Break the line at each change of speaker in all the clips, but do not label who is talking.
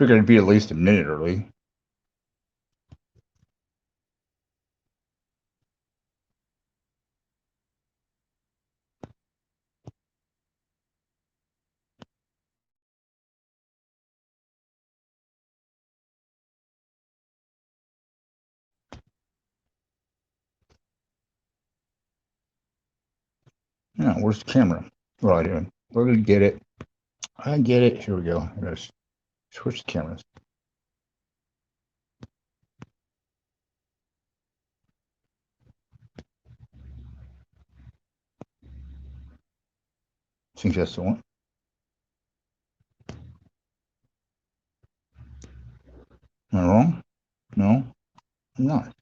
Figured it'd be at least a minute early. Now, where's the camera? What am I doing? We're gonna get it. I get it. Here we go. I'm gonna switch the cameras. I think that's the one. Am I wrong? No, I'm not.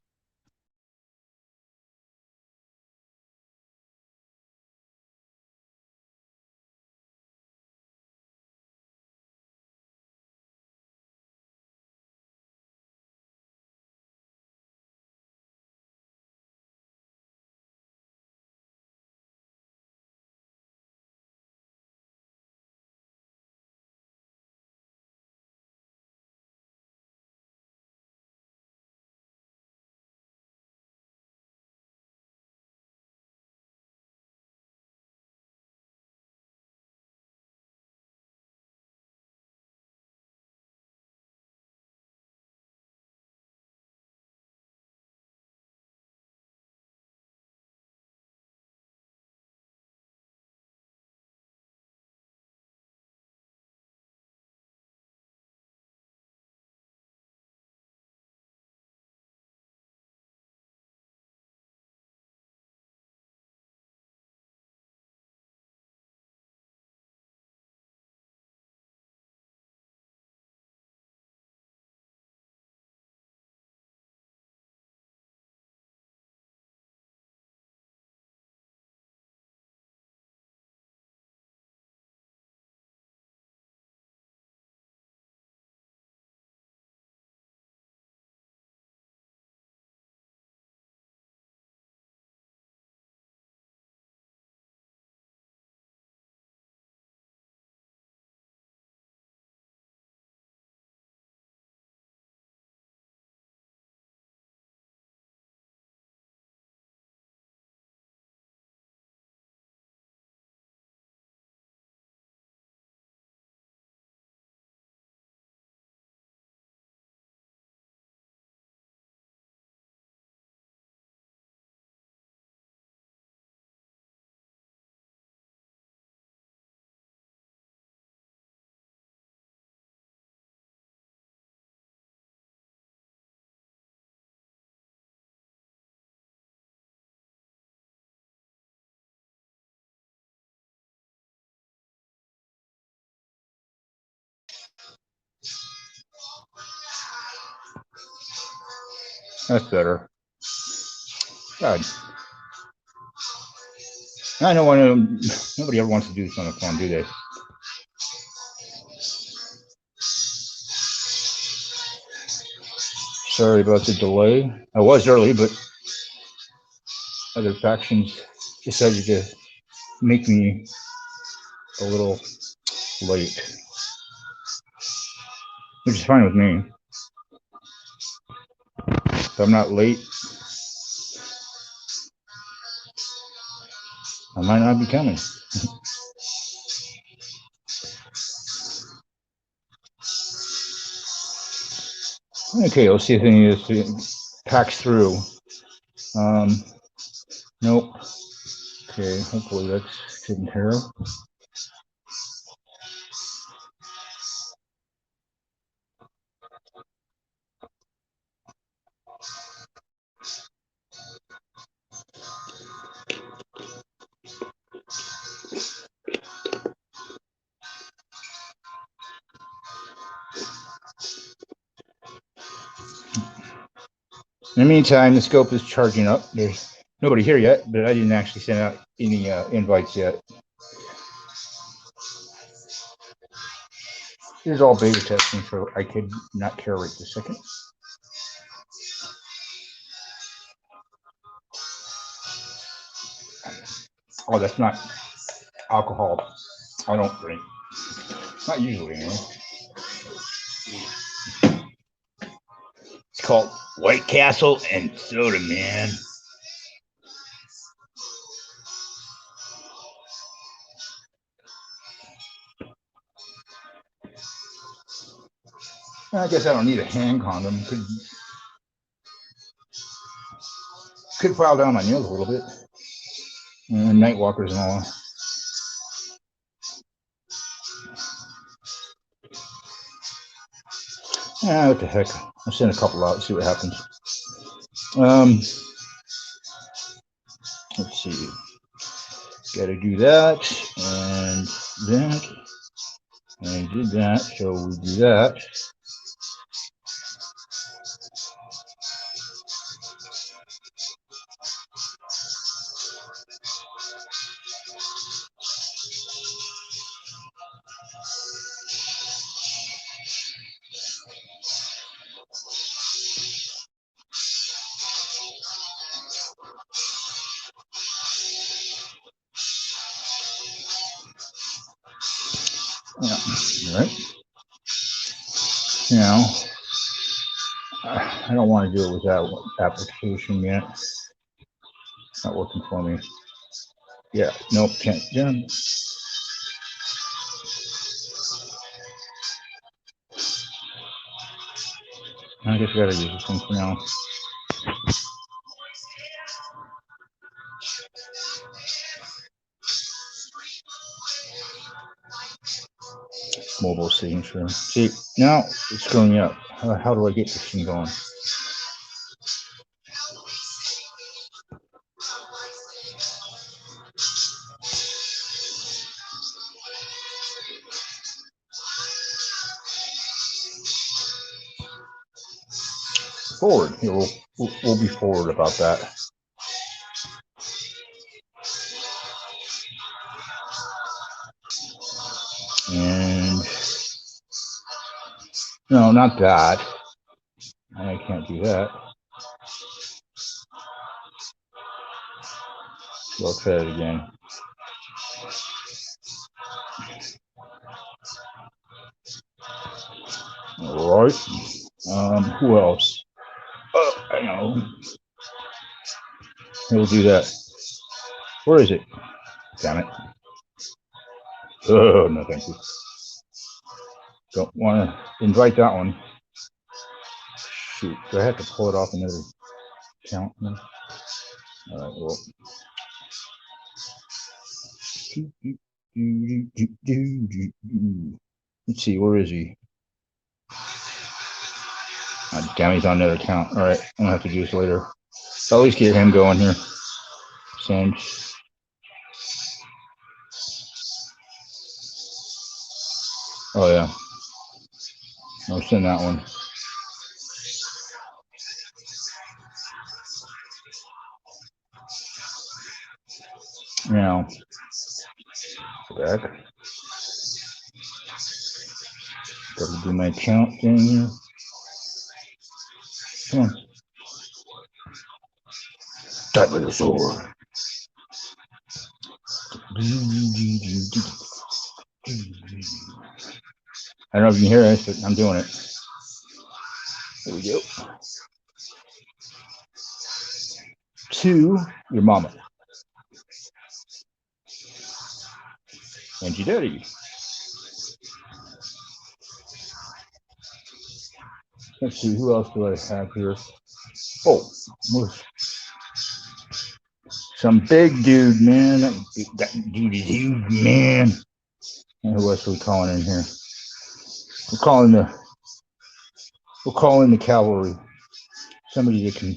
That's better. God. I know nobody ever wants to do this on the phone, do they? Sorry about the delay. I was early, but other factions decided to make me a little late, which is fine with me. If I'm not late, I might not be coming. Okay, let's see if any of this packs through. Nope. Okay, hopefully that's taken care of. In the meantime, the scope is charging up. There's nobody here yet, but I didn't actually send out any invites yet. This is all beta testing, so I could not care right this second. Oh, that's not alcohol. I don't drink. Not usually, anyway. called White Castle and soda, man. I guess I don't need a hand condom. Could file down my nails a little bit. And Nightwalkers and all. Yeah, what the heck? I'll send a couple out and see what happens. Let's see. Got to do that and that. And I did that, so we do that. Yeah, right. Now, I don't want to do it with that application yet. It's not working for me. Yeah, nope, can't. Yeah. I guess I gotta use this one for now. Mobile signature. See, now it's screwing me up. How do I get this thing going? Forward. Here, we'll be forward about that. And no, not that. I can't do that. So I'll try it again. All right. Who else? Oh, I know. We'll do that. Where is it? Damn it. Oh, no, thank you. Don't want to invite that one. Shoot, do I have to pull it off another account? All right, well. Let's see, where is he? Oh, damn, he's on another account. All right, I'm gonna have to do this later. I'll at least get him going here. Send. Oh yeah. I'll send that one. Now, back. Gotta do my account thing here. Come on. Start with the sword. I don't know if you can hear it, but I'm doing it. There we go. To your mama. And your daddy. Let's see, who else do I have here? Oh, some big dude, man. That dude is huge, man. And who else are we calling in here? We're calling the cavalry. Somebody that can.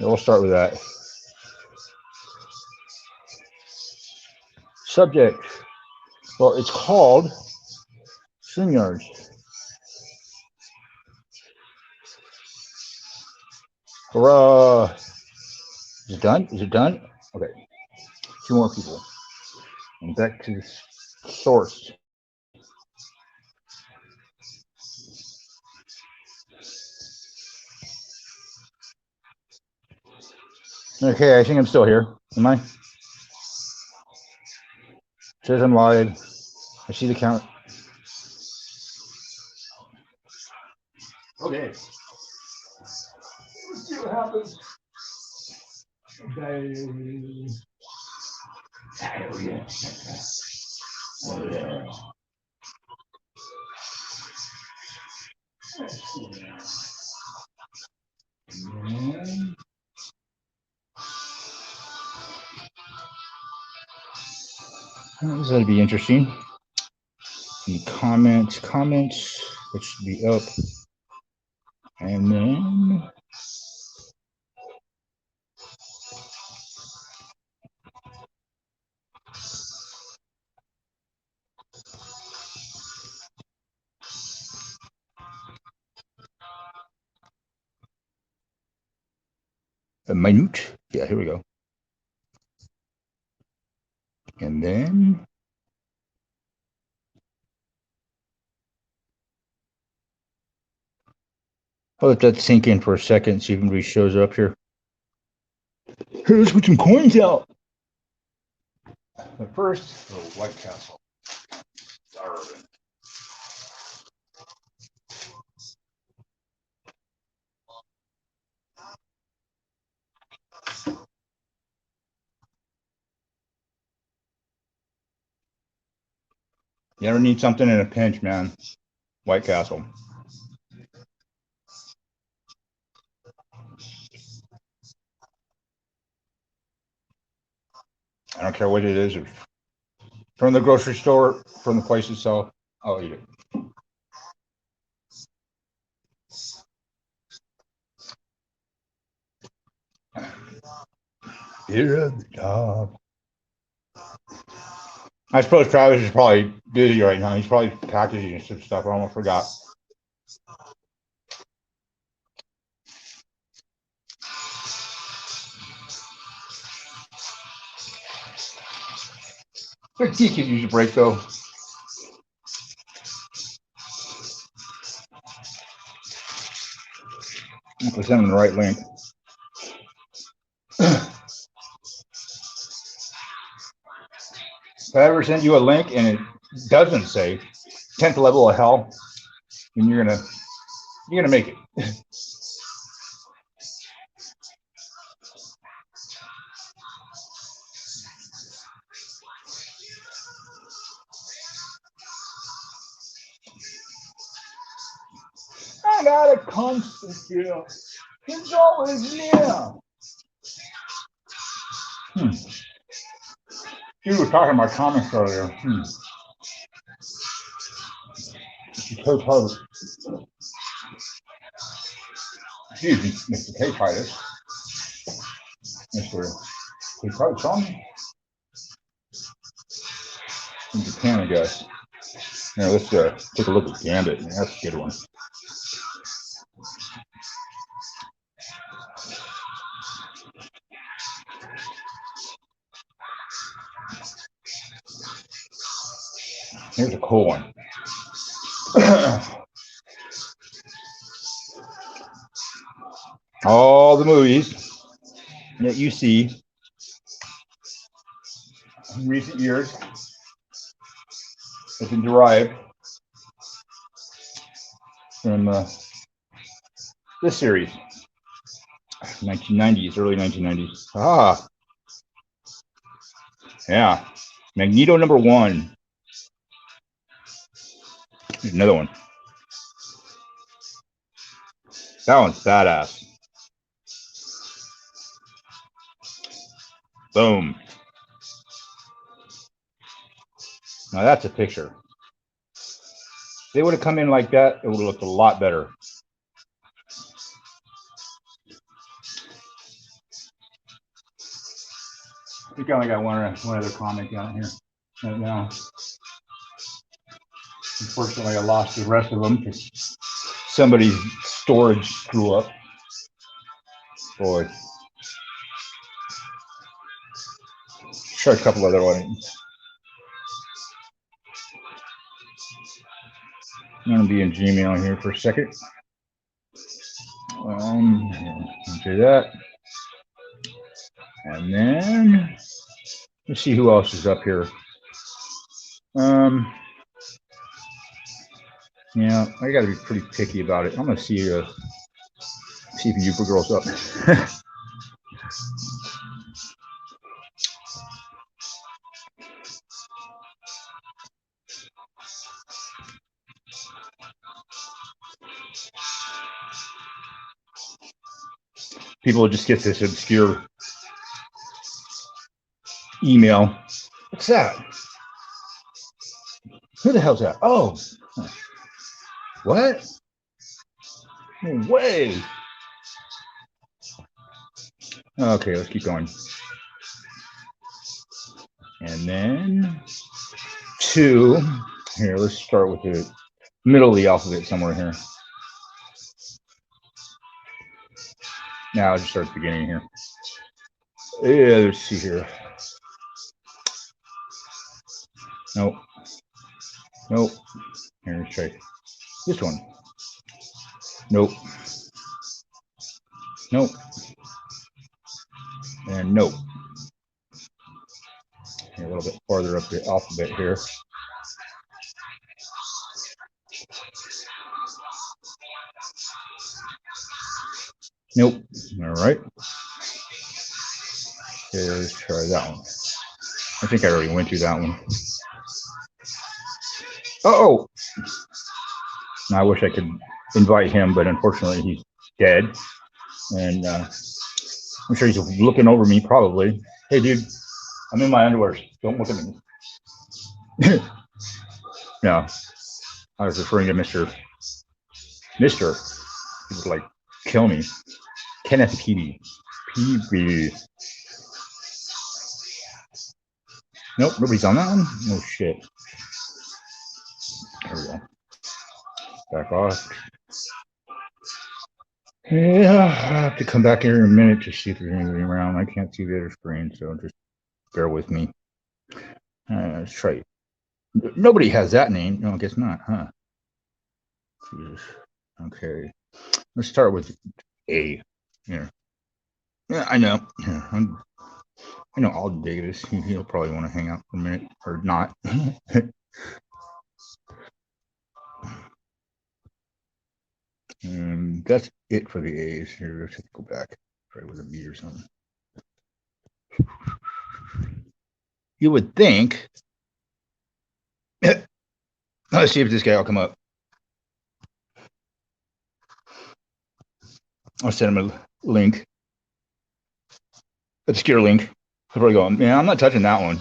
We'll start with that. Subject. Well, it's called StreamYards. Hurrah! Is it done? Is it done? Okay. 2 more people. And back to the source. Okay, I think I'm still here. Am I? It says I'm live. I see the count. Okay. Let's see what happens. Okay. Oh, yeah. Oh, yeah. This ought to be interesting. The comments, which should be up. And then a minute. Yeah, here we go. And then I'll let that sink in for a second, see if anybody shows up here. Hey, let's put some coins out. But first, the White Castle. Darwin. You ever need something in a pinch, man? White Castle. I don't care what it is. From the grocery store, from the place itself, I'll eat it. Here at the top. I suppose Travis is probably busy right now. He's probably packaging some stuff. I almost forgot. But he could use a break though. I'll send him the right link. If I ever send you a link and it doesn't say 10th level of hell, then you're gonna make it. I got a constant feel. It's always near. You were talking about comics earlier. Excuse me, Mr. K-Titus. Mr. K-Titus on from Japan, I guess. Now let's take a look at Gambit. That's a good one. Here's a cool one. All the movies that you see in recent years have been derived from this series, 1990s, early 1990s. Ah, yeah, Magneto #1. Here's another one. That one's badass. Boom. Now that's a picture. If they would have come in like that, it would have looked a lot better. I think I only got one other comic down here right now. Unfortunately, I lost the rest of them because somebody's storage screw up. Boy. Show a couple other ones. I'm going to be in Gmail here for a second. Do that. And then let's see who else is up here. Yeah, I got to be pretty picky about it. I'm gonna see if Uber girl's up. People just get this obscure email. What's that? Who the hell's that? Oh, what? No way. Okay, let's keep going. And then 2. Here, let's start with the middle of the alphabet somewhere here. Now I'll just start at the beginning here. Yeah, let's see here. Nope. Nope. Here, let's try this one. Nope. Nope. And nope. Here, a little bit farther up the alphabet here. Nope. All right. Okay, let's try that one. I think I already went through that one. Oh! I wish I could invite him, but unfortunately he's dead. And I'm sure he's looking over me probably. Hey, dude, I'm in my underwear. Don't look at me. No, I was referring to Mr. He would like kill me. Kenneth PB. Nope, nobody's on that one? No shit. There we go. Back off. Yeah, I have to come back here in a minute to see if there's anything around. I can't see the other screen, so just bear with me. Let's try. Nobody has that name. No, I guess not, huh? Jesus. Okay. Let's start with A. Here. Yeah, I know. Yeah, I know I'll dig this. He'll probably want to hang out for a minute or not. And that's it for the A's. Here, let's go back. Try with a B or something. You would think. Let's see if this guy will come up. I'll send him a link. Obscure link. He'll probably go, man, I'm not touching that one.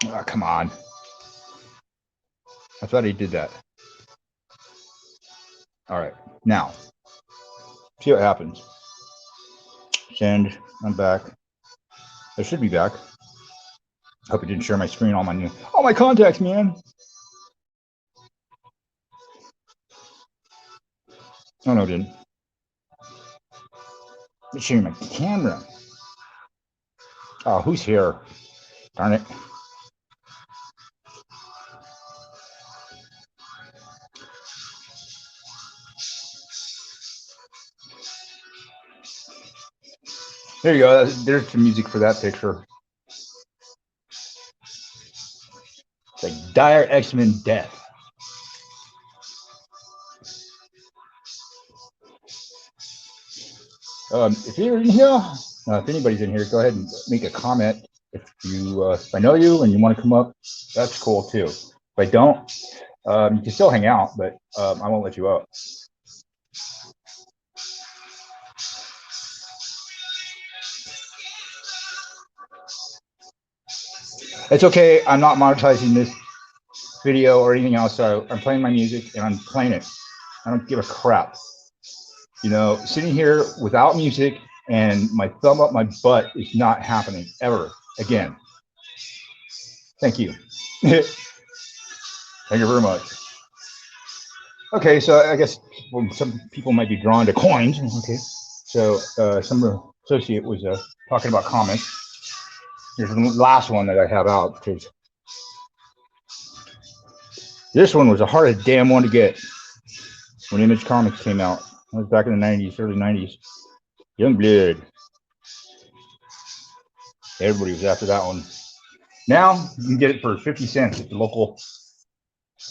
Oh, come on. I thought he did that. All right, now, see what happens. Send, I'm back. I should be back. Hope it didn't share my screen, all my contacts, man. Oh, no, it didn't. It's sharing my camera. Oh, who's here? Darn it. There you go. There's the music for that picture. It's like dire X-Men death. If you're in here, if anybody's in here, go ahead and make a comment. If I know you and you want to come up, that's cool too. If I don't, you can still hang out, but I won't let you up. It's okay. I'm not monetizing this video or anything else. So I'm playing my music and I'm playing it. I don't give a crap. You know, sitting here without music and my thumb up my butt is not happening ever again. Thank you. Thank you very much. Okay, so I guess some people might be drawn to coins. Okay, so some associate was talking about comments. Here's the last one that I have out, because this one was a hard damn one to get when Image Comics came out. That was back in the 90s, early 90s. Youngblood. Everybody was after that one. Now you can get it for 50 cents at the local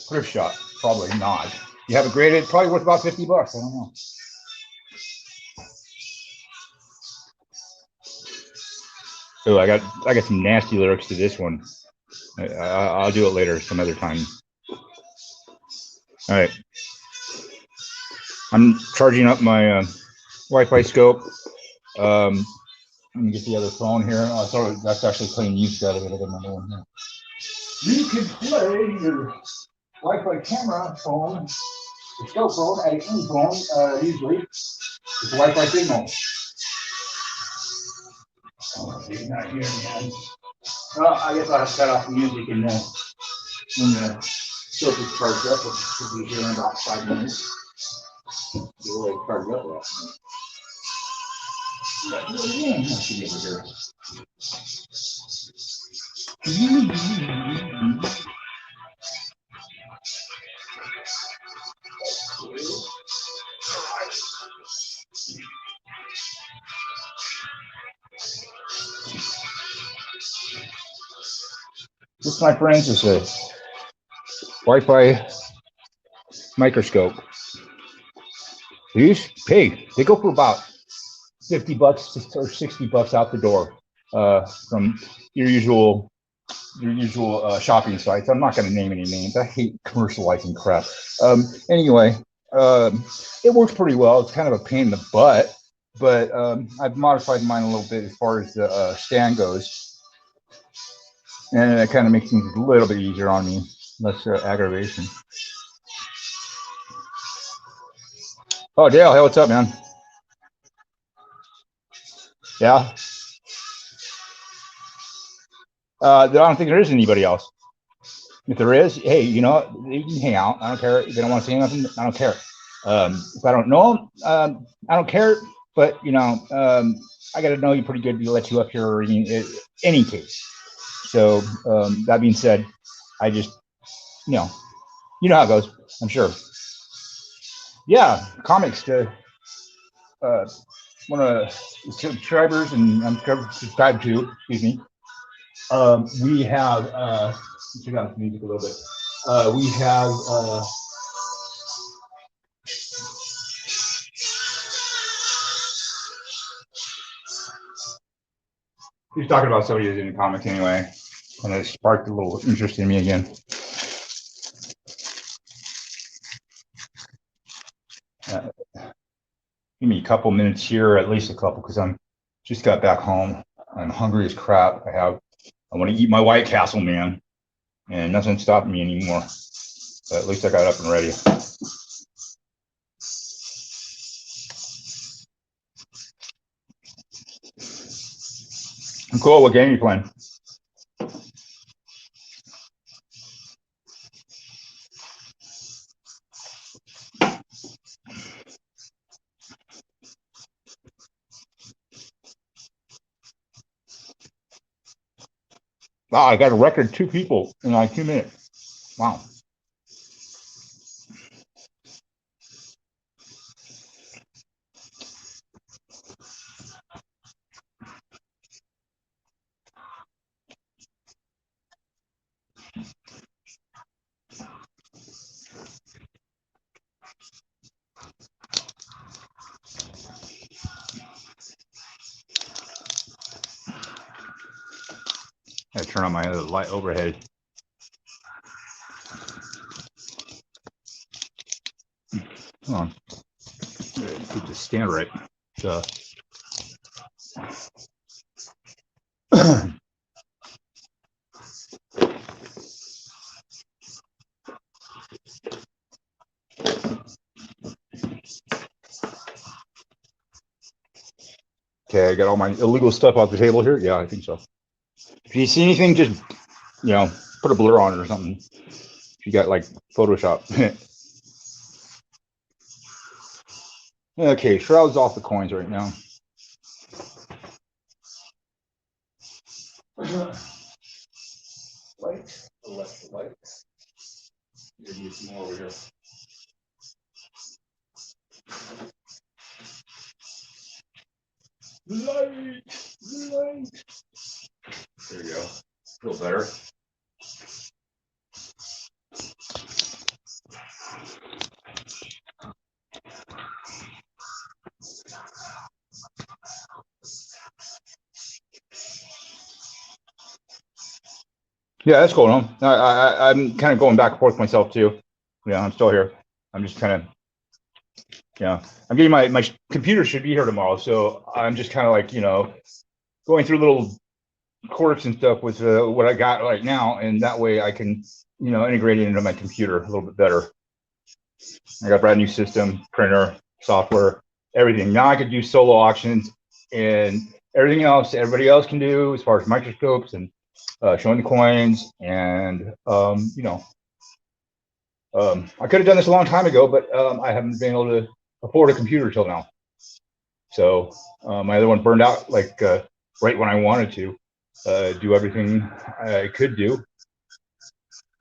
thrift shop. Probably not. You have it graded, probably worth about 50 bucks. I don't know. So I got some nasty lyrics to this one. I'll do it later some other time. All right. I'm charging up my Wi-Fi scope. Let me get the other phone here. Oh, sorry, that's actually playing music out of it. I got another one here. You can play your Wi-Fi camera phone, the scope phone, at any phone, usually, with Wi-Fi signal. Oh, he's not here, man. Well, I guess I'll have to cut off the music and when the scope is charged up, which should be here in about 5 minutes. You'll really charge up that. Yeah, I should be able to hear it. This, my friends, is a Wi-Fi microscope. These, hey, they go for about 50 bucks or 60 bucks out the door from your usual shopping sites. I'm not going to name any names. I hate commercializing crap. Anyway, it works pretty well. It's kind of a pain in the butt, but I've modified mine a little bit as far as the stand goes. And that kind of makes things a little bit easier on me, less aggravation. Oh, Dale, hey, what's up, man? Yeah. I don't think there is anybody else. If there is, hey, you know what? You can hang out. I don't care. If they don't want to say nothing, I don't care. If I don't know them, I don't care. But, you know, I got to know you pretty good to let you up here in any case. So that being said, I just, you know how it goes, I'm sure. Yeah, comics to one of the subscribers, and I'm subscribed to, excuse me. We have, check out the music a little bit. We have, he's talking about somebody who's in comics anyway, and it sparked a little interest in me again. Give me a couple minutes here, at least a couple, because I'm just got back home. I'm hungry as crap. I want to eat my White Castle, man, and nothing's stopping me anymore. But at least I got up and ready. Cool. What game are you playing? Wow, I got a record 2 people in like 2 minutes. Wow. I turn on my other light overhead. Hold on. Keep the stand right. Okay, I got all my illegal stuff off the table here. Yeah, I think so. If you see anything, just, you know, put a blur on it or something. If you got like Photoshop. Okay, Shroud's off the coins right now. Light, left light. Maybe some more over here. Light. There you go. Feel better. Yeah, that's cool. No? I'm kind of going back and forth myself too. Yeah, I'm still here. I'm just kind of, I'm getting my computer should be here tomorrow, so I'm just kind of like, going through little quirks and stuff with what I got right now, and that way I can, integrate it into my computer a little bit better. I got a brand new system, printer, software, everything. Now I could do solo auctions and everything else everybody else can do as far as microscopes and showing the coins. And, I could have done this a long time ago, but I haven't been able to afford a computer till now. So my other one burned out like right when I wanted to do everything I could do.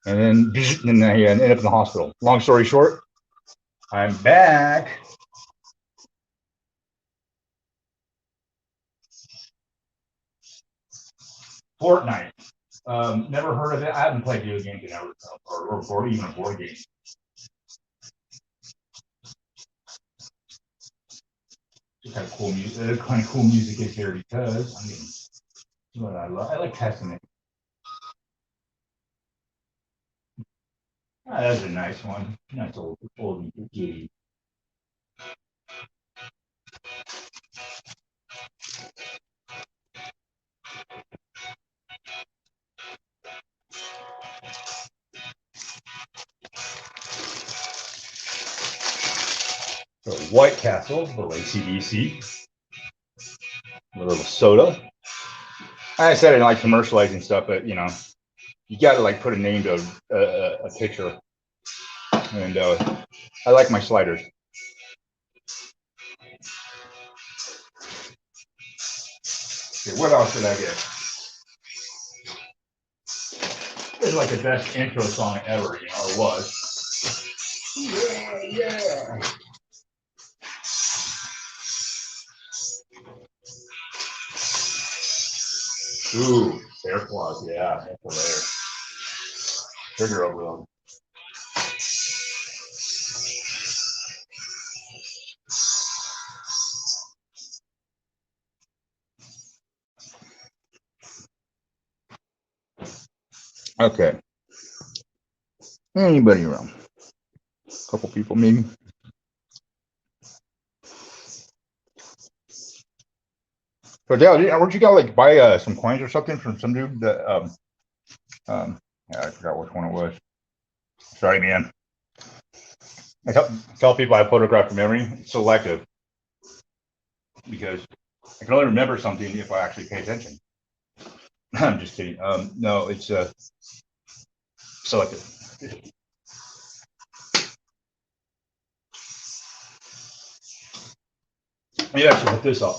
And then I ended up in the hospital. Long story short, I'm back. Fortnite. Never heard of it. I haven't played video games in ever, or even a board game. Just kind of cool music. Kind of cool music is here because what I love. I like testing it. That's a nice one. Nice old giddy. So White Castle, a little AC/DC, a little soda. I said I didn't like commercializing stuff, but you got to like put a name to a picture. And I like my sliders. Okay, what else did I get? It's like the best intro song ever, it was. Yeah. Ooh, air claws, yeah, that's there. Trigger over them. Okay. Anybody around? A couple people, maybe. So Dale, weren't you gonna like buy some coins or something from some dude that yeah, I forgot which one it was. Sorry, man. I tell people I photograph from memory. It's selective because I can only remember something if I actually pay attention. I'm just kidding. No, it's selective. Maybe I should put this up.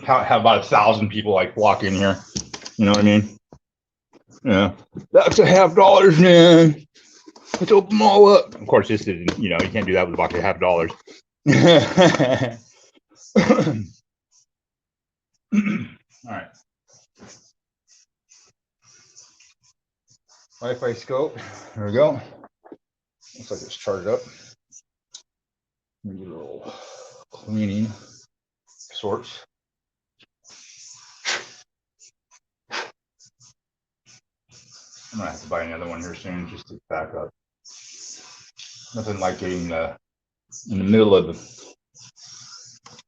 Have about 1,000 people like walk in here. You know what I mean? Yeah. That's $50, man. Let's open them all up. Of course, this isn't, you can't do that with a box of $50. All right. Wi-Fi scope. There we go. Looks like it's charged up. Maybe a little cleaning sorts. I'm gonna have to buy another one here soon just to back up. Nothing like getting in the middle of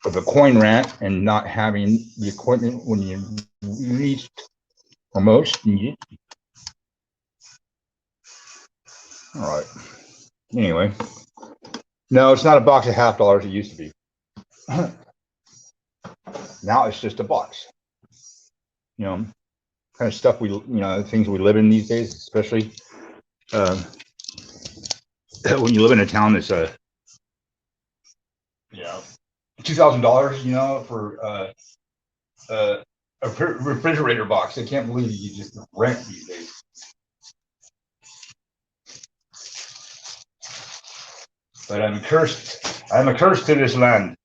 a coin rant and not having the equipment when you least or most need it. All right. Anyway, no, it's not a box of $50. It used to be. Now it's just a box. Kind of stuff things we live in these days, especially when you live in a town that's $2,000, for a refrigerator box. I can't believe you just rent these days. But I'm cursed. I'm a curse to this land.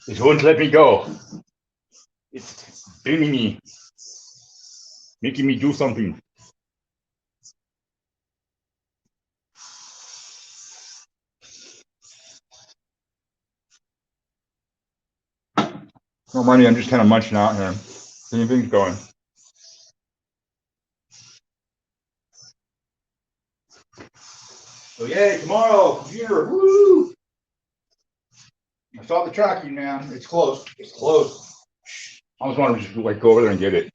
It won't let me go. It's bringing me, making me do something. No money, I'm just kind of munching out here. Anything's going. yay, tomorrow, computer, woo! I saw the tracking, man. It's close. It's close. I almost want to just like go over there and get it.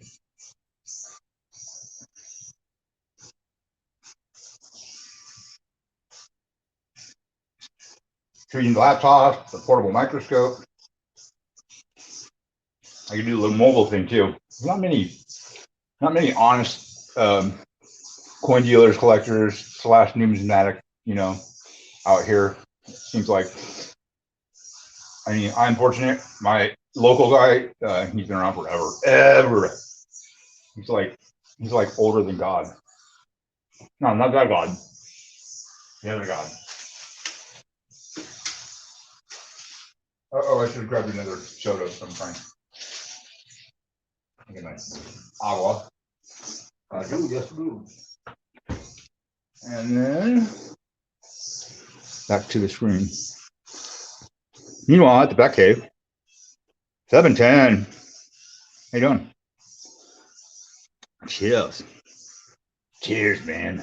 Treating the laptop, the portable microscope. I can do a little mobile thing too. Not many honest coin dealers, collectors / numismatic, you know, out here. Seems like. I mean, I'm fortunate. My local guy, he's been around forever, ever. He's like older than God. No, not that God. The other God. Oh, I should have grabbed another soda sometime. Get my agua. Yes, do. And then back to the screen. Meanwhile, at the back cave, 710. How you doing? Cheers. Cheers, man.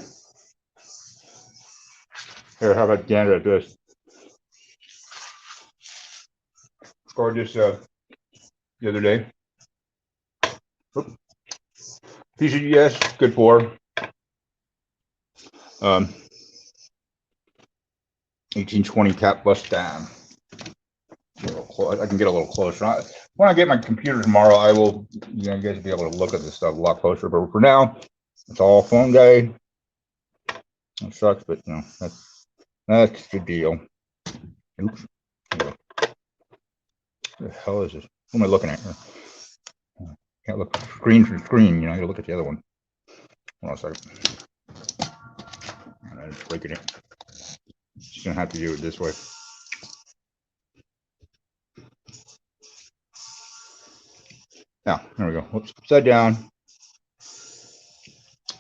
Here, how about gander at this? Scored this the other day. Oops. PCGS, good for 1820 cap bust down. I can get a little closer. When I get my computer tomorrow, I will, you know, you guys will be able to look at this stuff a lot closer. But for now, it's all phone guy. It sucks, but you know, that's the deal. Oops. What the hell is this? What am I looking at here? Can't look screen for screen, you know, I gotta look at the other one. Hold on a second. I'm just breaking it. Just gonna have to do it this way. Now, there we go. Whoops, upside down.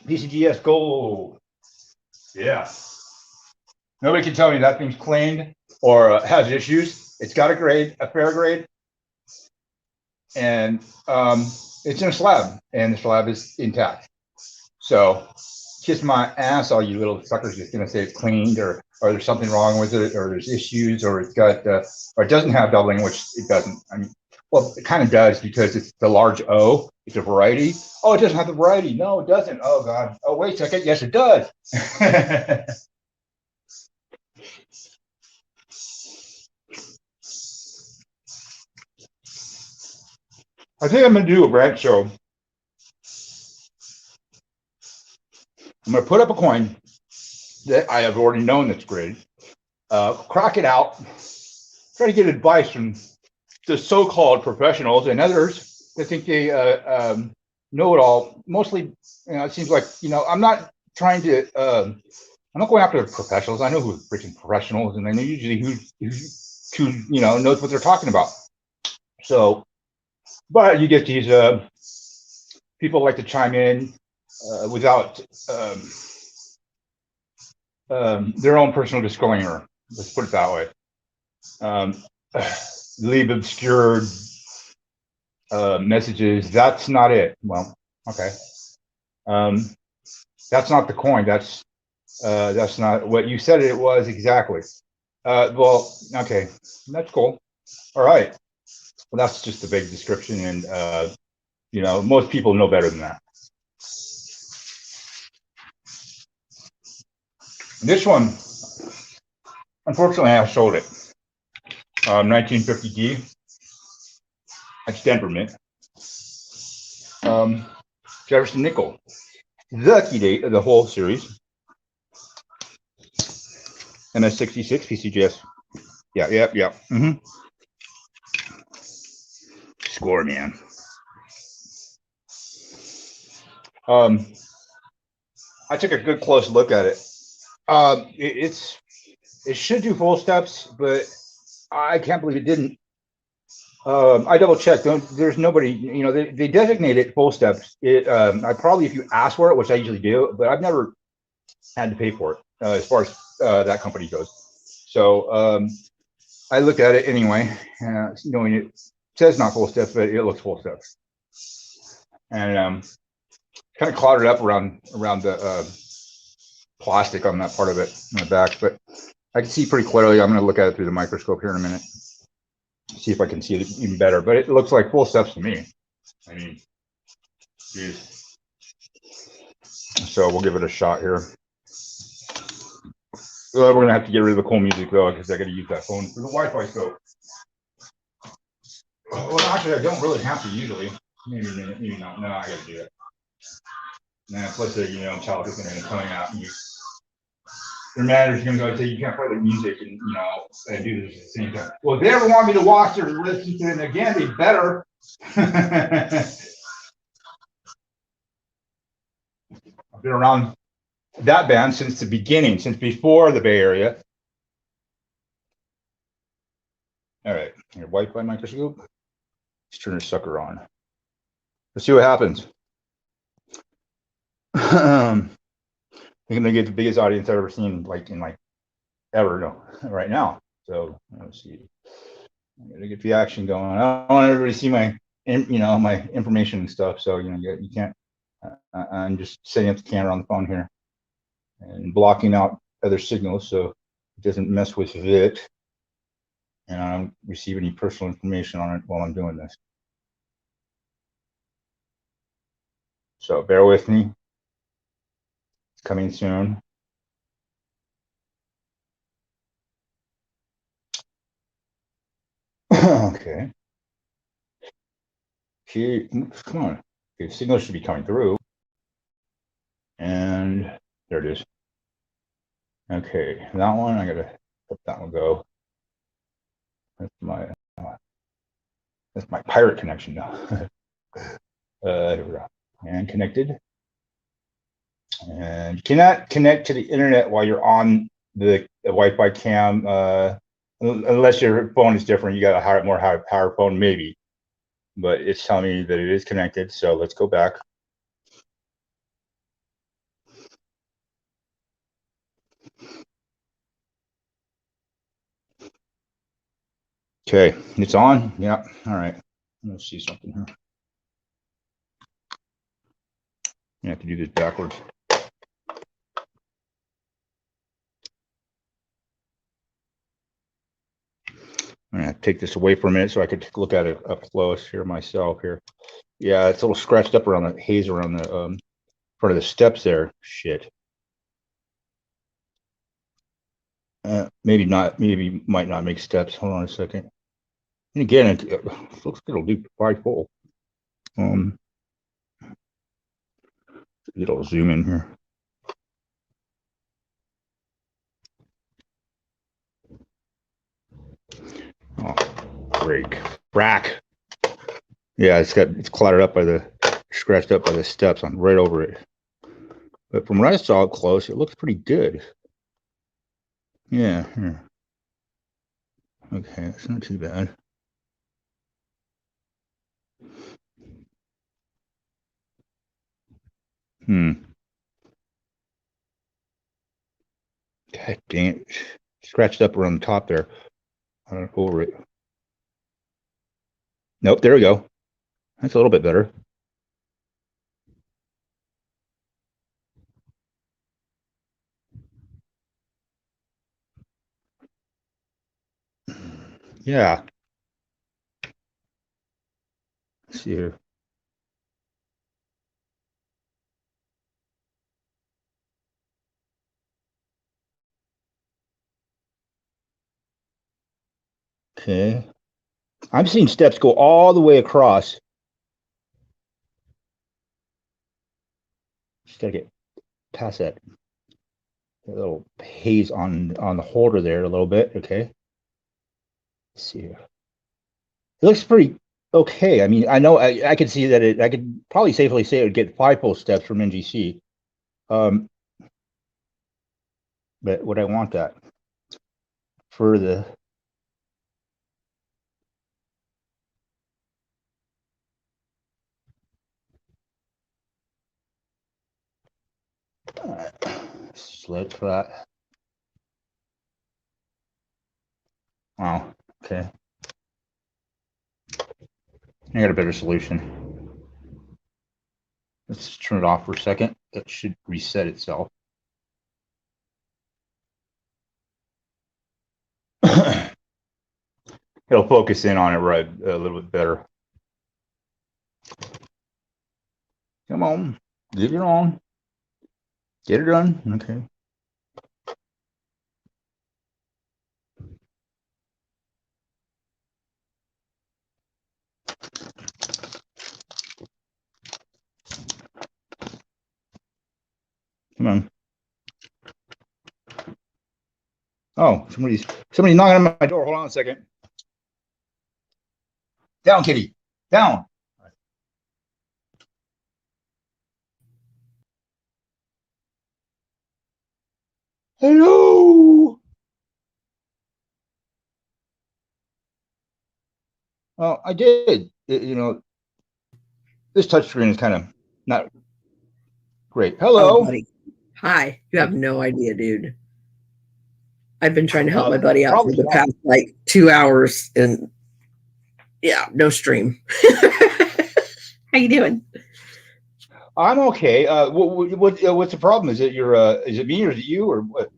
PCGS gold. Yeah. Nobody can tell me that thing's cleaned or has issues. It's got a grade, a fair grade. And it's in a slab, and the slab is intact. So kiss my ass, all you little suckers that's gonna say it's cleaned or there's something wrong with it, or there's issues, or it's got or it doesn't have doubling, which it doesn't. I mean, well, it kind of does because it's the large O. It's a variety. Oh, it doesn't have the variety. No, it doesn't. Oh God. Oh, wait a second. Yes, it does. I think I'm gonna do a brand show. I'm gonna put up a coin that I have already known that's great. Crack it out. Try to get advice from the so-called professionals and others that think they know it all. Mostly, you know, it seems like, you know, I'm not trying to. I'm not going after professionals. I know who freaking professionals, and I know usually who you know knows what they're talking about. So, but you get these people like to chime in without their own personal disclaimer. Let's put it that way. Leave obscured messages. That's not it. Well, okay. That's not the coin. That's not what you said it was exactly. Well, okay, that's cool. All right. Well, that's just a big description, and you know, most people know better than that. This one, unfortunately, I sold it. 1950D. That's Denver Mint. Jefferson Nickel. The key date of the whole series. MS66 PCGS. Yeah. Score, man. I took a good close look at it. It should do full steps, but I can't believe it didn't. I double checked. There's nobody, you know, they designate it full steps. I probably, if you ask for it, which I usually do, but I've never had to pay for it as far as that company goes. So I looked at it anyway, knowing it says not full steps, but it looks full steps. And kind of clotted up around the plastic on that part of it in the back, but I can see pretty clearly. I'm going to look at it through the microscope here in a minute, see if I can see it even better. But it looks like full steps to me. I mean, geez. So we'll give it a shot here. We're going to have to get rid of the cool music though, because I got to use that phone for the Wi-Fi scope. Well, actually, I don't really have to usually. Maybe not. No, I got to do it. Nah, plus, you know, child is going to be coming out, and your manager's going to go say you can't play the music and, you know, and do this at the same time. Well, if they ever want me to watch or listen to it again, they better. I've been around that band since the beginning, since before the Bay Area. All right, your Wi-Fi microscope. Let's turn this sucker on. Let's see what happens. I'm gonna get the biggest audience I've ever seen, like ever, right now. So let's see. I'm gonna get the action going. I don't want everybody to see my, my information and stuff. So you can't. I'm just setting up the camera on the phone here and blocking out other signals so it doesn't mess with it, and I don't receive any personal information on it while I'm doing this. So bear with me. It's coming soon. Okay. Come on. Okay, signal should be coming through. And there it is. Okay, that one, I gotta let that one go. That's my pirate connection now. Here we go. And connected. And you cannot connect to the internet while you're on the Wi-Fi cam, unless your phone is different. You got a more high power phone, maybe. But it's telling me that it is connected. So let's go back. Okay, it's on. Yeah. All right. Let's see something here. You have to do this backwards. I'm gonna take this away for a minute so I could look at it up close here myself here. Yeah, it's a little scratched up around the haze around the front of the steps there. Shit. Maybe not. Maybe might not make steps. Hold on a second. And again, it looks like it'll do 5 full. It'll zoom in here. Oh, break. Rack. Yeah, it's cluttered up by scratched up by the steps. I'm right over it. But from what I saw up close, it looks pretty good. Yeah. Here. Okay, that's not too bad. God dang it. Scratched up around the top there. Over it. Nope, there we go. That's a little bit better. Yeah. Let's see here. Okay. I'm seeing steps go all the way across. Just gotta get past that little haze on the holder there a little bit. Okay. Let's see here. It looks pretty okay. I mean, I know I could see that I could probably safely say it would get 5 full steps from NGC. But would I want that for the slit for that? Wow. Okay. I got a better solution. Let's turn it off for a second. That should reset itself. It'll focus in on it right a little bit better. Come on, leave it on. Get it done. Okay. Come on. Oh, somebody's knocking on my door. Hold on a second. Down, kitty. Down. Hello. Oh, I did. You know, this touchscreen is kind of not great. Hello.
Oh, buddy. Hi. You have no idea, dude. I've been trying to help my buddy out for the past like 2 hours, and yeah, no stream. How you doing?
I'm okay. What's the problem? Is it is it me or is it you or what?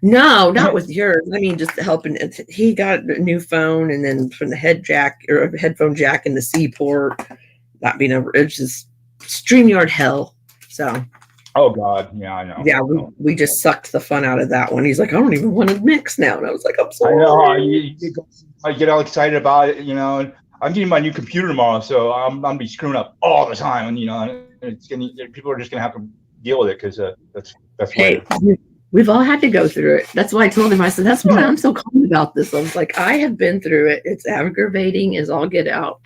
No, not with yours. I mean, just helping. He got a new phone, and then from the headphone jack in the C port, not being over. It's just StreamYard hell. So.
Oh God, yeah, I know.
Yeah, we just sucked the fun out of that one. He's like, I don't even want to mix now, and I was like, I'm sorry.
I know. I get all excited about it, you know. And I'm getting my new computer tomorrow, so I'm gonna be screwing up all the time, and you know, people are just gonna have to deal with it because that's
hey. We've all had to go through it. That's why I told him, I said, that's why I'm so calm about this. I was like, I have been through it. It's aggravating as all get out.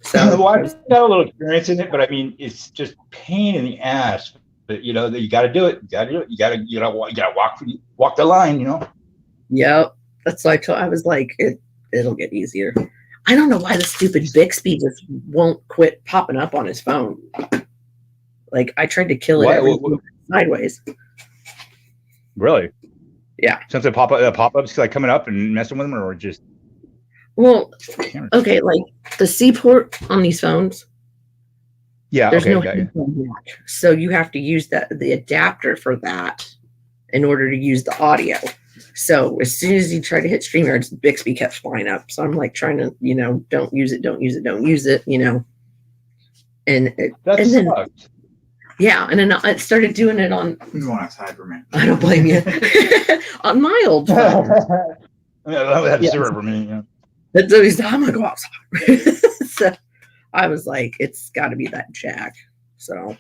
So
well, I've got a little experience in it, but I mean, it's just pain in the ass. But you know, you got to do it. You got to do it. You got to walk the line. You know.
Yep. That's why I was like, it'll get easier. I don't know why the stupid Bixby just won't quit popping up on his phone. Like I tried to kill it sideways.
Really?
Yeah.
Since the pop-ups like coming up and messing with them, or just.
Well, okay, like the C port on these phones.
Yeah,
there's no
headphone
jack, so you have to use the adapter for that in order to use the audio. So as soon as you try to hit StreamYard, Bixby kept flying up. So I'm like trying to, you know, don't use it, you know. And then yeah, and then I started doing it on.
I'm going outside for a minute.
I don't blame you. On my old phone.
Yeah, that would have to serve for me. Yeah.
So he's like, I'm gonna go outside. So I was like, it's got to be that jack. So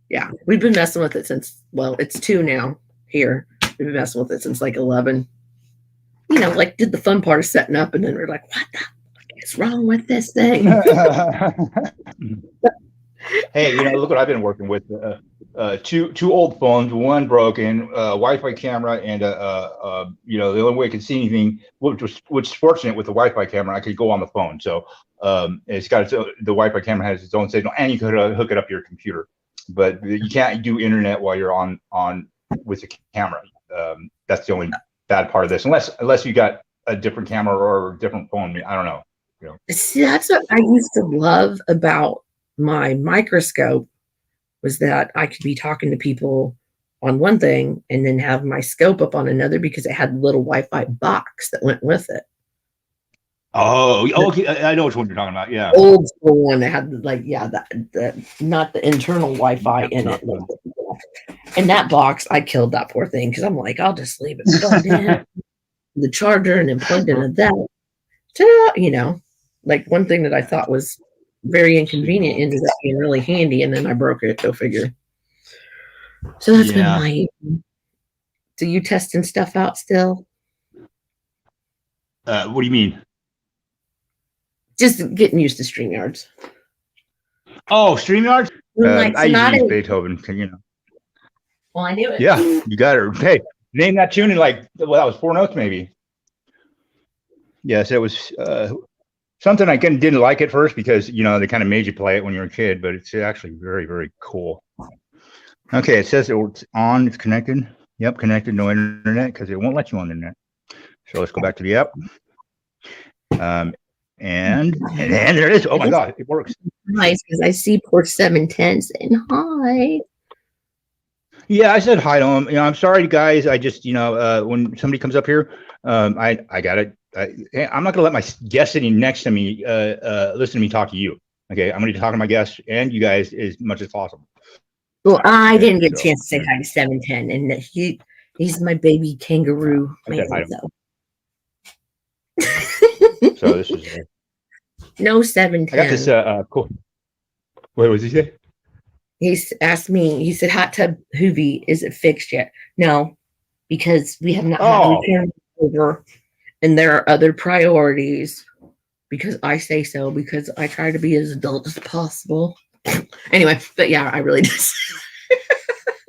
yeah, we've been messing with it since. Well, it's 2 now here. We've been messing with it since like 11. You know, like did the fun part of setting up, and then we're like, what the fuck is wrong with this thing?
Hey, you know, look what I've been working with. Two old phones, one broken, Wi-Fi camera, and you know, the only way I could see anything, which is fortunate with the Wi-Fi camera, I could go on the phone. So it's got the Wi-Fi camera has its own signal, and you could hook it up to your computer, but you can't do internet while you're on with the camera. That's the only bad part of this, unless you got a different camera or a different phone. I don't know. You know.
See, that's what I used to love about my microscope, was that I could be talking to people on one thing and then have my scope up on another, because it had a little Wi-Fi box that went with it.
Oh, okay. I know which one you're talking about. Yeah,
old school one that had like, yeah, that not the internal Wi-Fi in it. And that box, I killed that poor thing because I'm like, I'll just leave it plugged in the charger and then plugged into that. Ta-da! You know, like one thing that I thought was very inconvenient ended up being really handy, and then I broke it. Go figure. So that's been my. Do you testing stuff out still?
What do you mean?
Just getting used to StreamYards.
Oh, StreamYards?
Like,
I use Beethoven, you know.
Well, I knew it.
Yeah, you got it. Hey, name that tune in like, well, that was 4 notes maybe. Yes, it was something I didn't like at first because, you know, they kind of made you play it when you were a kid, but it's actually very, very cool. Okay, it says it's on, it's connected. Yep, connected, no internet, because it won't let you on the internet. So let's go back to the app. And there it is. Oh my God, it works.
Nice, because I see port 710 saying hi.
Yeah, I said hi to him. You know, I'm sorry, guys. I just, you know, when somebody comes up here, I got it. I'm not gonna let my guest sitting next to me listen to me talk to you. Okay, I'm gonna talk to my guests and you guys as much as possible.
Well, I
Okay,
didn't get a
so,
chance to say hi to 710, and he's my baby kangaroo
I said hi
man.
to him.
So
So this is.
no
I
710.
got this. Cool. What was he say?
He's asked me. He said, "Hot tub Hoovy, is it fixed yet?" No, because we have not had a repair over, and there are other priorities. Because I say so. Because I try to be as adult as possible. Anyway, but yeah, I really just.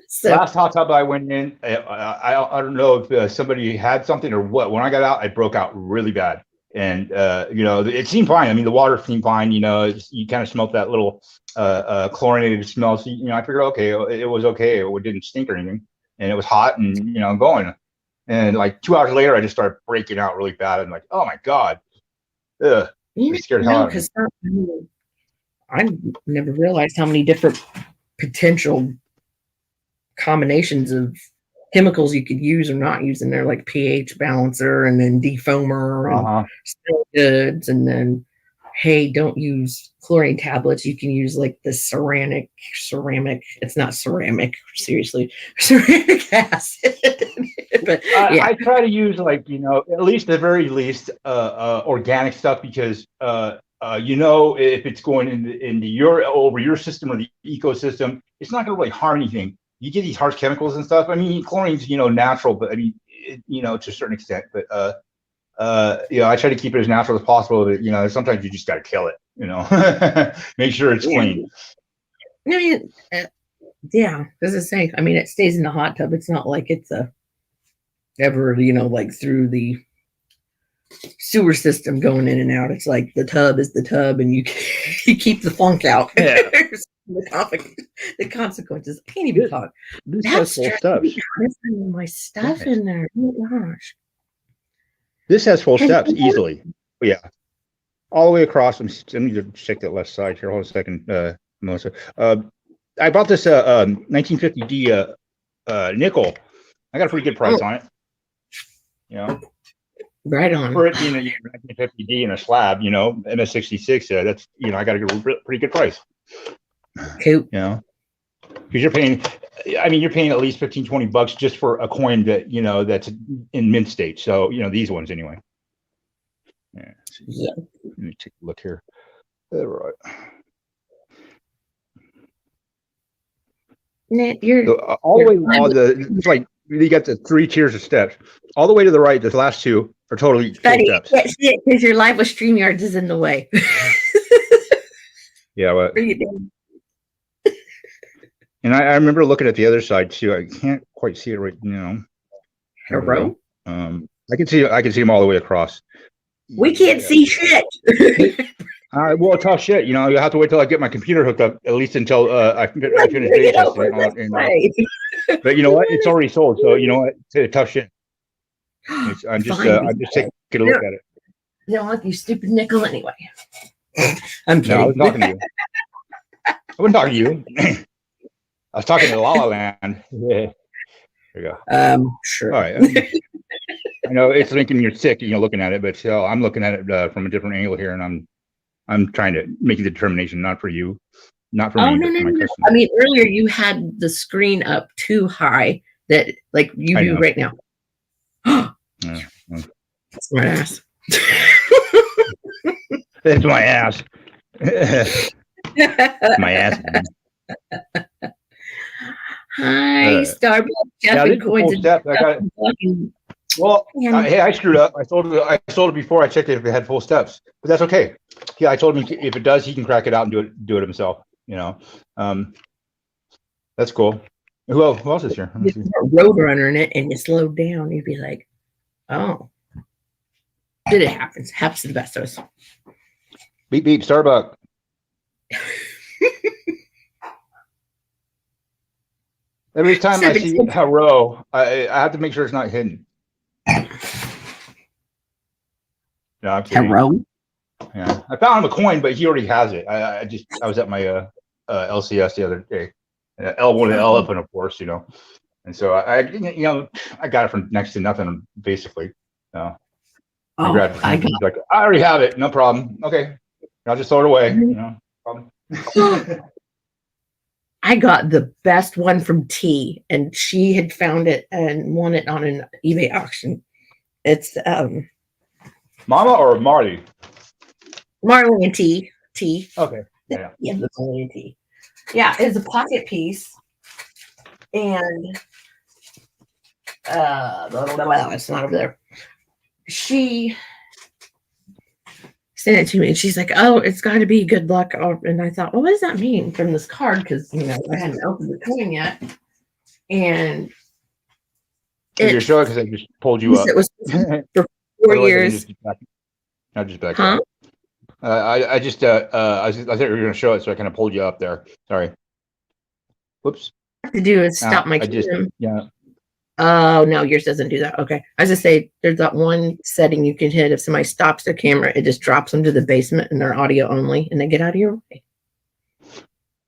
So,
last hot tub I went in, I don't know if somebody had something or what. When I got out, I broke out really bad, and you know, it seemed fine. I mean, the water seemed fine. You know, you kind of smelled that little chlorinated smell. So you know, I figured, okay, it was okay. It didn't stink or anything, and it was hot and you know going. And like 2 hours later, I just started breaking out really bad. I'm like, oh my god, it scared the hell out of me.
I never realized how many different potential combinations of chemicals you could use or not use in there, like pH balancer and then defoamer and still goods, and then hey, don't use chlorine tablets. You can use like the ceramic. It's not ceramic, seriously, ceramic acid. But yeah.
I try to use like, you know, at least the very least organic stuff because you know, if it's going into your over your system or the ecosystem, it's not going to really harm anything. You get these harsh chemicals and stuff. I mean, chlorine's, you know, natural, but I mean, you know, to a certain extent. But you know, I try to keep it as natural as possible. But you know, sometimes you just got to kill it. You know, make sure it's clean.
I mean, yeah, as I say, I mean, it stays in the hot tub. It's not like it's ever, you know, like through the sewer system going in and out. It's like the tub is the tub, and you keep the funk out.
Yeah.
The consequences. I can't even talk.
This has full steps.
My stuff in there. Oh my gosh.
This has full steps easily. Yeah. All the way across. Let me just check that left side here. Hold on a second, Melissa. I bought this 1950D nickel. I got a pretty good price on it. You know,
right on.
For it being a 1950D in a slab, you know, MS66. That's, you know, I got a pretty good price.
Cool.
You know, because you're paying. I mean, you're paying at least $15-20 just for a coin that, you know, that's in mint state. So you know, these ones anyway. Yeah.
Yeah.
Let me take a look here. All right.
You're
so, all the way, it's like you got the 3 tiers of steps. All the way to the right, the last 2 are totally full steps.
Can't see it because your live with StreamYards is in the way.
Yeah, what? And I remember looking at the other side too. I can't quite see it right now.
Hello?
I can see them all the way across.
We can't see shit.
Well, tough shit. You know, you have to wait till I get my computer hooked up, at least until I finish day testing. But you know what? It's already sold, so you know what? It's tough shit. I'm just taking a look at it.
You don't like you stupid nickel anyway. I'm kidding.
No, I was talking to you. I wasn't talking to you. I was talking to La La Land. Yeah. There you
go. Sure.
All right. I know it's thinking you're sick, you know, looking at it, but still, I'm looking at it from a different angle here, and I'm trying to make the determination, not for you, not for me, but for my customer.
I mean, earlier you had the screen up too high that, like you do right now.
Yeah.
That's my ass.
That's my ass. My ass.
Hi, Starbucks.
Jeff and Coins. Well, hey, I screwed up. I sold it before I checked it if it had full steps, but that's okay. Yeah, I told him if it does, he can crack it out and do it himself. You know, that's cool. Who else is here?
You put a Roadrunner in it and you slowed down. You'd be like, oh, it happens. Happens to the best of us.
Beep beep, Starbucks. Every time I see a row, I have to make sure it's not hidden. No, I'm kidding.
Row?
Yeah, I found him a coin, but he already has it. I was at my LCS the other day, L1 elephant, of course, you know. And so I got it from next to nothing, basically. I grabbed it. He's like, I already have it, no problem. Okay, I'll just throw it away. You know, problem.
I got the best one from T, and she had found it and won it on an eBay auction. It's
Mama or Marty?
Marley and T.
Okay. Yeah.
Yeah, the Marley and T. Yeah, it's a pocket piece, and it's not over there. She sent it to me, and she's like, "Oh, it's got to be good luck." And I thought, well, what does that mean from this card? Because I hadn't opened the coin yet, and
you're sure? Because I just pulled you up.
It was for 4 years.
I'll just back up. I thought you were going to show it, so I kind of pulled you up there. Sorry. Whoops.
What I have to do is stop my camera.
Yeah.
Oh, no, yours doesn't do that. Okay. I was just say there's that one setting you can hit. If somebody stops their camera, it just drops them to the basement and they're audio only, and they get out of your way.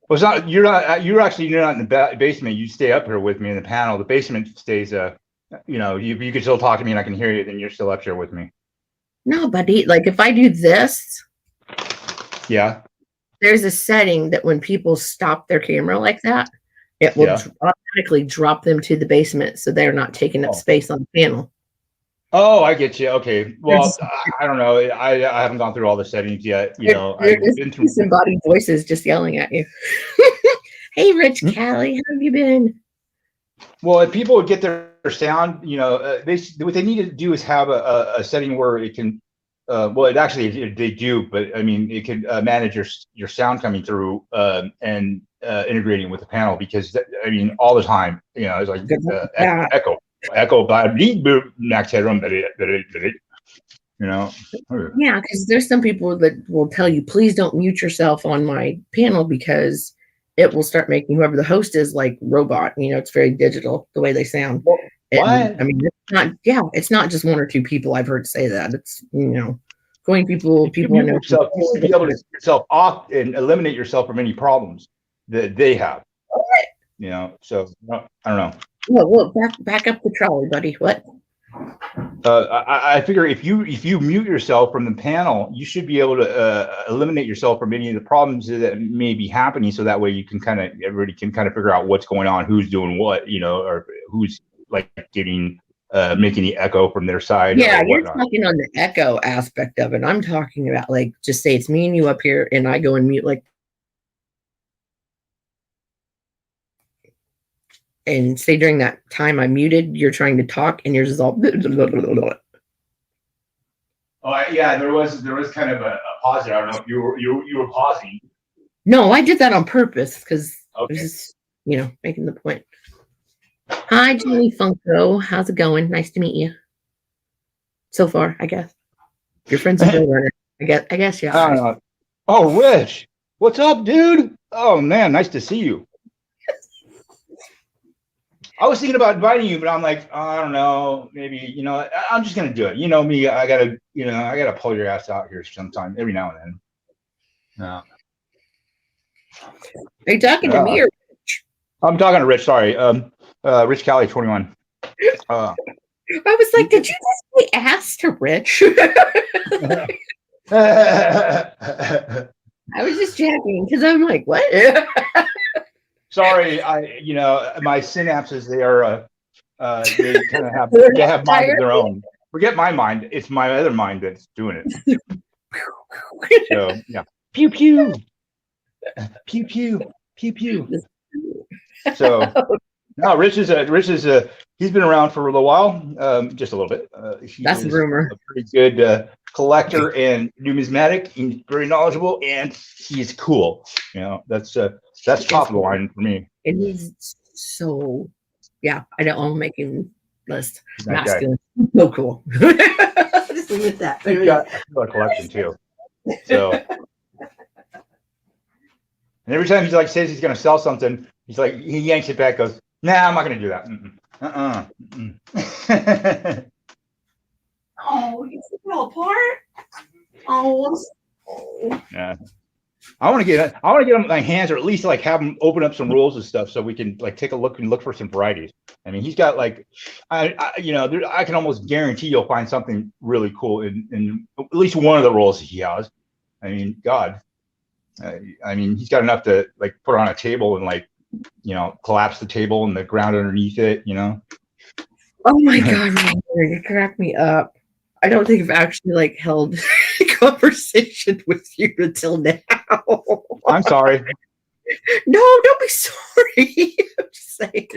Well, it's not. You're not in the basement. You stay up here with me in the panel. The basement stays. You can still talk to me and I can hear you. Then you're still up here with me. No,
buddy. Like if I do this.
Yeah.
There's a setting that when people stop their camera like that, it will automatically drop them to the basement, so they're not taking up space on the panel.
Oh, I get you. Okay. Well, I don't know. I haven't gone through all the settings yet. I've been through
disembodied voices just yelling at you. Hey, Rich Callie, how have you been?
Well, if people would get their sound, what they need to do is have a setting where it can. They do, but I mean, it can manage your sound coming through and integrating with the panel, because all the time, it's like echo by max headroom,
Yeah, because there's some people that will tell you, please don't mute yourself on my panel, because it will start making whoever the host is like robot. It's very digital the way they sound.
What?
It's not just one or two people I've heard say that. It's going people
you know yourself, you should be able to take yourself off and eliminate yourself from any problems that they have. So I don't know.
Well, back up the trolley, buddy. What?
I figure if you mute yourself from the panel, you should be able to eliminate yourself from any of the problems that may be happening. So that way everybody can kind of figure out what's going on, who's doing what, or who's like making the echo from their side.
Yeah, you're talking on the echo aspect of it. I'm talking about like, just say it's me and you up here, and I go and mute and say during that time I muted, you're trying to talk, and yours is all.
Oh yeah, there was kind of a pause there. I don't know if you were pausing.
No, I did that on purpose because I was just making the point. Hi, Julie Funko. How's it going? Nice to meet you. So far, I guess. Your friend's a Bill runner. I guess, yeah.
I don't know. Oh, Rich. What's up, dude? Oh, man. Nice to see you. I was thinking about inviting you, but I'm like, I don't know. Maybe, I'm just going to do it. You know me. I got to pull your ass out here sometime, every now and then. No.
Are you talking to me or Rich?
I'm talking to Rich. Sorry. Rich Callie, 21.
I was like, did you just say ass to Rich? I was just checking because I'm like, what?
Sorry, my synapses, they kind of have mind of their own. Forget my mind. It's my other mind that's doing it. So yeah. Pew pew. Pew pew. Pew pew. So no, Rich is he's been around for a little while, just a little bit.
That's a rumor.
A pretty good collector and numismatic. He's very knowledgeable, and he's cool. That's top of the line for me.
And he's so, I don't make him list
masculine.
So cool. Just leave it at that.
He's got a collection too. So, and every time he says he's going to sell something, he's like, he yanks it back, goes, "Nah, I'm not going to do that."
Oh, you fell apart. Oh.
Yeah. I want to get them my hands, or at least like have them open up some rules and stuff, so we can like take a look and look for some varieties. I mean, he's got like, I can almost guarantee you'll find something really cool in at least one of the rolls he has. I mean, God, I mean, he's got enough to like put on a table and like, collapse the table and the ground underneath it.
Oh my God, it cracked me up. I don't think I've actually like held a conversation with you until now.
I'm sorry.
No, don't be sorry. I'm just saying.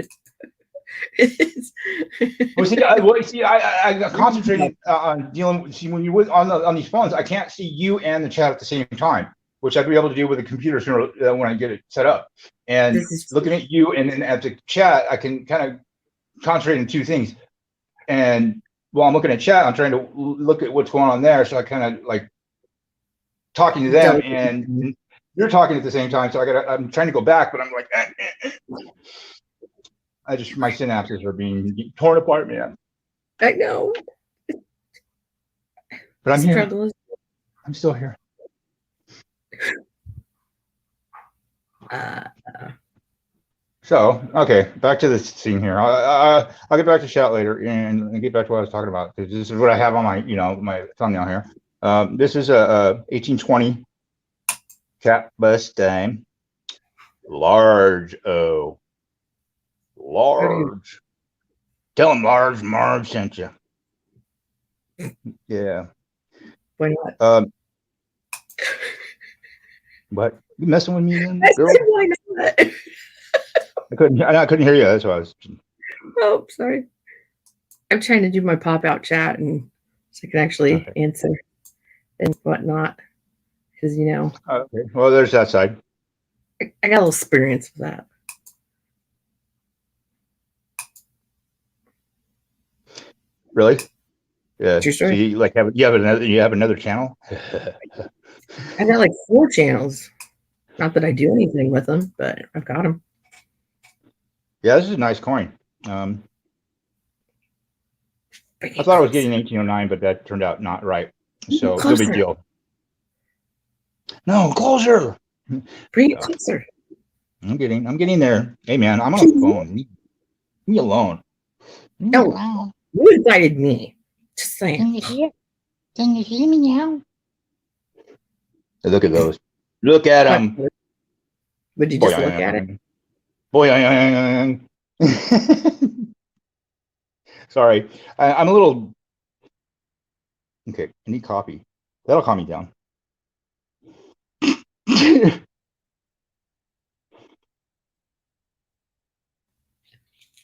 I concentrated on dealing. See, when you're on these phones, I can't see you and the chat at the same time, which I'd be able to do with a computer sooner when I get it set up. And looking at you and then at the chat, I can kind of concentrate on two things. And while I'm looking at chat, I'm trying to look at what's going on there. So I kind of like talking to them, and you're talking at the same time. So I'm trying to go back, but I'm like, my synapses are being torn apart, man.
I know.
But I'm here. I'm still here. So, okay, back to the scene here. I'll get back to chat later and get back to what I was talking about, because this is what I have on my, my thumbnail here. This is a 1820 cat Mustang, large O. Large. Tell him Marge sent you. Yeah.
Why not?
What? You messing with me then, girl?
Why not?
I couldn't hear you. That's why I was.
Oh, sorry. I'm trying to do my pop-out chat, and so I can actually answer and whatnot. Because
Okay. Well, there's that side.
I got a little experience with that.
Really? Yeah.
True story.
So you have another channel?
I got like 4 channels. Not that I do anything with them, but I've got them.
Yeah, this is a nice coin. I thought I was getting 1809, but that turned out not right. So no big deal. No, closer.
Bring it closer.
I'm getting there. Hey man, I'm on the phone. Leave me alone.
No, you invited me. Just saying.
Can you hear me now?
Look at those. Look at them.
Would you just look at it?
Boy, sorry. I'm a little. Okay, I need coffee. That'll calm me down.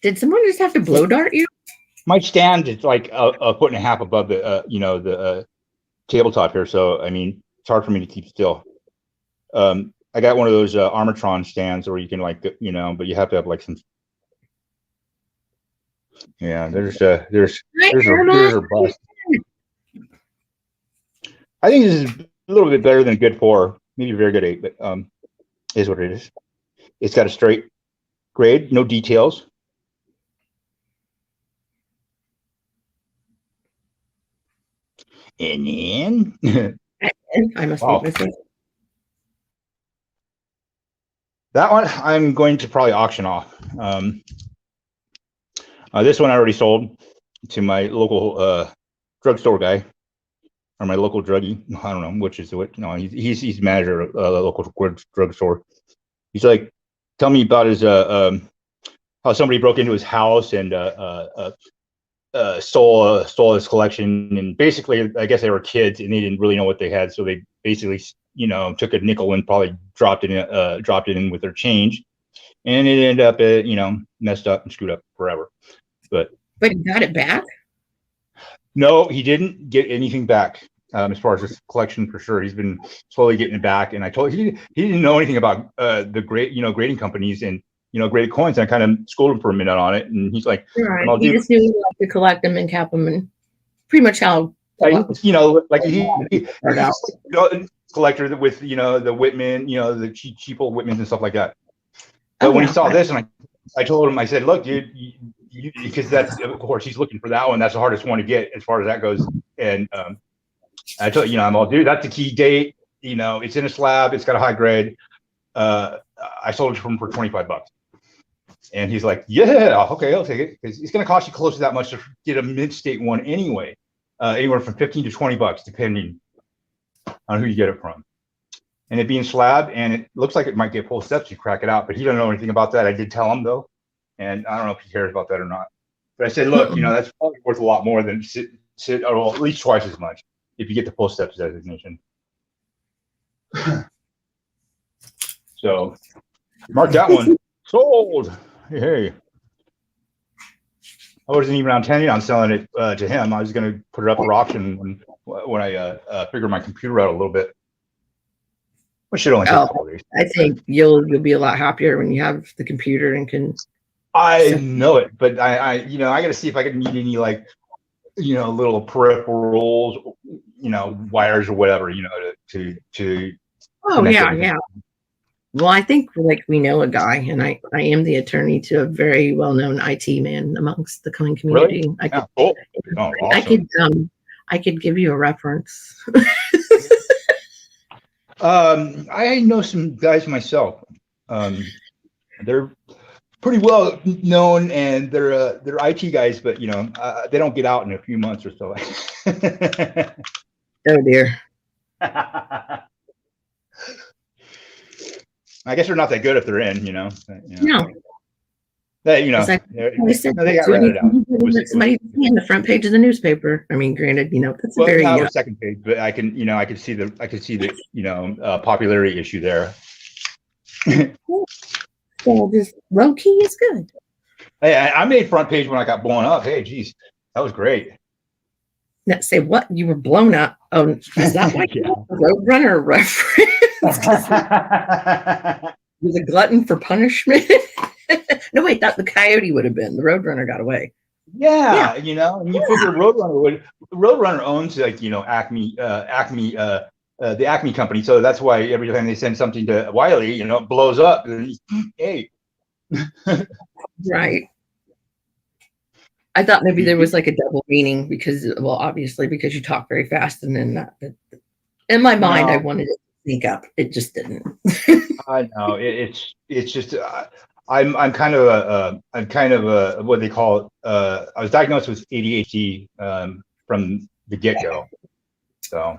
Did someone just have to blow dart you?
My stand is like a foot and a half above the the tabletop here, so I mean it's hard for me to keep still. I got one of those Armatron stands where you can like but you have to have like some. Yeah, there's a bust. I think this is a little bit better than a good 4, maybe a very good 8, but is what it is. It's got a straight grade, no details. And then
I must be missing.
That one I'm going to probably auction off. This one I already sold to my local drugstore guy, or my local druggie. I don't know which is what. No, he's manager of a local drugstore. He's like, tell me about his how somebody broke into his house and stole his collection, and basically I guess they were kids and they didn't really know what they had, so they basically took a nickel and probably dropped it in with their change, and it ended up messed up and screwed up forever. But
he got it back?
No, he didn't get anything back. As far as his collection, for sure, he's been slowly getting it back. And I told he didn't know anything about the grading companies and graded coins. And I kind of schooled him for a minute on it, and he's like,
right. He just knew he liked to collect them and cap them, and pretty much how
he's collector with the Whitman, the cheap old Whitmans and stuff like that. But when he saw this, and I told him, I said, look, dude, because that's, of course, he's looking for that one. That's the hardest one to get as far as that goes. And I told I'm all, dude, that's the key date. you know, it's in a slab. It's got a high grade. I sold it to him for $25. And he's like, yeah, okay, I'll take it. Because it's going to cost you close to that much to get a mid-state one anyway. Anywhere from 15 to $20, depending on who you get it from. And it being slab, and it looks like it might get full steps. You crack it out, but he doesn't know anything about that. I did tell him though, and I don't know if he cares about that or not. But I said, look, you know, that's probably worth a lot more than sit, or well, at least twice as much if you get the full steps designation. So mark that one sold. Hey. I wasn't even intending on selling it to him. I was going to put it up for auction when I figure my computer out a little bit. Which should only take a couple of days.
I think you'll be a lot happier when you have the computer and can.
I know it, but I you know, I got to see if I can need any, like, you know, little peripherals, you know, wires or whatever, you know, to.
Oh yeah, yeah. Well, I think like we know a guy, and I am the attorney to a very well-known IT man amongst the coin community.
Really?
I could,
cool. Oh, awesome.
I could give you a reference.
I know some guys myself. They're pretty well known, and they're IT guys, but you know, they don't get out in a few months or so.
Oh dear.
I guess they're not that good if they're in, you know.
No.
They, you know,
like,
they got rented out.
Somebody in the front page of the newspaper. I mean, granted, you know, that's a very
not the second page, but I can see the you know, popularity issue there.
So just low key is good.
Hey, I made front page when I got blown up. Hey, geez, that was great.
Now, say what? You were blown up? Oh, is that why you got the Roadrunner reference? You're the glutton for punishment. No, wait, that the coyote would have been. The Roadrunner got away.
Yeah, you know, and you figure Roadrunner owns, like, you know, the Acme company, so that's why every time they send something to Wiley, you know, it blows up. And, hey,
right. I thought maybe there was like a double meaning because, well, obviously because you talk very fast, and then in my mind, I wanted it to sneak up. It just didn't.
I know it's just I'm kind of a what they call it. I was diagnosed with ADHD from the get-go, so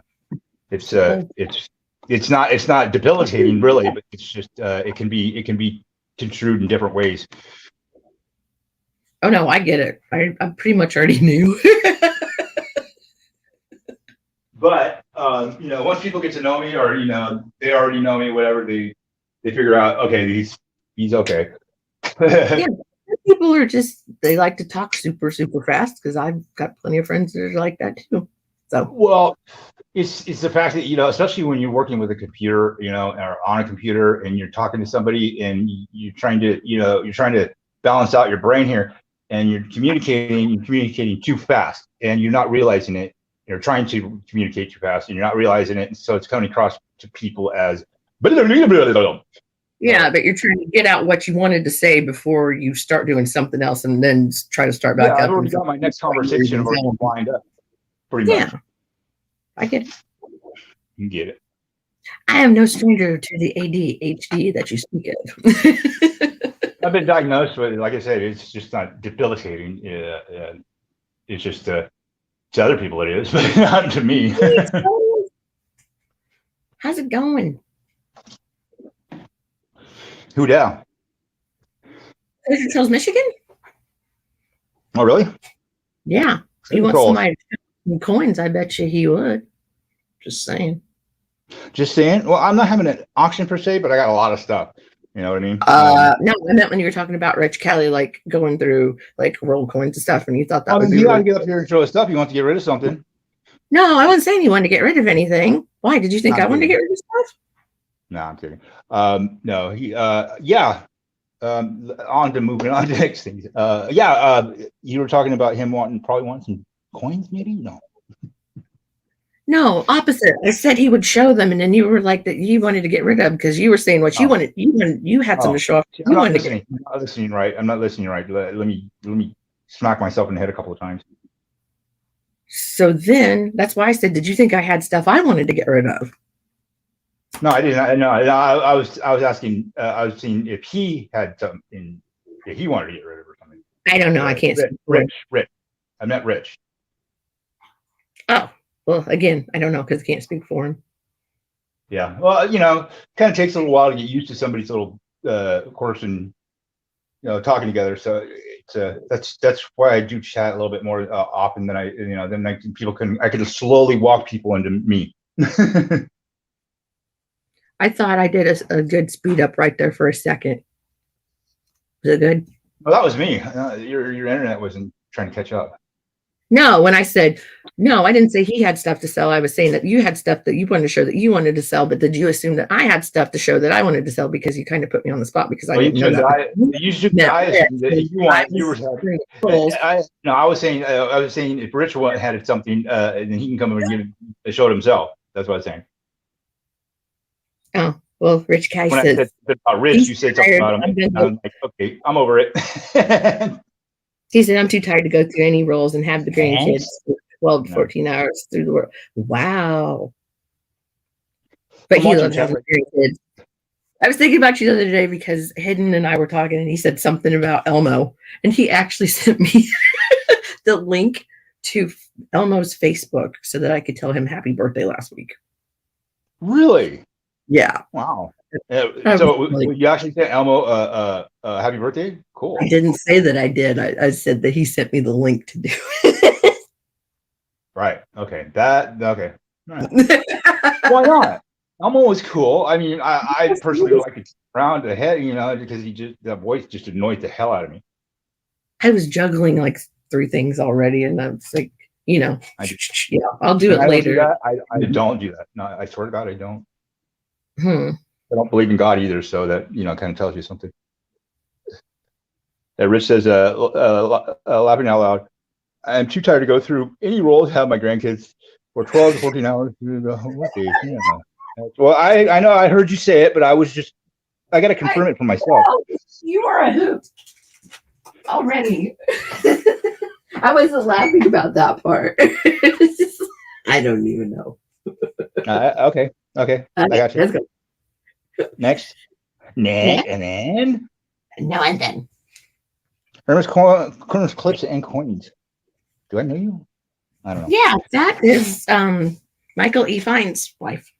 it's not debilitating really, but it's just it can be construed in different ways.
Oh no, I get it. I pretty much already knew.
But you know, once people get to know me, or you know, they already know me, whatever, they figure out, okay, he's okay.
Yeah, people are just, they like to talk super fast, because I've got plenty of friends that are like that too. So
well, it's the fact that, you know, especially when you're working with a computer, you know, or on a computer, and you're talking to somebody, and you're trying to balance out your brain here, and you're communicating too fast, and you're not realizing it. You're trying to communicate too fast, and you're not realizing it, and so it's coming across to people as
yeah, but you're trying to get out what you wanted to say before you start doing something else, and then try to start back up.
I've already got my next conversation already lined up, pretty much.
Yeah, I get it.
You get it.
I am no stranger to the ADHD that you speak of.
I've been diagnosed with it. Like I said, it's just not debilitating. It's just to other people it is, but not to me.
How's it going?
Who down?
Treasure Trails, Michigan?
Oh, really?
Yeah. He wants somebody to some coins. I bet you he would. Just saying.
Just saying. Well, I'm not having an auction per se, but I got a lot of stuff. You know what I mean?
No, I meant when you were talking about Rich Kelly, like going through like roll coins and stuff, and you thought that would be.
You got to get up here and show us stuff. You want to get rid of something?
No, I wasn't saying you wanted to get rid of anything. Why? Did you think I wanted to get rid of stuff?
No, I'm kidding. No, yeah. On to moving on to next things. You were talking about him probably wanting some coins, maybe?
No, opposite. I said he would show them, and then you were like that you wanted to get rid of because you were saying what you wanted. You had some to show off.
I'm not listening right. I'm not listening right. Let me smack myself in the head a couple of times.
So then that's why I said, did you think I had stuff I wanted to get rid of?
No, I didn't. I was asking. I was seeing if he had something that he wanted to get rid of or something.
I don't know. I can't speak for him.
Rich. I met Rich.
Oh, well, again, I don't know because I can't speak for him.
Yeah. Well, kind of takes a little while to get used to somebody's little quirks and talking together. So it's that's why I do chat a little bit more often than I could just slowly walk people into me.
I thought I did a good speed up right there for a second. Was it good?
Well, that was me. Your internet wasn't trying to catch up.
No, when I said no, I didn't say he had stuff to sell. I was saying that you had stuff that you wanted to show that you wanted to sell, but did you assume that I had stuff to show that I wanted to sell because you kind of put me on the spot because I didn't know that. I was saying if Rich
had something, then he can come over and show it himself. That's what I was saying.
Oh, well, Rich Kai
when
says.
I said about Rich, you said something about him. I'm like, okay, I'm over it.
He said, I'm too tired to go through any roles and have the grandkids 12 to 14 hours through the world. Wow. But he loves having grandkids. I was thinking about you the other day because Hidden and I were talking and he said something about Elmo. And he actually sent me the link to Elmo's Facebook so that I could tell him happy birthday last week.
Really?
Yeah.
Wow. So you actually sent Elmo happy birthday? Cool.
I didn't say that I did. I said that he sent me the link to do it.
Right. Okay. Okay. Right. Why not? Elmo was cool. I mean, I personally like it around the head, because that voice just annoyed the hell out of me.
I was juggling like 3 things already, and I was like, I'll do it later.
I don't do that. No, I swear to God, I don't. I don't believe in God either, so that kind of tells you something. Rich says, laughing out loud, I'm too tired to go through any role to have my grandkids for 12 to 14 hours. Well, I know I heard you say it, but I got to confirm it for myself.
You are a hoot already. I wasn't laughing about that part. I don't even know.
Okay. I got you.
Let's go.
Next. And then.
No, and then.
Corners, clips, and coins. Do I know you? I don't know.
Yeah, that is Michael E. Fine's wife.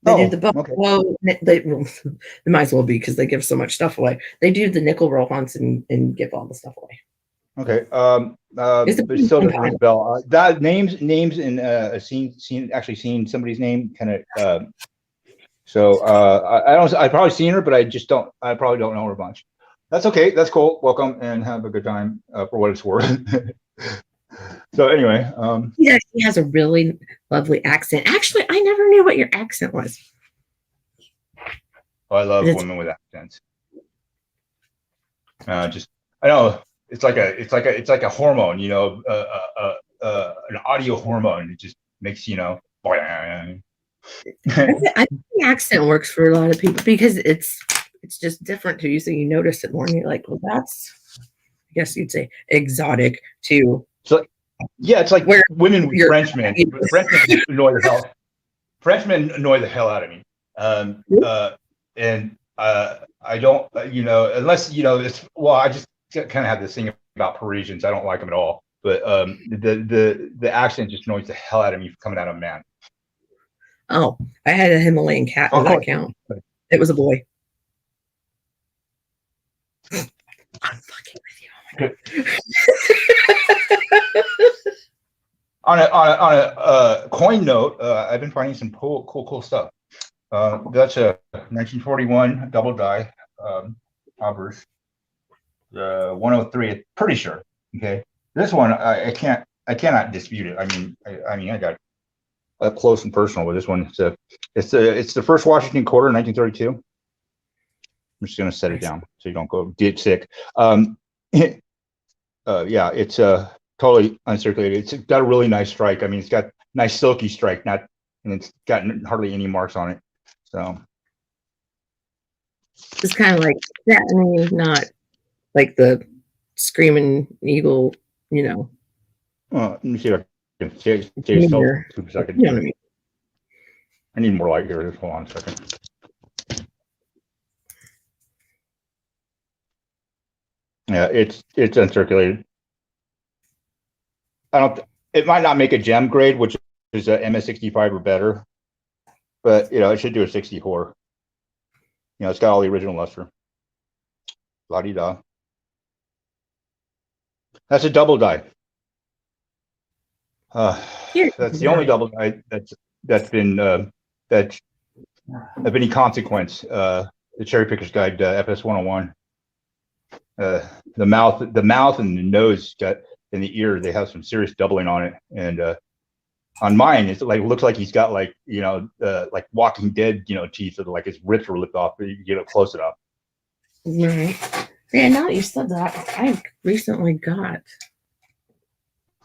They did the book.
Okay.
Well, they might as well be because they give so much stuff away. They do the nickel roll hunts and give all the stuff away.
Okay. But still doesn't ring a bell. That names in seen somebody's name kind of. So I probably seen her, but I probably don't know her a bunch. That's okay. That's cool. Welcome and have a good time for what it's worth. So anyway,
yeah, he has a really lovely accent. Actually, I never knew what your accent was.
I love women with accents. I know it's like a hormone, an audio hormone. It just makes
I think the accent works for a lot of people because it's just different to you, so you notice it more, and you're like, well, that's, I guess you'd say, exotic to.
So, yeah, it's like women with Frenchmen. Frenchmen annoy the hell. Frenchmen annoy the hell out of me. And I don't, unless it's I just kind of have this thing about Parisians. I don't like them at all. But the accent just annoys the hell out of me coming out of a man.
Oh, I had a Himalayan cat on that count. It was a boy. I'm fucking with you.
On a coin note, I've been finding some cool stuff. That's a 1941 double die obverse. 103. I'm pretty sure. Okay, this one I cannot dispute it. I mean I got up close and personal with this one. It's the first Washington quarter, 1932. I'm just gonna set it down so you don't go get sick. Yeah, it's totally uncirculated. It's got a really nice strike. I mean, it's got nice silky strike, and it's got hardly any marks on it. So
it's kind of like that. I mean, not like the Screaming Eagle,
Let me see if I can stay still 2 seconds.
You know what I mean?
I need more light here. Just hold on a second. Yeah, it's uncirculated. It might not make a gem grade, which is a MS65 or better, but it should do a 64. It's got all the original luster. La-di-da. That's a double die. That's the only double die that's been of any consequence. The Cherry Picker's Guide FS 101. The mouth and the nose and the ear, they have some serious doubling on it, and on mine it's like looks like he's got like Walking Dead teeth, so like his ribs were lipped off, but you get up close enough.
Right. Yeah, now that you said that, I recently got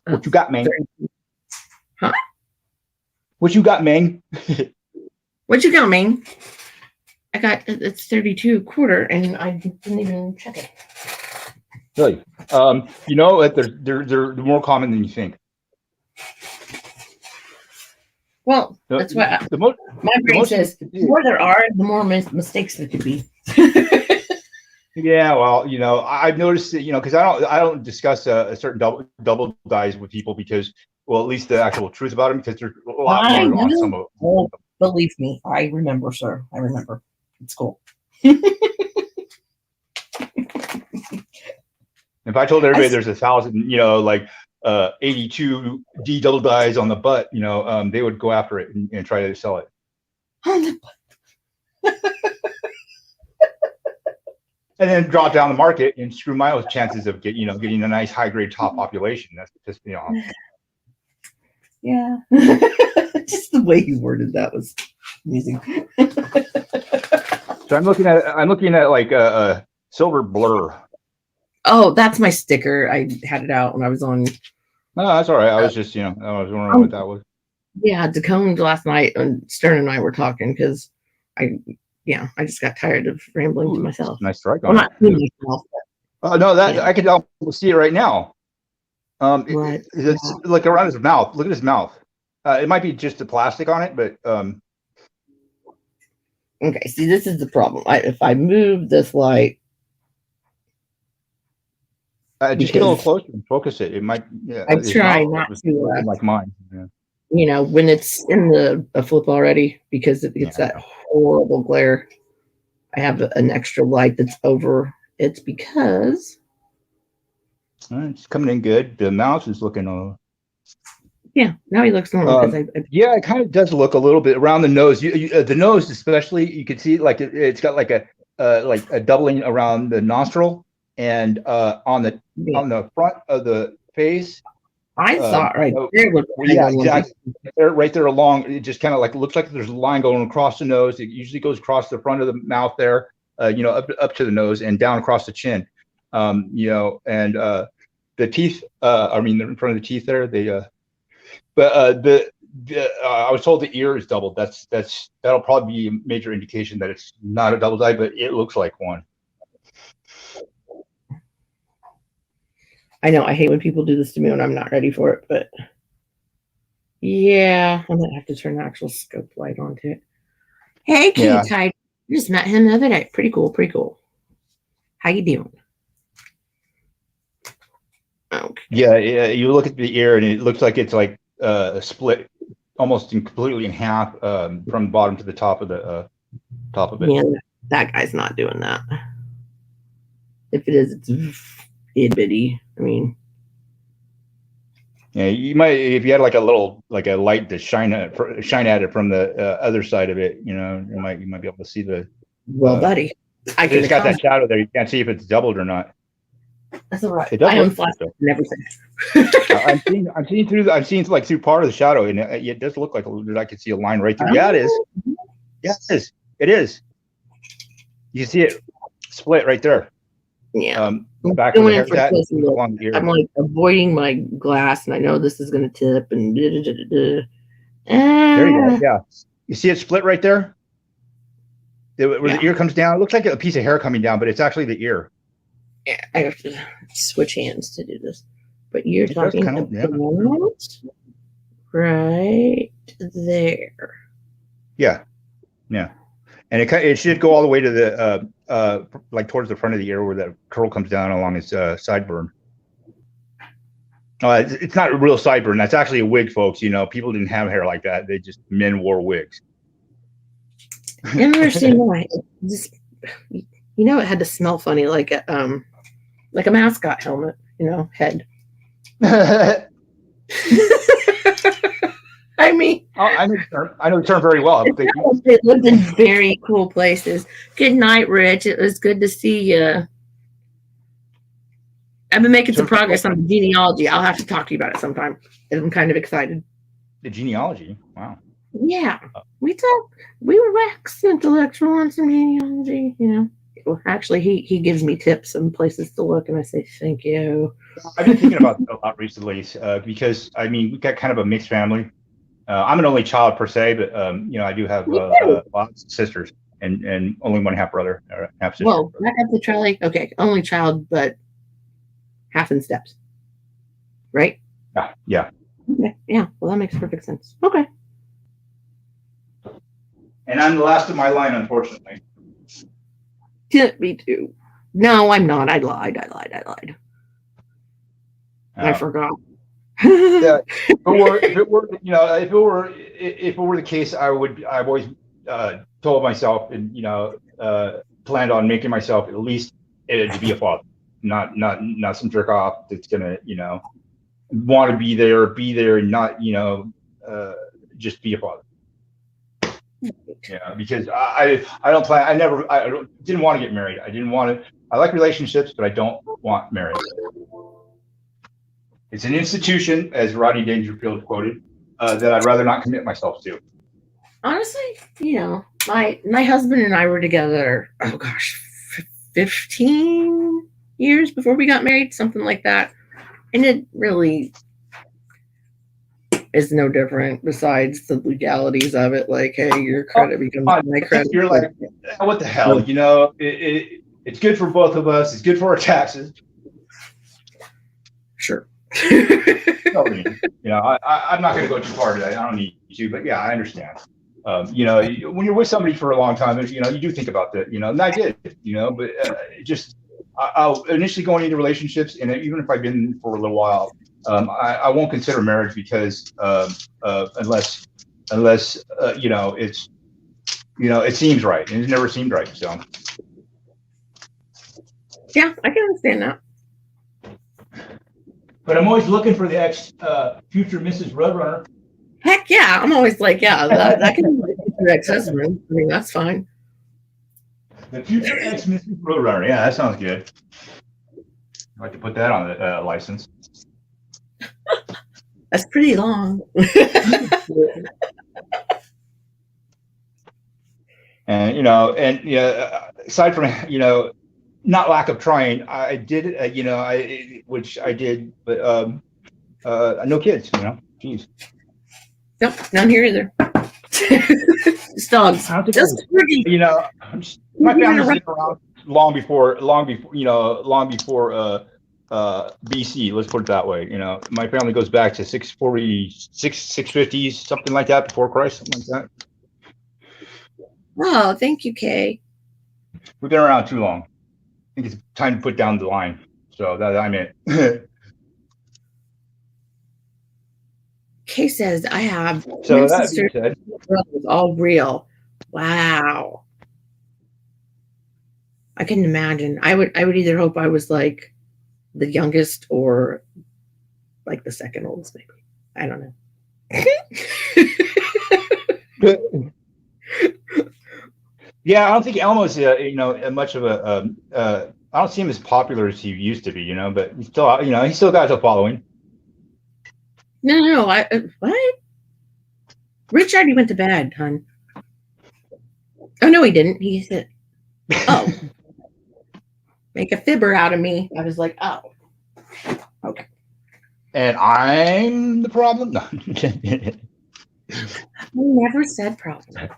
what you got, man?
Huh?
What you got, man?
What you got, man? I got it's 32.25, and I didn't even check it.
Really? They're more common than you think.
Well, that's what my brain says. The more there are, the more mistakes there could be.
Yeah, well, I've noticed that, because I don't discuss a certain double dies with people because, well, at least the actual truth about them, because there's a lot more on some of them.
Oh, believe me, I remember, sir. I remember. It's cool.
If I told everybody there's 1,000, 82 D double dies on the butt, they would go after it and try to sell it.
On the butt.
And then drop down the market and screw my chances of getting a nice high grade top population. That's just
Yeah. Just the way you worded that was amusing.
So I'm looking at like a silver blur.
Oh, that's my sticker. I had it out when I was on.
No, that's all right. I was just I was wondering what that was.
Yeah, Deconed last night, and Stern and I were talking because I just got tired of rambling to myself.
Nice strike
on
it.
Not to myself.
No, I could see it right now.
Right.
It's like around his mouth. Look at his mouth. It might be just the plastic on it, but
okay. See, this is the problem. If I move this light,
just get a little closer and focus it. It might. Yeah,
I try not to.
Like mine. Yeah.
When it's in the flip already, because it gets that horrible glare. I have an extra light that's over. It's because
it's coming in good. The mouse is looking.
Yeah, now he looks normal.
Yeah, it kind of does look a little bit around the nose. The nose, especially, you can see like it's got like a doubling around the nostril, and on the front of the face.
I thought right there.
Yeah, exactly. Right there along, it just kind of like looks like there's a line going across the nose. It usually goes across the front of the mouth there, up to the nose and down across the chin. And the teeth. In front of the teeth there, I was told the ear is doubled. That'll probably be a major indication that it's not a double die, but it looks like one.
I know I hate when people do this to me when I'm not ready for it, but yeah, I'm gonna have to turn the actual scope light onto it. Hey, Kate, I just met him the other day. Pretty cool. How you doing? Okay. Yeah.
You look at the ear and it looks like it's like split almost completely in half from the bottom to the top of it.
Yeah, that guy's not doing that. If it is, it's itty bitty.
Yeah, you might, if you had like a light to shine at it from the other side of it, you might be able to see the.
Well, buddy,
it's got that shadow there. You can't see if it's doubled or not.
That's all right. I am flat and everything.
I'm seeing like through part of the shadow, and it does look like I could see a line right through. Oh. Yeah, it is. Yeah, it is. It is. You can see it split right there.
Yeah.
Back of the hair,
I'm like avoiding my glass, and I know this is going to tip. And
there you go. Yeah, you see it split right there. Where the ear comes down. It looks like a piece of hair coming down, but it's actually the ear.
Yeah, I have to switch hands to do this. But you're talking about right there.
Yeah, yeah, and it should go all the way to the like towards the front of the ear where that curl comes down along his sideburn. It's not a real sideburn. That's actually a wig, folks. You know, people didn't have hair like that. Men wore wigs.
Interesting why. Just, you know, it had to smell funny, like a mascot helmet. You know, head. I mean,
I know the term very well.
They lived in very cool places. Good night, Rich. It was good to see you. I've been making some progress on the genealogy. I'll have to talk to you about it sometime. I'm kind of excited.
The genealogy? Wow.
Yeah. We were waxed intellectual on some genealogy, you know. Well, actually, he gives me tips and places to look, and I say, thank you.
I've been thinking about that a lot recently because, I mean, we've got kind of a mixed family. I'm an only child per se, but, you know, I do have lots of sisters and only one half brother or half sister.
Well, back up to Charlie. Okay, only child, but half in steps. Right?
Yeah.
Okay. Yeah, well, that makes perfect sense. Okay.
And I'm the last of my line, unfortunately.
Yeah, me too. No, I'm not. I lied. I forgot.
Yeah, if it were, you know, if it were the case, I've always told myself and, you know, planned on making myself at least to be a father, not some jerk off that's gonna, you know, want to be there and not, you know, just be a father. Yeah, because I didn't want to get married. I like relationships, but I don't want marriage. It's an institution, as Rodney Dangerfield quoted, that I'd rather not commit myself to.
Honestly, you know, my husband and I were together, 15 years before we got married, something like that. And it really is no different besides the legalities of it. Like, hey, your credit becomes my credit.
You're like, what the hell? You know, it's good for both of us. It's good for our taxes.
Sure.
You know, I'm not going to go too far today. I don't need to, but yeah, I understand. You know, when you're with somebody for a long time, you know, you do think about that, you know, and I did, you know, but I'll initially going into relationships, and even if I've been for a little while, I won't consider marriage because unless you know, it's, you know, it seems right, and it's never seemed right. So
yeah, I can understand that.
But I'm always looking for the future Mrs. Roadrunner.
Heck yeah, I'm always like, yeah, that can be your ex-husband. I mean, that's fine.
The future ex-Mrs. Roadrunner. Yeah, that sounds good. I'd like to put that on the license.
That's pretty long.
And you know, aside from, you know, not lack of trying, I did, you know, which I did, but no kids, you know. Jeez.
Nope, none here either. It's dogs. Just
you know, my family's been around long before BC. Let's put it that way. You know, my family goes back to 640s, 650s, something like that, before Christ, something like that.
Oh, thank you, Kay.
We've been around too long. I think it's time to put down the line. So that I'm it.
Kay says, I have
So
that being said, brothers, all real. Wow. I can imagine. I would either hope I was like the youngest or like the second oldest, maybe. I don't know.
Yeah, I don't think Elmo's you know, much of a I don't see him as popular as he used to be, you know, but he's still, you know, he still got a following.
No, what? Rich already went to bed, hon. Oh no, he didn't. He said, "Oh, make a fibber out of me." I was like, "Oh, okay."
And I'm the problem. No.
I never said problem.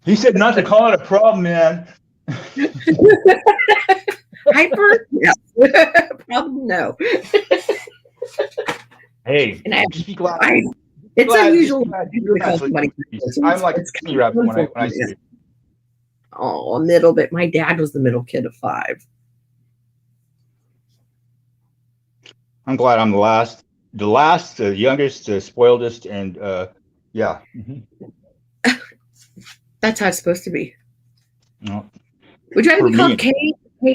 He said not to call it a problem, man.
Hyper? Yeah. Problem? No.
Hey,
and I
speak loud.
It's
Glad-
unusual
glad
to
you're
call
actually-
somebody.
I'm like
It's
a
kind
skinny
of
rabbit when I
unfortunate.
see it.
Oh, a middle bit. My dad was the middle kid of 5.
I'm glad I'm the last, the youngest, the spoiledest, and yeah.
That's how it's supposed to be.
No,
Would you rather
For
be called
me.
K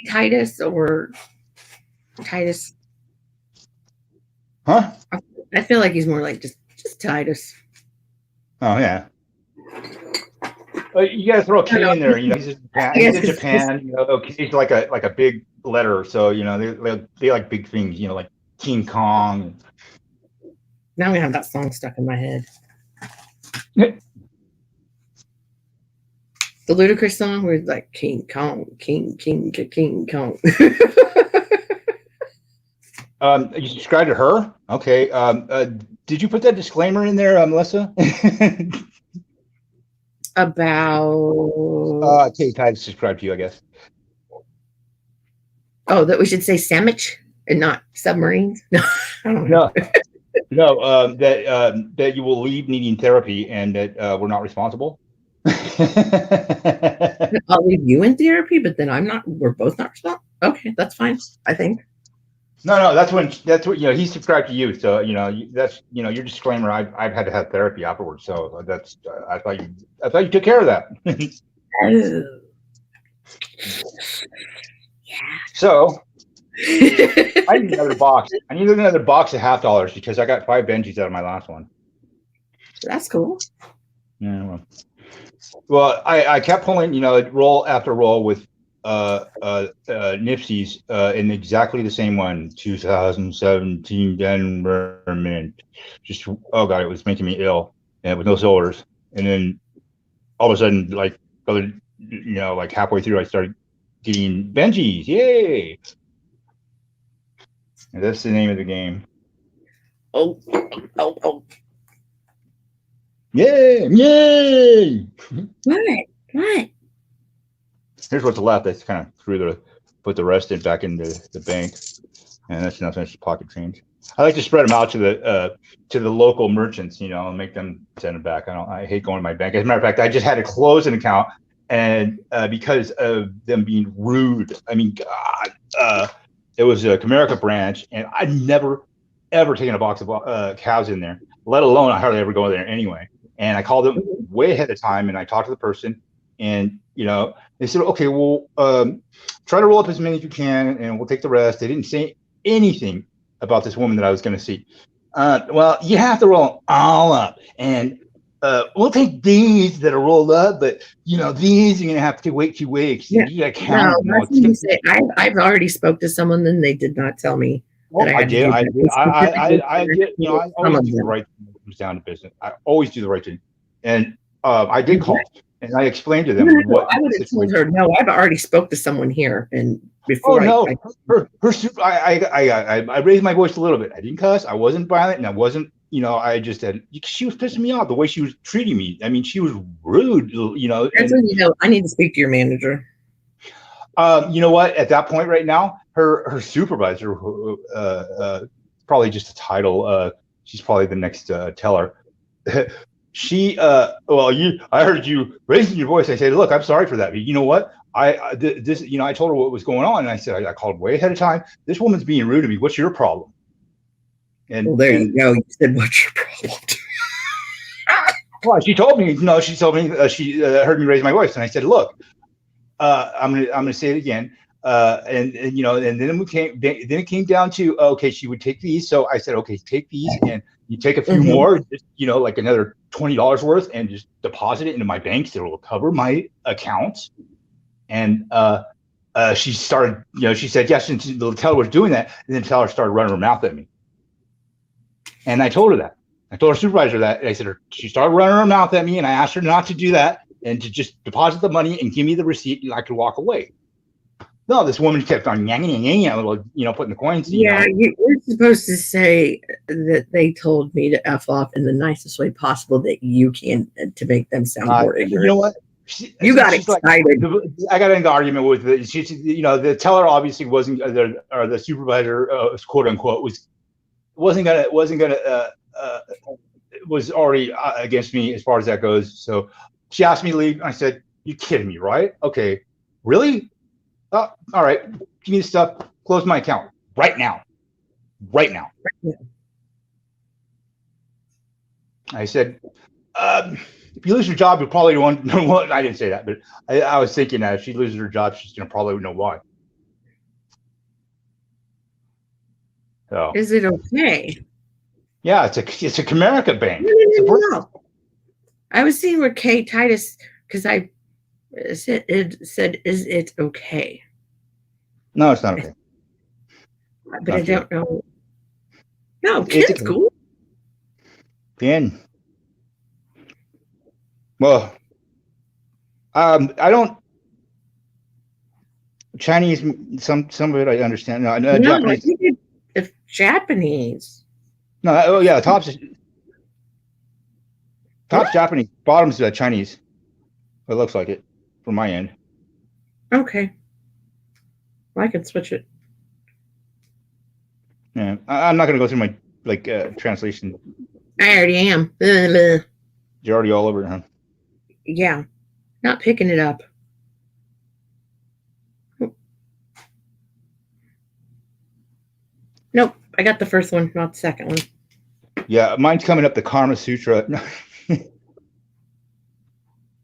Titus or Titus?
Huh?
I feel like he's more like just Titus.
Oh yeah. You gotta throw a K in there. You know, he's in Japan.
Yes,
He's in Japan. You know, he's like a big letter. So you know, they like big things. You know, like King Kong.
Now I'm gonna have that song stuck in my head. The Ludacris song where it's like King Kong, King Kong.
You subscribe to her? Okay. Did you put that disclaimer in there, Melissa?
About
Okay, I subscribe to you, I guess.
that we should say sandwich and not submarines. No, I don't know.
No, that you will leave needing therapy and that we're not responsible.
I'll leave you in therapy, but then we're both not responsible. Okay, that's fine. I think.
No, that's what you know. He subscribed to you, so you know that's your disclaimer. I've had to have therapy afterwards, so that's I thought you took care of that.
Oh.
So I need another box. I need another box of $50 because I got 5 Benjis out of my last one.
That's cool.
Yeah. Well, I kept pulling, roll after roll with Nipsey's in exactly the same one, 2017 Denver Mint. Just oh god, it was making me ill, and with no shoulders. And then all of a sudden, like halfway through, I started getting Benjis. Yay! And that's the name of the game.
Oh.
Yay!
What?
Here's what's left. That's kind of put the rest back in the bank, and that's nothing. It's pocket change. I like to spread them out to the local merchants, and make them send them back. I hate going to my bank. As a matter of fact, I just had to close an account, and because of them being rude. I mean, God, it was a Comerica branch, and I'd never ever taken a box of cows in there, let alone I hardly ever go there anyway. And I called them way ahead of time, and I talked to the person, and they said, okay, well, try to roll up as many as you can, and we'll take the rest. They didn't say anything about this woman that I was going to see. Well, you have to roll them all up, and we'll take these that are rolled up, but these you're going to have to wait 2 weeks.
Yeah.
You got to count them.
That's when you say, I've already spoke to someone, and they did not tell me.
Well, I did. I did. I always do the right thing when it comes down to business. I always do the right thing, and I did call. And I explained to them what
I would have told her, no, I've already spoke to someone here. And before
her super, I raised my voice a little bit. I didn't cuss. I wasn't violent, and I wasn't, I just said, she was pissing me off the way she was treating me. I mean, she was rude,
That's when I need to speak to your manager.
You know what? At that point right now, her supervisor, probably just a title. She's probably the next teller. She I heard you raising your voice. I said, look, I'm sorry for that, but you know what? I told her what was going on, and I said, I called way ahead of time. This woman's being rude to me. What's your problem? And
you go. You said, what's your problem?
Well, she told me. She told me she heard me raise my voice, and I said, look, I'm gonna say it again. And then it came down to, okay, she would take these. So I said, okay, take these, and you take a few more, like another $20 worth, and just deposit it into my bank so it will cover my accounts. And she started, she said yes, and the teller was doing that, and then the teller started running her mouth at me. And I told her that. I told her supervisor that, and I said, she started running her mouth at me, and I asked her not to do that and to just deposit the money and give me the receipt, and I could walk away. No, this woman kept on putting the coins.
Yeah, you're supposed to say that they told me to F off in the nicest way possible that you can, to make them sound more ignorant.
You know what?
You got excited.
I got into an argument with the teller obviously wasn't, or the supervisor, quote unquote, wasn't gonna was already against me as far as that goes. So she asked me to leave. And I said, "You kidding me, right? Okay, really? All right. Give me the stuff. Close my account right now. Right now." I said, "If you lose your job, you'll probably want to know what." I didn't say that, but I was thinking that if she loses her job, she's gonna probably know why. So,
Is it okay?
yeah, it's a Comerica bank.
No. I was seeing where Kay Titus, because it said, "Is it okay?"
No, it's not okay.
But I don't know. No, kid's cool.
Then, well, I don't Chinese. Some of it I understand. No, Japanese.
I think it's Japanese.
No, oh yeah, top's Japanese, bottom's Chinese. It looks like it from my end.
Okay, well, I can switch it.
Yeah, I'm not gonna go through my translation.
I already am.
You're already all over it, huh?
Yeah, not picking it up. Nope, I got the first one, not the second one.
Yeah, mine's coming up the Karma Sutra.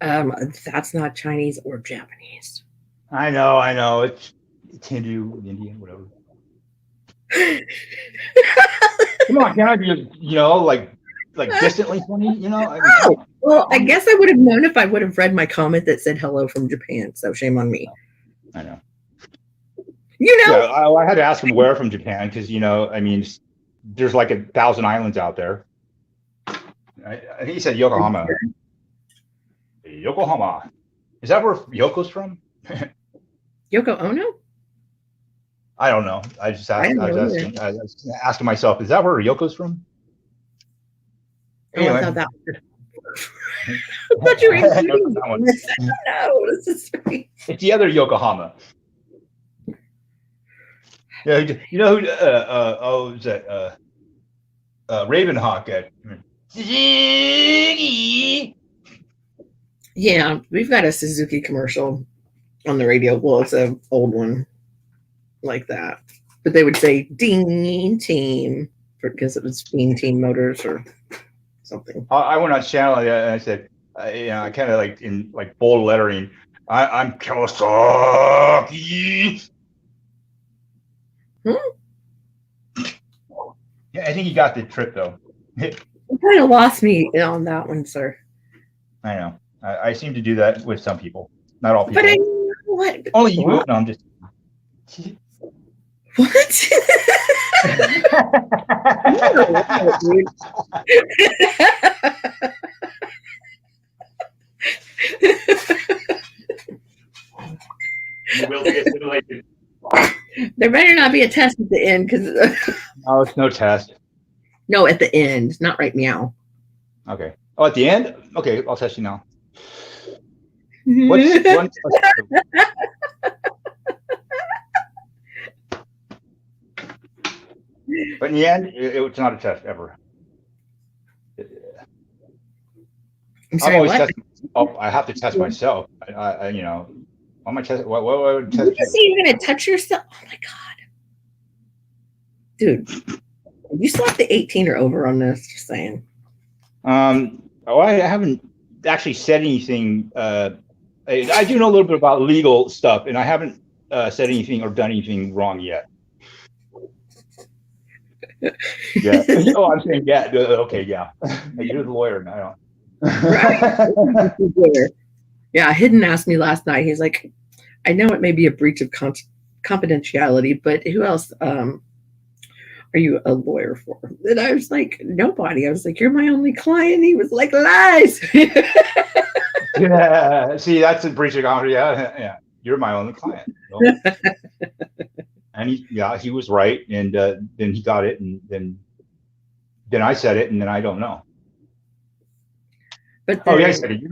That's not Chinese or Japanese.
I know. It's Hindu, Indian, whatever. Come on, can I be, like distantly funny?
Well, I guess I would have known if I would have read my comment that said hello from Japan. So shame on me.
I know.
Yeah,
I had to ask him where from Japan because there's like 1,000 islands out there. I think he said Yokohama. Yokohama. Is that where Yoko's from?
Yoko Ono?
I don't know. I was asking myself, is that where Yoko's from? Anyway.
I thought that I thought you were including that one. No, this is strange.
It's the other Yokohama. Yeah, you know who? Was that Ravenhawk?
Yeah, we've got a Suzuki commercial on the radio. Well, it's an old one like that, but they would say "Ding Team" because it was Beam Team Motors or something.
I went on channel and I said, I kind of like in like bold lettering, I'm Kawasaki. Yeah, I think you got the trick though.
You kind of lost me on that one, sir.
I know. I seem to do that with some people, not all people.
But I know what?
Only you. No, I'm just.
What?
You will be assimilated.
There better not be a test at the end because.
No, it's no test.
No, at the end, not right meow.
Okay. Oh, at the end? Okay, I'll test you now. But in the end, it's not a test ever.
I'm sorry,
always
what?
testing. Oh, I have to test myself. I what am I testing? What would test?
Did you say you're gonna touch yourself? Oh my god, dude! You slapped the 18 or over on this. Just saying.
I haven't actually said anything. I do know a little bit about legal stuff, and I haven't said anything or done anything wrong yet. Yeah. Oh, I'm saying yeah. Okay, yeah. You're the lawyer now.
Right. Yeah, Hidden asked me last night. He's like, I know it may be a breach of confidentiality, but who else are you a lawyer for? And I was like, nobody. I was like, you're my only client. He was like, lies.
Yeah. See, that's a breach of confidentiality. Yeah. You're my only client. And he was right, and then he got it, and then I said it, and then I don't know.
But
oh yeah, I said it.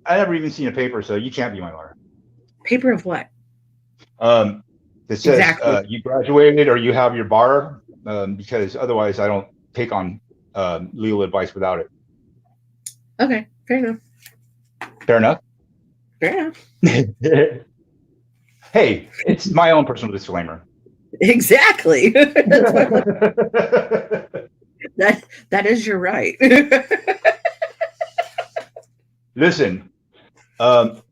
I never even seen a paper, so you can't be my lawyer.
Paper of what?
That says
exactly.
You graduated or you have your bar, because otherwise I don't take on legal advice without it.
Okay, fair enough.
Fair enough.
Fair enough.
Hey, it's my own personal disclaimer.
Exactly. That's what, that is your right.
Listen,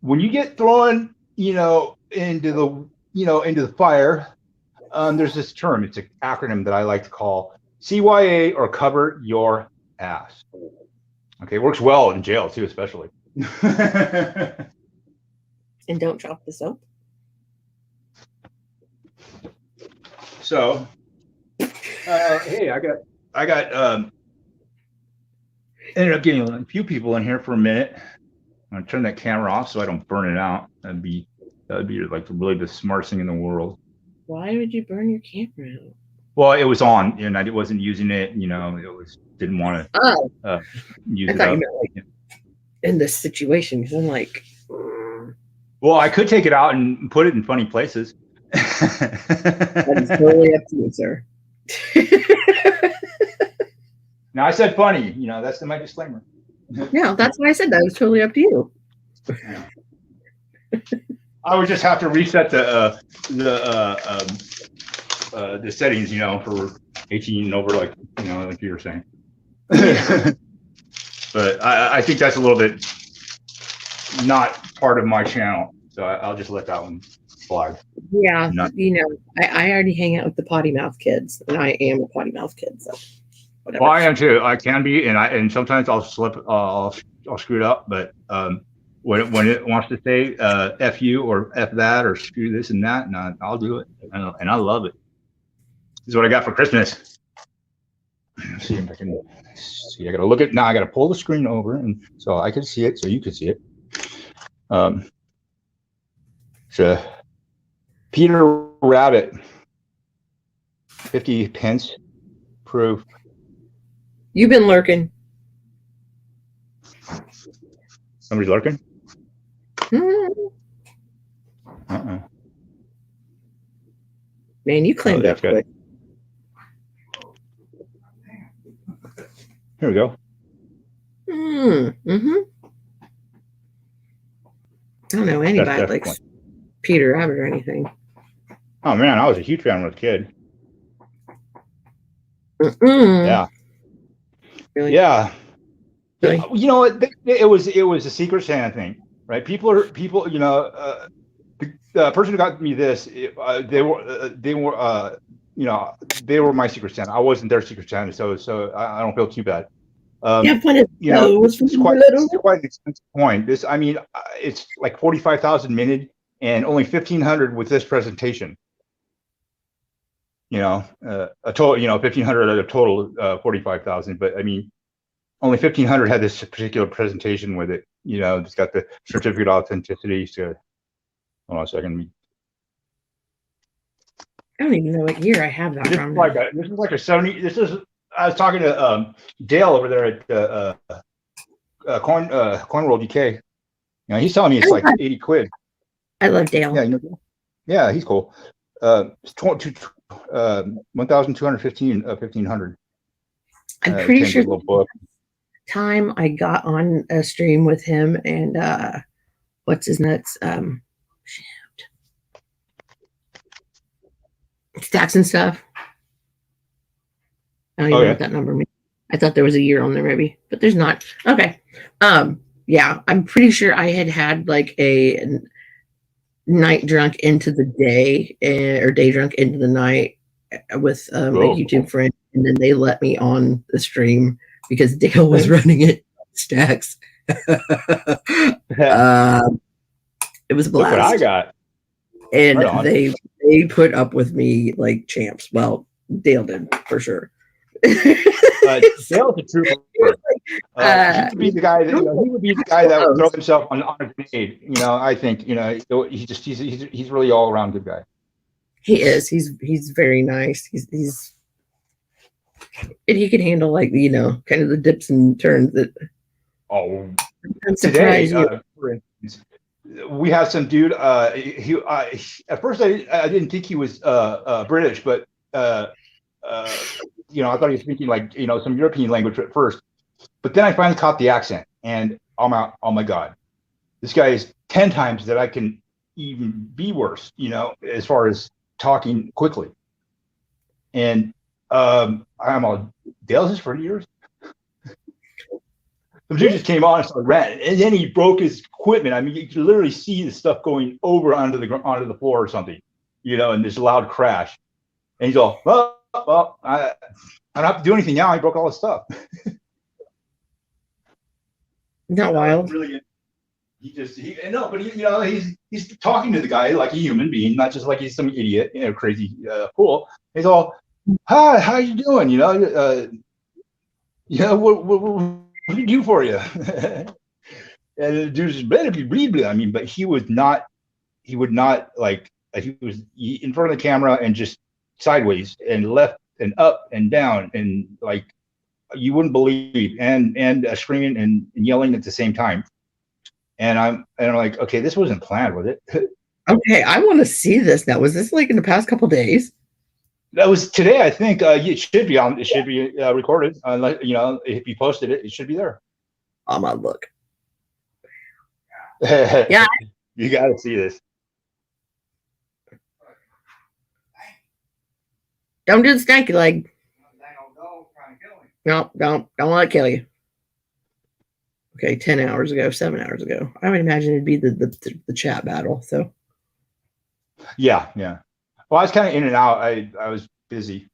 when you get thrown, into the fire, there's this term. It's an acronym that I like to call CYA, or cover your ass. Okay, it works well in jail too, especially.
And don't drop the soap.
So, hey, I got ended up getting a few people in here for a minute. I'm gonna turn that camera off so I don't burn it out. That'd be like really the smartest thing in the world.
Why would you burn your camera out?
Well, it was on and I wasn't using it. Didn't want to use it.
I thought you meant like in this situation, because I'm like,
well, I could take it out and put it in funny places.
that is totally up to you, sir.
Now I said funny, that's my disclaimer.
Yeah, that's why I said that was totally up to you.
I would just have to reset the settings, for 18 and over, like you were saying. But I think that's a little bit not part of my channel, so I'll just let that one slide.
Yeah, I already hang out with the potty mouth kids, and I am a potty mouth kid, so whatever.
Well, I am too. I can be, and sometimes I'll slip, I'll screw it up, but when it wants to say F you or F that or screw this and that, and I'll do it, and I love it. This is what I got for Christmas. Let's see if I can see. I gotta look at now. I gotta pull the screen over, and so I can see it, so you can see it. It's a Peter Rabbit, 50 pence proof.
You've been lurking.
Somebody's lurking?
Man, you claimed that quick.
Here we go.
I don't know anybody that likes Peter Rabbit or anything.
Oh man, I was a huge fan when I was a kid. Yeah.
Really?
Yeah.
Really?
You know what? It was a Secret Santa thing, right? People. The person who got me this, they were my Secret Santa. I wasn't their Secret Santa, so I don't feel too bad. It's quite an expensive coin. It's like 45,000 minted and only 1,500 with this presentation. A total, 1,500 at a total 45,000, but only 1,500 had this particular presentation with it. It's got the certificate of authenticity. So, hold on a second.
I don't even know what year I have that from.
This is like a 70. I was talking to Dale over there at Coin World UK. He's telling me it's like 80 quid.
I love Dale.
Yeah, yeah, he's cool. It's 1,215 1,500.
I'm pretty sure the time I got on a stream with him and what's his nuts? Stacks and stuff. I don't even know what that number means. I thought there was a year on there maybe, but there's not. Okay. Yeah, I'm pretty sure I had like a night drunk into the day or day drunk into the night with a YouTube friend, and then they let me on the stream because Dale was running it. Stacks. It was a blast.
Look what I got.
And they put up with me like champs. Well, Dale did for sure.
Dale's a trooper. He would be the guy that would throw himself on a grenade. I think he's really all around good guy.
He is. He's very nice. He's and he can handle like kind of the dips and turns that.
Oh,
today,
for instance, we have some dude. He at first I didn't think he was British, but I thought he was speaking like, some European language at first, but then I finally caught the accent, and oh my God, this guy is 10 times that I can even be worse, as far as talking quickly. And I'm all, Dale's this for years. The dude just came on and started ranting, and then he broke his equipment. I mean, you could literally see the stuff going over onto the floor or something, and this loud crash. And he's all, well, I don't have to do anything now. I broke all the stuff.
Not wild.
Really, he's talking to the guy like a human being, not just like he's some idiot, crazy fool. He's all, hi, how you doing? What do you do for you? And the dude's better be blah. I mean, but he would not like, he was in front of the camera and just sideways and left and up and down and like you wouldn't believe, and screaming and yelling at the same time. And I'm like, okay, this wasn't planned, was it?
Okay, I want to see this now. Was this like in the past couple days?
That was today, I think. It should be on. It should be recorded. If you posted it, it should be there.
I'm gonna look.
Yeah, you got to see this.
Don't do the stanky leg. No, don't want to kill you. Okay, 10 hours ago, 7 hours ago. I would imagine it'd be the chat battle. So.
Yeah. Well, I was kind of in and out. I was busy.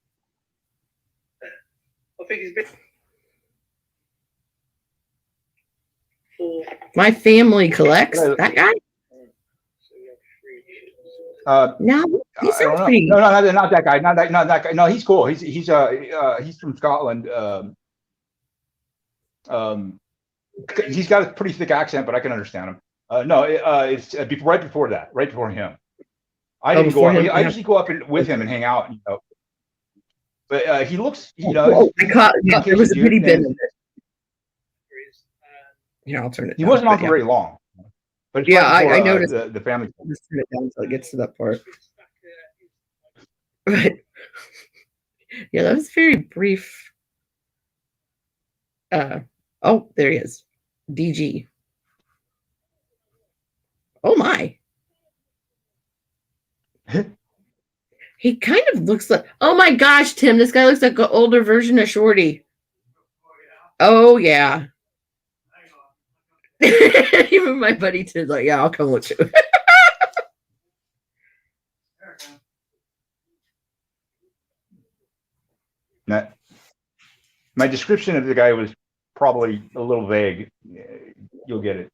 My family collects that guy. No, he sounds pretty.
No, not that guy. Not that guy. No, he's cool. He's from Scotland. He's got a pretty thick accent, but I can understand him. It's right before him. I didn't go. I usually go up with him and hang out. But he looks.
There was a pretty bit of it. Here, I'll turn it.
He wasn't on for very long. But
yeah, I noticed
the family.
Just turn it down until it gets to that part. But yeah, that was very brief. Oh, there he is. DG. Oh my. He kind of looks like, oh my gosh, Tim, this guy looks like an older version of Shorty. Oh yeah. Even my buddy Tim's like, yeah, I'll come with you.
My description of the guy was probably a little vague. You'll get it.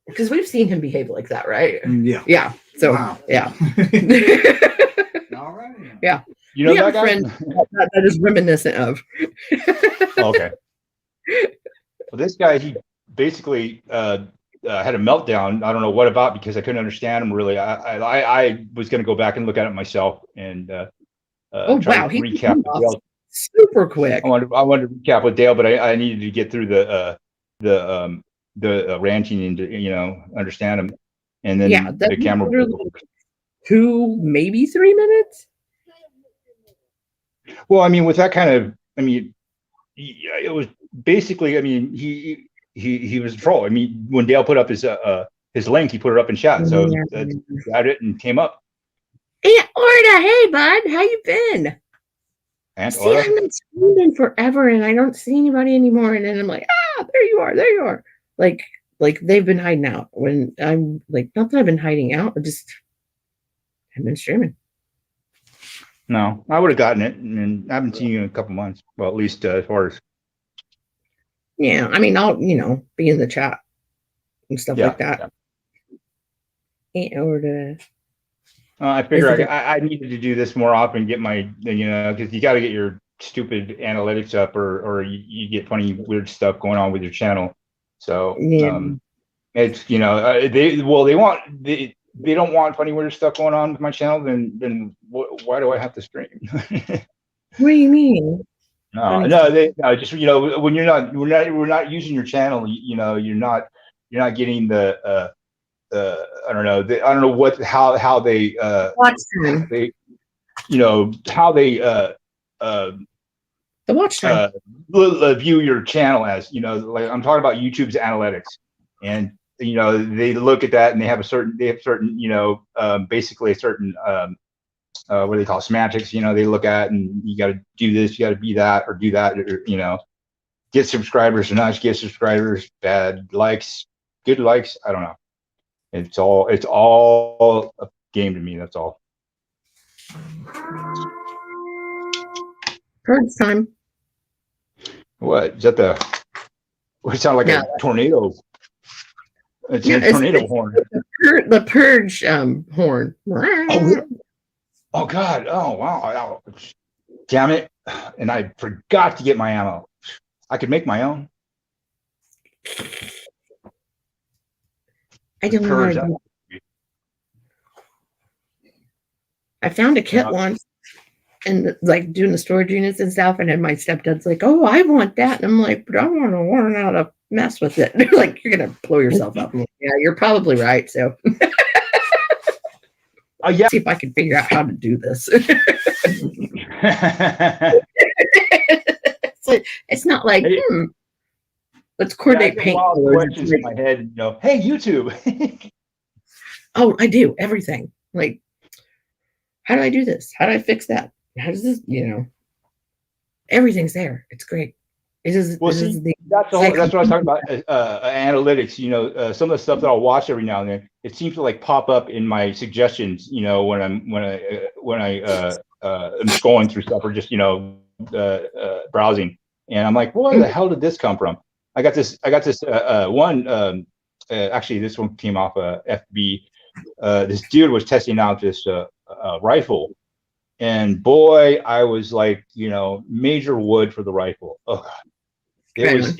Because we've seen him behave like that, right?
Yeah.
Yeah. So,
wow.
Yeah.
All right.
Yeah.
You know
we have
that
a
guy?
friend that is reminiscent of.
Okay. Well, this guy, he basically had a meltdown. I don't know what about, because I couldn't understand him really. I was going to go back and look at it myself and
wow, he
recap
off super quick.
I wanted to recap with Dale, but I needed to get through the ranting and to, understand him, and then the camera.
2, maybe 3 minutes.
Well, I mean, with that kind of, it was basically, he was a troll. I mean, when Dale put up his link, he put it up in chat, so got it and came up.
Aunt Orda, hey bud, how you been?
Aunt
Orda, I've been streaming forever, and I don't see anybody anymore. And then I'm like, there you are. Like they've been hiding out. When I'm like, not that I've been hiding out, I've been streaming.
No, I would have gotten it, and I haven't seen you in a couple months. Well, at least as far as.
Yeah, I'll be in the chat and stuff like that. Yeah.
I figure I needed to do this more often. Get my because you got to get your stupid analytics up, or you get funny weird stuff going on with your channel. So it's they don't want funny weird stuff going on with my channel. Then why do I have to stream?
What do you mean?
No, just when we're not using your channel, you're not getting the I don't know. I don't know what how they
Watch time.
they you know how they
The watch time.
view your channel as, you know, like I'm talking about YouTube's analytics, and you know they look at that and they have certain you know basically a certain what do they call it? Semantics, you know, they look at, and you got to do this, you got to be that, or do that, or, you know, get subscribers or not get subscribers, bad likes, good likes. I don't know. It's all a game to me. That's all.
Purge time.
What is that? It sounded like a tornado. It's a tornado horn.
The purge horn.
Oh God! Oh wow! Damn it! And I forgot to get my ammo. I could make my own.
I don't know how to do it. I found a kit once, and like doing the storage units and stuff, and then my stepdad's like, "Oh, I want that," and I'm like, "But I want to learn how to mess with it." They're like, "You're gonna blow yourself up." I'm like, yeah, you're probably right. So,
yeah.
See if I can figure out how to do this. It's not like, let's coordinate paint.
Questions in my head, you know, hey, YouTube.
Oh, I do everything. Like, how do I do this? How do I fix that? How does this, you know, everything's there. It's great. It is.
Well, see, that's what I was talking about. Analytics, you know, some of the stuff that I'll watch every now and then, it seems to like pop up in my suggestions, you know, when I am scrolling through stuff or just, you know, browsing, and I'm like, where the hell did this come from? I got this one. Actually, this one came off FB. This dude was testing out this rifle, and boy, I was like, you know, major wood for the rifle. Oh, it was.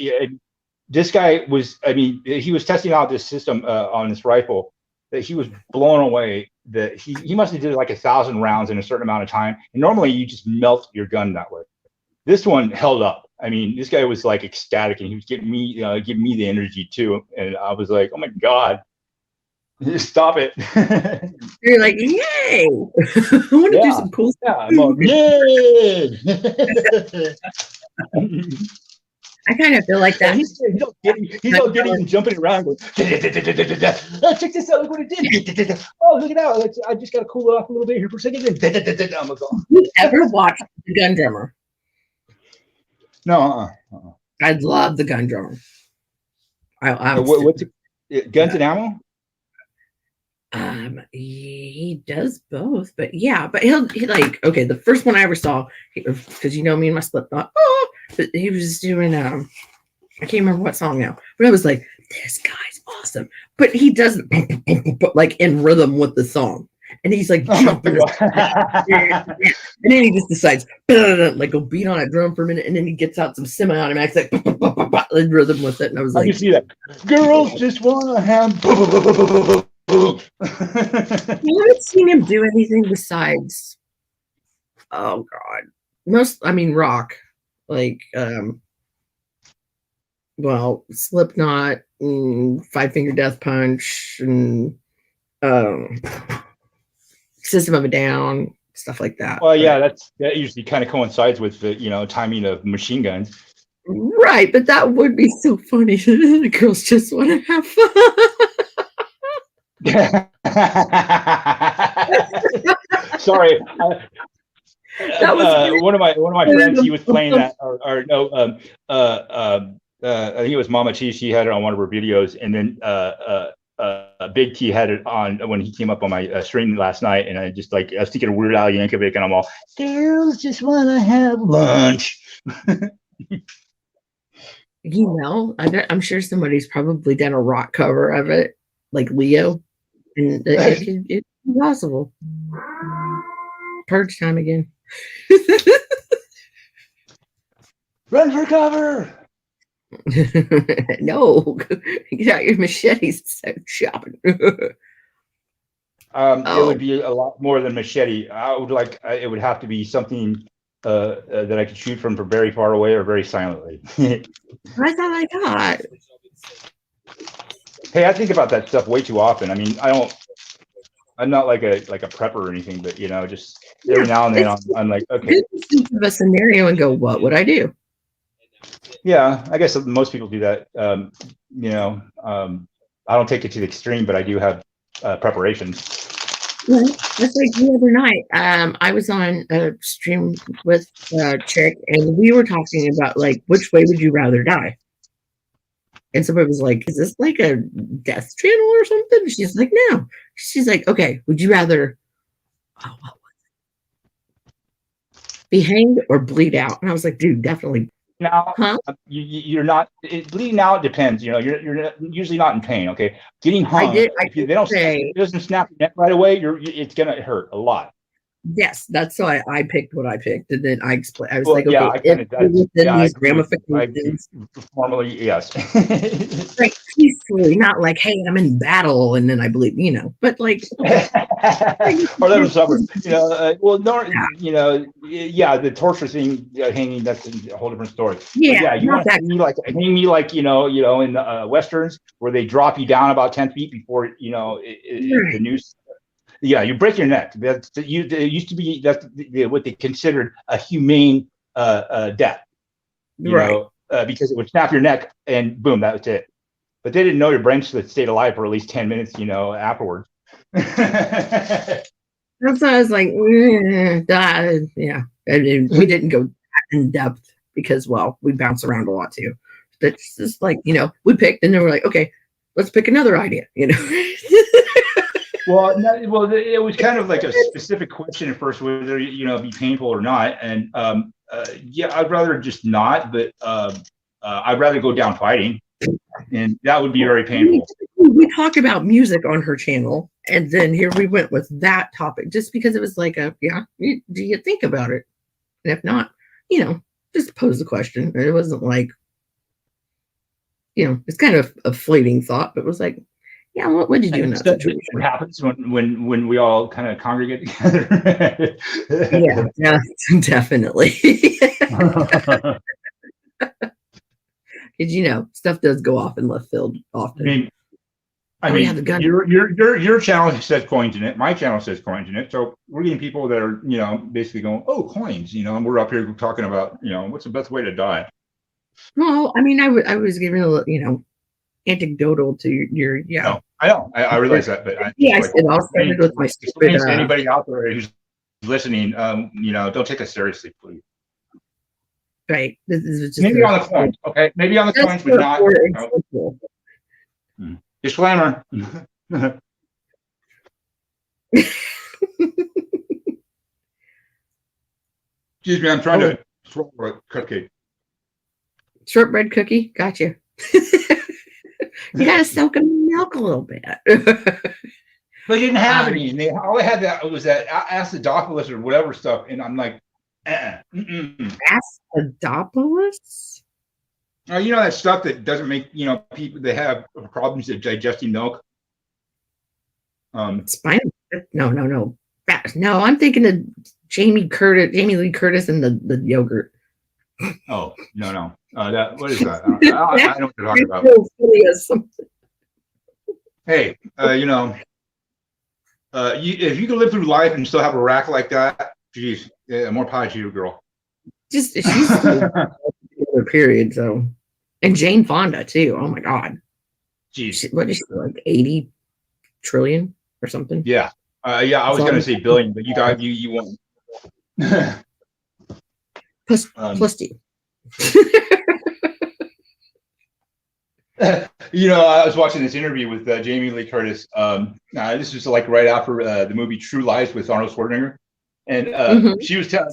This guy was. I mean, he was testing out this system on this rifle that he was blown away. That he must have did like 1,000 rounds in a certain amount of time, and normally you just melt your gun that way. This one held up. I mean, this guy was like ecstatic, and he was giving me the energy too. And I was like, oh my God, just stop it.
You're like, yay! I want to do some cool stuff.
I'm like, yay!
I kind of feel like that.
He's not getting jumping around. Going, oh, check this out! Look what it did! Oh, look at that! I just got to cool it off a little bit here for a second. I'm like, oh.
You ever watched The Gun Drummer?
No.
I love The Gun Drummer.
What's it? Guns and ammo?
He does both, but yeah, but he like, okay, the first one I ever saw, because you know me and my Slipknot, but he was doing I can't remember what song now, but I was like, this guy's awesome, but he doesn't like in rhythm with the song, and he's like jumping, and then he just decides like go beat on a drum for a minute, and then he gets out some semi-automatics like in rhythm with it, and I was like,
you see that girls just wanna have.
I haven't seen him do anything besides, oh God, rock, like well, Slipknot, Five Finger Death Punch, and System of a Down, stuff like that.
Well, yeah, that usually kind of coincides with the timing of machine guns.
Right, but that would be so funny. The girls just want to have fun.
Sorry. That was one of my friends. He was playing that, I think it was Mama T. She had it on one of her videos, and then Big T had it on when he came up on my stream last night, and I was thinking of Weird Al Yankovic, and I'm all, girls just want to have lunch.
I'm sure somebody's probably done a rock cover of it, like Leo. And it's impossible. Purge time again.
Run for cover.
No, get out your machetes and start shopping.
It would be a lot more than machete. It would have to be something that I could shoot from very far away or very silently.
I thought I got.
Hey, I think about that stuff way too often. I mean, I'm not like a prepper or anything, but you know, just every now and then I'm like, okay.
Good to think of a scenario and go, what would I do?
Yeah, I guess most people do that. You know, I don't take it to the extreme, but I do have preparations.
Well, that's like the other night. I was on a stream with a chick, and we were talking about like which way would you rather die? And somebody was like, "Is this like a death channel or something?" She's like, "No." She's like, "Okay, would you rather be hanged or bleed out?" And I was like, "Dude, definitely."
Now,
huh?
You're not bleeding out. It depends. You know, you're usually not in pain. Okay, getting hung. They don't say it doesn't snap your neck right away. It's gonna hurt a lot.
Yes, that's why I picked what I picked, and then I explained. I was
Well,
like,
yeah,
okay, within these ramifications,
formally, yes.
like peacefully, not like, hey, I'm in battle, and then I believe, you know, but like,
or let them suffer. You know, well, no, you know, yeah, the torture thing, hanging, that's a whole different story.
Yeah,
but yeah, you want to hang me like you know, in westerns where they drop you down about 10 feet before you know the noose. Yeah, you break your neck. It used to be what they considered a humane death. You know, because it would snap your neck and boom, that was it. But they didn't know your brain stayed alive for at least 10 minutes, you know, afterwards.
That's why I was like, yeah. And we didn't go in depth because, well, we bounce around a lot too. But it's just like, you know, we picked and then we're like, okay, let's pick another idea, you know.
Well, it was kind of like a specific question at first, whether you know be painful or not, and yeah, I'd rather just not, but I'd rather go down fighting, and that would be very painful.
We talked about music on her channel, and then here we went with that topic, just because it was like do you think about it? And if not, you know, just pose the question. And it wasn't like, you know, it's kind of a fleeting thought, but it was like, yeah, what would you do in that situation?
What happens when we all kind of congregate together?
yeah, definitely. Because you know, stuff does go off in left field often.
I mean, your channel says coins in it. My channel says coins in it. So we're getting people that are, you know, basically going, oh, coins, you know, and we're up here talking about, you know, what's the best way to die.
Well, I mean, I was giving a little, you know, anecdotal to your
No, I know. I realize that, but
I said I'll start it with my stupid.
Anybody out there who's listening, you know, don't take us seriously, please.
Right. This is just
maybe on the coins, okay? Maybe on the coins, but not. Disclaimer. Excuse me, I'm trying to throw a cupcake.
Shortbread cookie, gotcha. You gotta soak them in milk a little bit.
They didn't have any. And all they had that was that acidophilus or whatever stuff, and I'm like,
acidophilus?
Oh, you know that stuff that doesn't make, you know, people that have problems with digesting milk.
Spinal? No. No, I'm thinking of Jamie Lee Curtis and the yogurt.
Oh no. What is that? I don't know what you're talking about. Hey, you know, if you can live through life and still have a rack like that, geez, yeah, more power to you, girl.
Just she's period. So, and Jane Fonda too. Oh my God.
Jeez,
what is she, like 80 trillion or something?
Yeah, yeah. I was gonna say billion, but you won't.
Plus two.
You know, I was watching this interview with Jamie Lee Curtis. This was like right after the movie True Lies with Arnold Schwarzenegger, and she was telling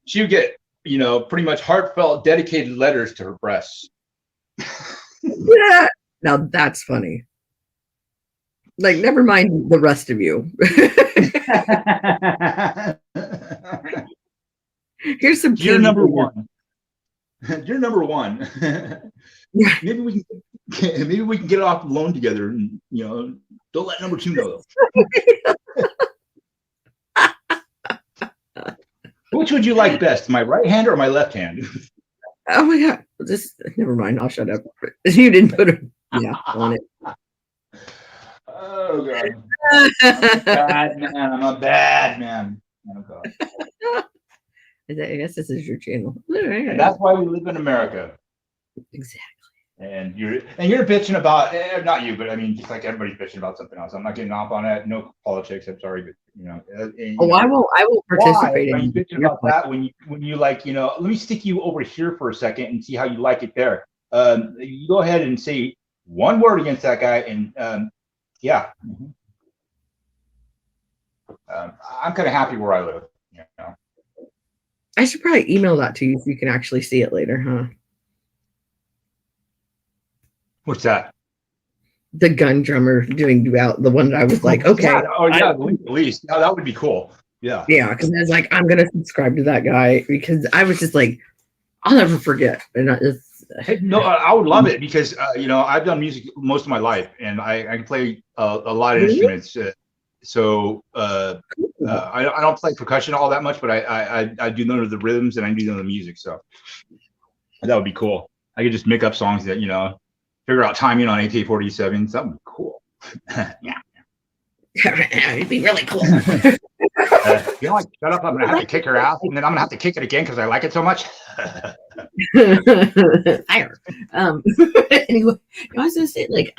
she would get, you know, pretty much heartfelt, dedicated letters to her breasts.
Yeah, now that's funny. Like, never mind the rest of you. Here's some.
You're number one. You're number one. Maybe we can get off alone together, and you know, don't let number two know. Which would you like best, my right hand or my left hand?
Oh my God! Never mind. I'll shut up. You didn't put Yeah, on it.
Oh god. I'm a bad man. I'm a bad man. Oh god.
I guess this is your channel.
And that's why we live in America.
Exactly.
And you're bitching about not you, but I mean, just like everybody's bitching about something else. I'm not getting off on it. No politics. I'm sorry, but
Oh, I will participate
why are you
in
bitching about that when you like, let me stick you over here for a second and see how you like it there. You go ahead and say one word against that guy, and yeah. I'm kind of happy where I live.
I should probably email that to you so you can actually see it later, huh?
What's that?
The gun drummer doing the one that I was like, okay.
Yeah, at least. Yeah, that would be cool. Yeah.
Yeah, because I was like, I'm gonna subscribe to that guy because I was just like, I'll never forget. And
no, I would love it because I've done music most of my life and I can play a lot of instruments. So I don't play percussion all that much, but I do know the rhythms and I do know the music. So that would be cool. I could just make up songs that figure out timing on AK-47. Something cool. Yeah.
It'd be really cool.
Shut up! I'm gonna have to kick her ass, and then I'm gonna have to kick it again because I like it so much.
Fire. Anyway, I was gonna say, like,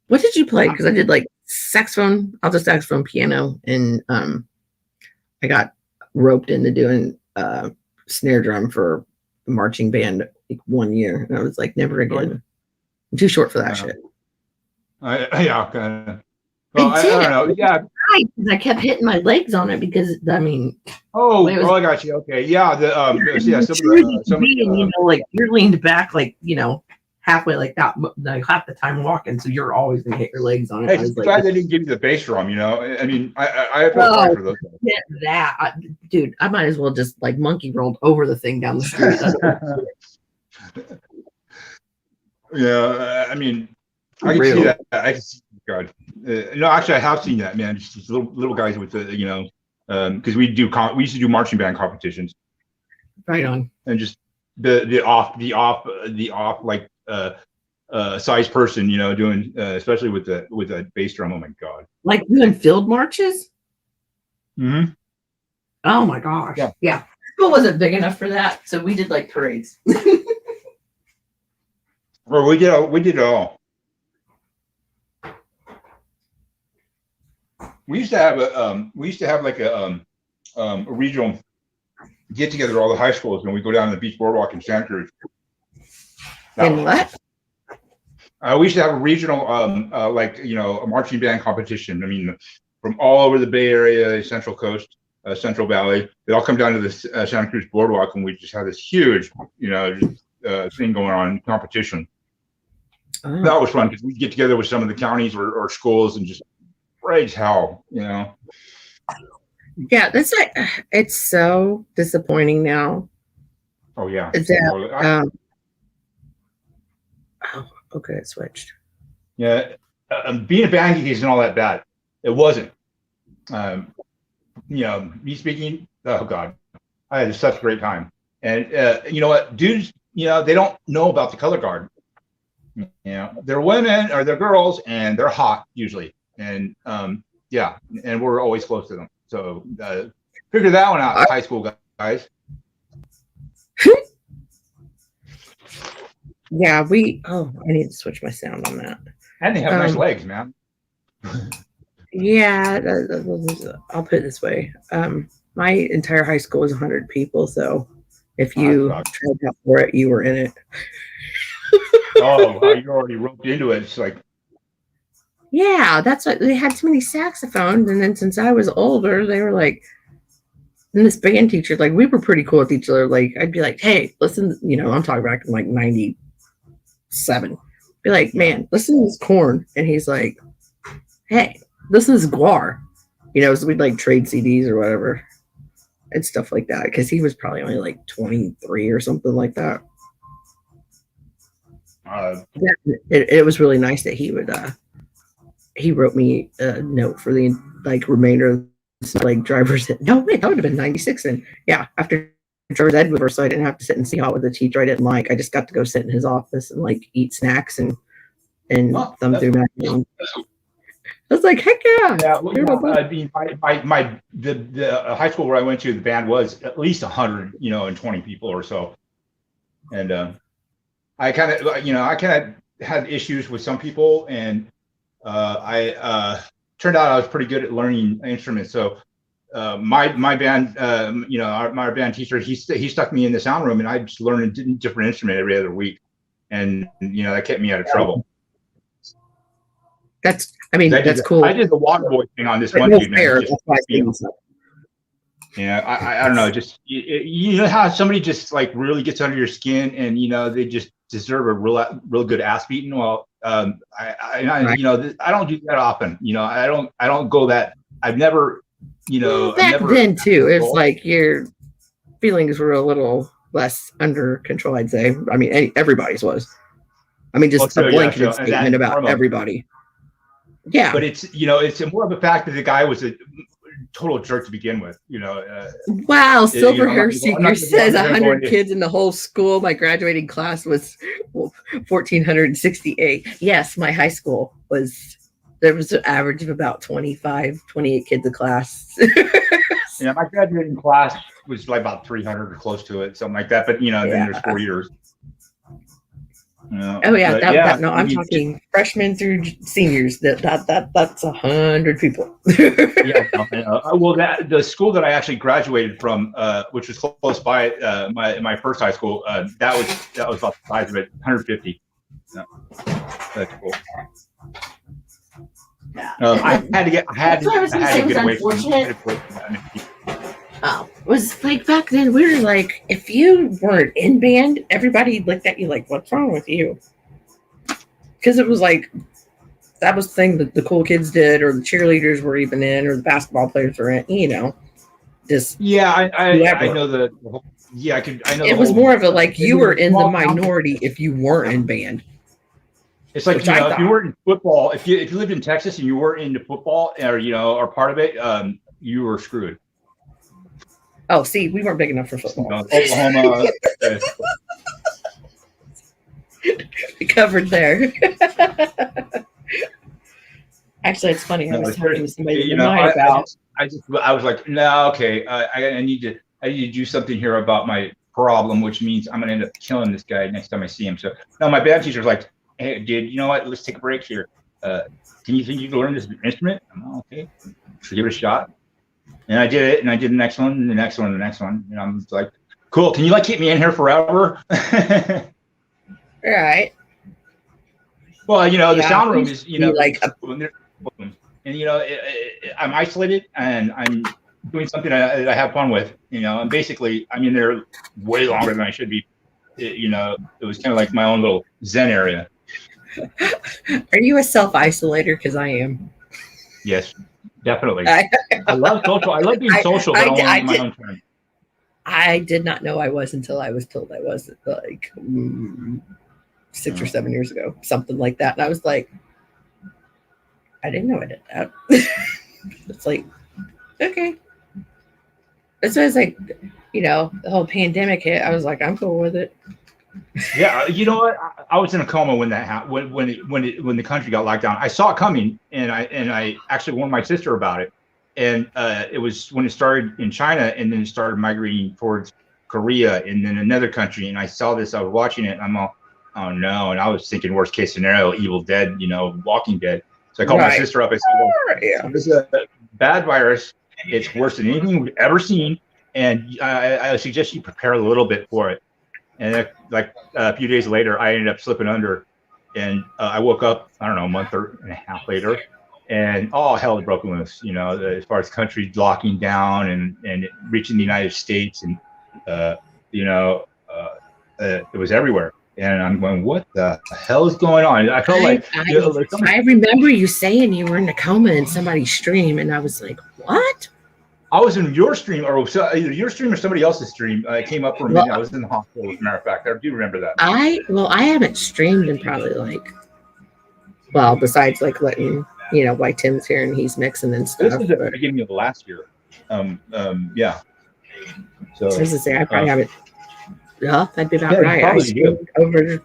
what did you play? Because I did like saxophone, alto saxophone, piano, and I got roped into doing snare drum for the marching band like 1 year, and I was like, never again. I'm too short for that shit.
Yeah. Well, I don't know. Yeah,
I kept hitting my legs on it because I mean.
Oh, I got you. Okay, yeah.
Like you're leaned back, like halfway like that, like half the time walking, so you're always gonna hit your legs on it.
Hey, the fact they didn't give you the bass drum, I mean, I feel sorry for those guys.
Dude, I might as well just like monkey rolled over the thing down the street.
Yeah, I mean, I can see that. I can see God. No, actually, I have seen that, man. Just little guys with the, because we used to do marching band competitions.
Right on.
And just the off like size person, doing especially with a bass drum. Oh my God.
Like doing field marches.
Mm-hmm.
Oh my gosh. Yeah. School wasn't big enough for that, so we did like parades.
Well, we did it all. We used to have like a regional get together, all the high schools, and we go down to the beach boardwalk in Santa Cruz.
And what?
We used to have a regional, a marching band competition. I mean, from all over the Bay Area, Central Coast, Central Valley, they all come down to the Santa Cruz boardwalk, and we just have this huge, thing going on, competition. Oh. That was fun because we get together with some of the counties or schools and just rage hell,
Yeah, that's like, it's so disappointing now.
Oh yeah.
Oh, okay, it switched.
Yeah, being a band geek isn't all that bad. It wasn't. Me speaking. Oh God, I had such a great time. And you know what, dudes, they don't know about the color guard. They're women or they're girls, and they're hot usually. And yeah, and we're always close to them. So figure that one out, high school guys.
Yeah, I need to switch my sound on that.
And they have nice legs, man.
Yeah, I'll put it this way. My entire high school was 100 people, so if you tried out for it, you were in it.
Oh, you're already roped into it. It's like,
yeah, that's what they had too many saxophones, and then since I was older, they were like, and this band teacher, like, we were pretty cool with each other. Like, I'd be like, hey, listen, I'm talking back in like 97. Be like, man, listen to this Korn, and he's like, hey, listen to this Guar. So we'd like trade CDs or whatever and stuff like that, because he was probably only like 23 or something like that. It was really nice that he would he wrote me a note for the like remainder of like driver's ed. No, wait, that would have been 96. And yeah, after driver's ed was over, so I didn't have to sit and see how with the teacher I didn't like. I just got to go sit in his office and like eat snacks and and
Oh,
thumb
that's
through magazines. I was like, heck yeah.
Yeah, well,
You're my boy.
I mean, the high school where I went to, the band was at least 100, and 20 people or so. And I kind of had issues with some people, and I turned out I was pretty good at learning instruments. So my band, our band teacher, he stuck me in the sound room, and I just learned a different instrument every other week, and that kept me out of trouble.
That's
I
cool.
I did the water boy thing on this
But
one
no
dude, man.
fair.
Just,
That's why I say so.
I don't know. Just you know how somebody just like really gets under your skin, and they just deserve a real good ass beating. Well, I don't do that often. I don't go that. I've never,
Back then too, it's like your feelings were a little less under control, I'd say. I mean, everybody's was. I mean, just a blanket statement about everybody. Yeah,
but it's more of a fact that the guy was a total jerk to begin with.
Wow, Silver Hair Senior says 100 kids in the whole school. My graduating class was 1,468. Yes, my high school there was an average of about 25, 28 kids a class.
Yeah, my graduating class was like about 300 or close to it, something like that. But then there's 4 years.
Oh yeah, no, I'm talking freshmen through seniors. That's 100 people.
Well, the school that I actually graduated from, which was close by my first high school, that was about the size of it, 150. Yeah. That's cool. I had to get away from it.
Oh, it was like back then we were like, if you weren't in band, everybody looked at you like, what's wrong with you? Because it was like, that was the thing that the cool kids did, or the cheerleaders were even in, or the basketball players were in, just.
Yeah, I know the whole, I know.
It was more of a, like, you were in the minority if you weren't in band.
It's like, if you weren't in football, if you lived in Texas and you weren't into football or part of it, you were screwed.
Oh, see, we weren't big enough for football.
Oklahoma.
Covered there. Actually, it's funny. I was talking to somebody tonight about.
I was like, no, okay. I need to do something here about my problem, which means I'm gonna end up killing this guy next time I see him. So no, my band teacher's like, hey, dude, you know what? Let's take a break here. Can you think you can learn this instrument? I'm like, okay, so give it a shot. And I did it, and I did the next one, and the next one, and the next one. And I'm like, cool. Can you keep me in here forever?
Right.
Well, the sound room is, and I'm isolated, and I'm doing something that I have fun with, and basically I'm in there way longer than I should be. It was kind of like my own little Zen area.
Are you a self-isolator? Because I am.
Yes. Definitely. I love social. I love being social, but only on my own terms.
I did not know I was until I was told I was, like 6 or 7 years ago, something like that. And I was like, I didn't know I did that. It's like, okay. That's why it's like, the whole pandemic hit. I was like, I'm cool with it.
Yeah, you know what? I was in a coma when that happened. When the country got locked down, I saw it coming, and I actually warned my sister about it. And it was when it started in China, and then it started migrating towards Korea, and then another country. And I saw this. I was watching it, and I'm all, oh no! And I was thinking worst case scenario, Evil Dead, Walking Dead. So I called my sister up. I said, "This is a bad virus. It's worse than anything we've ever seen, and I suggest you prepare a little bit for it." And like a few days later, I ended up slipping under, and I woke up, I don't know, a month and a half later, and all hell had broken loose, as far as countries locking down and reaching the United States, and it was everywhere. And I'm going, what the hell is going on? I felt
I remember you saying you were in a coma in somebody's stream, and I was like, what?
I was in your stream, or either your stream or somebody else's stream. I came up for a minute. I was in the hospital, as a matter of fact. I do remember that.
I haven't streamed in probably besides letting why Tim's here and he's mixing and stuff.
This is the beginning of the last year. Yeah. So
I was to say I probably haven't. Yeah, that'd be about right. I streamed over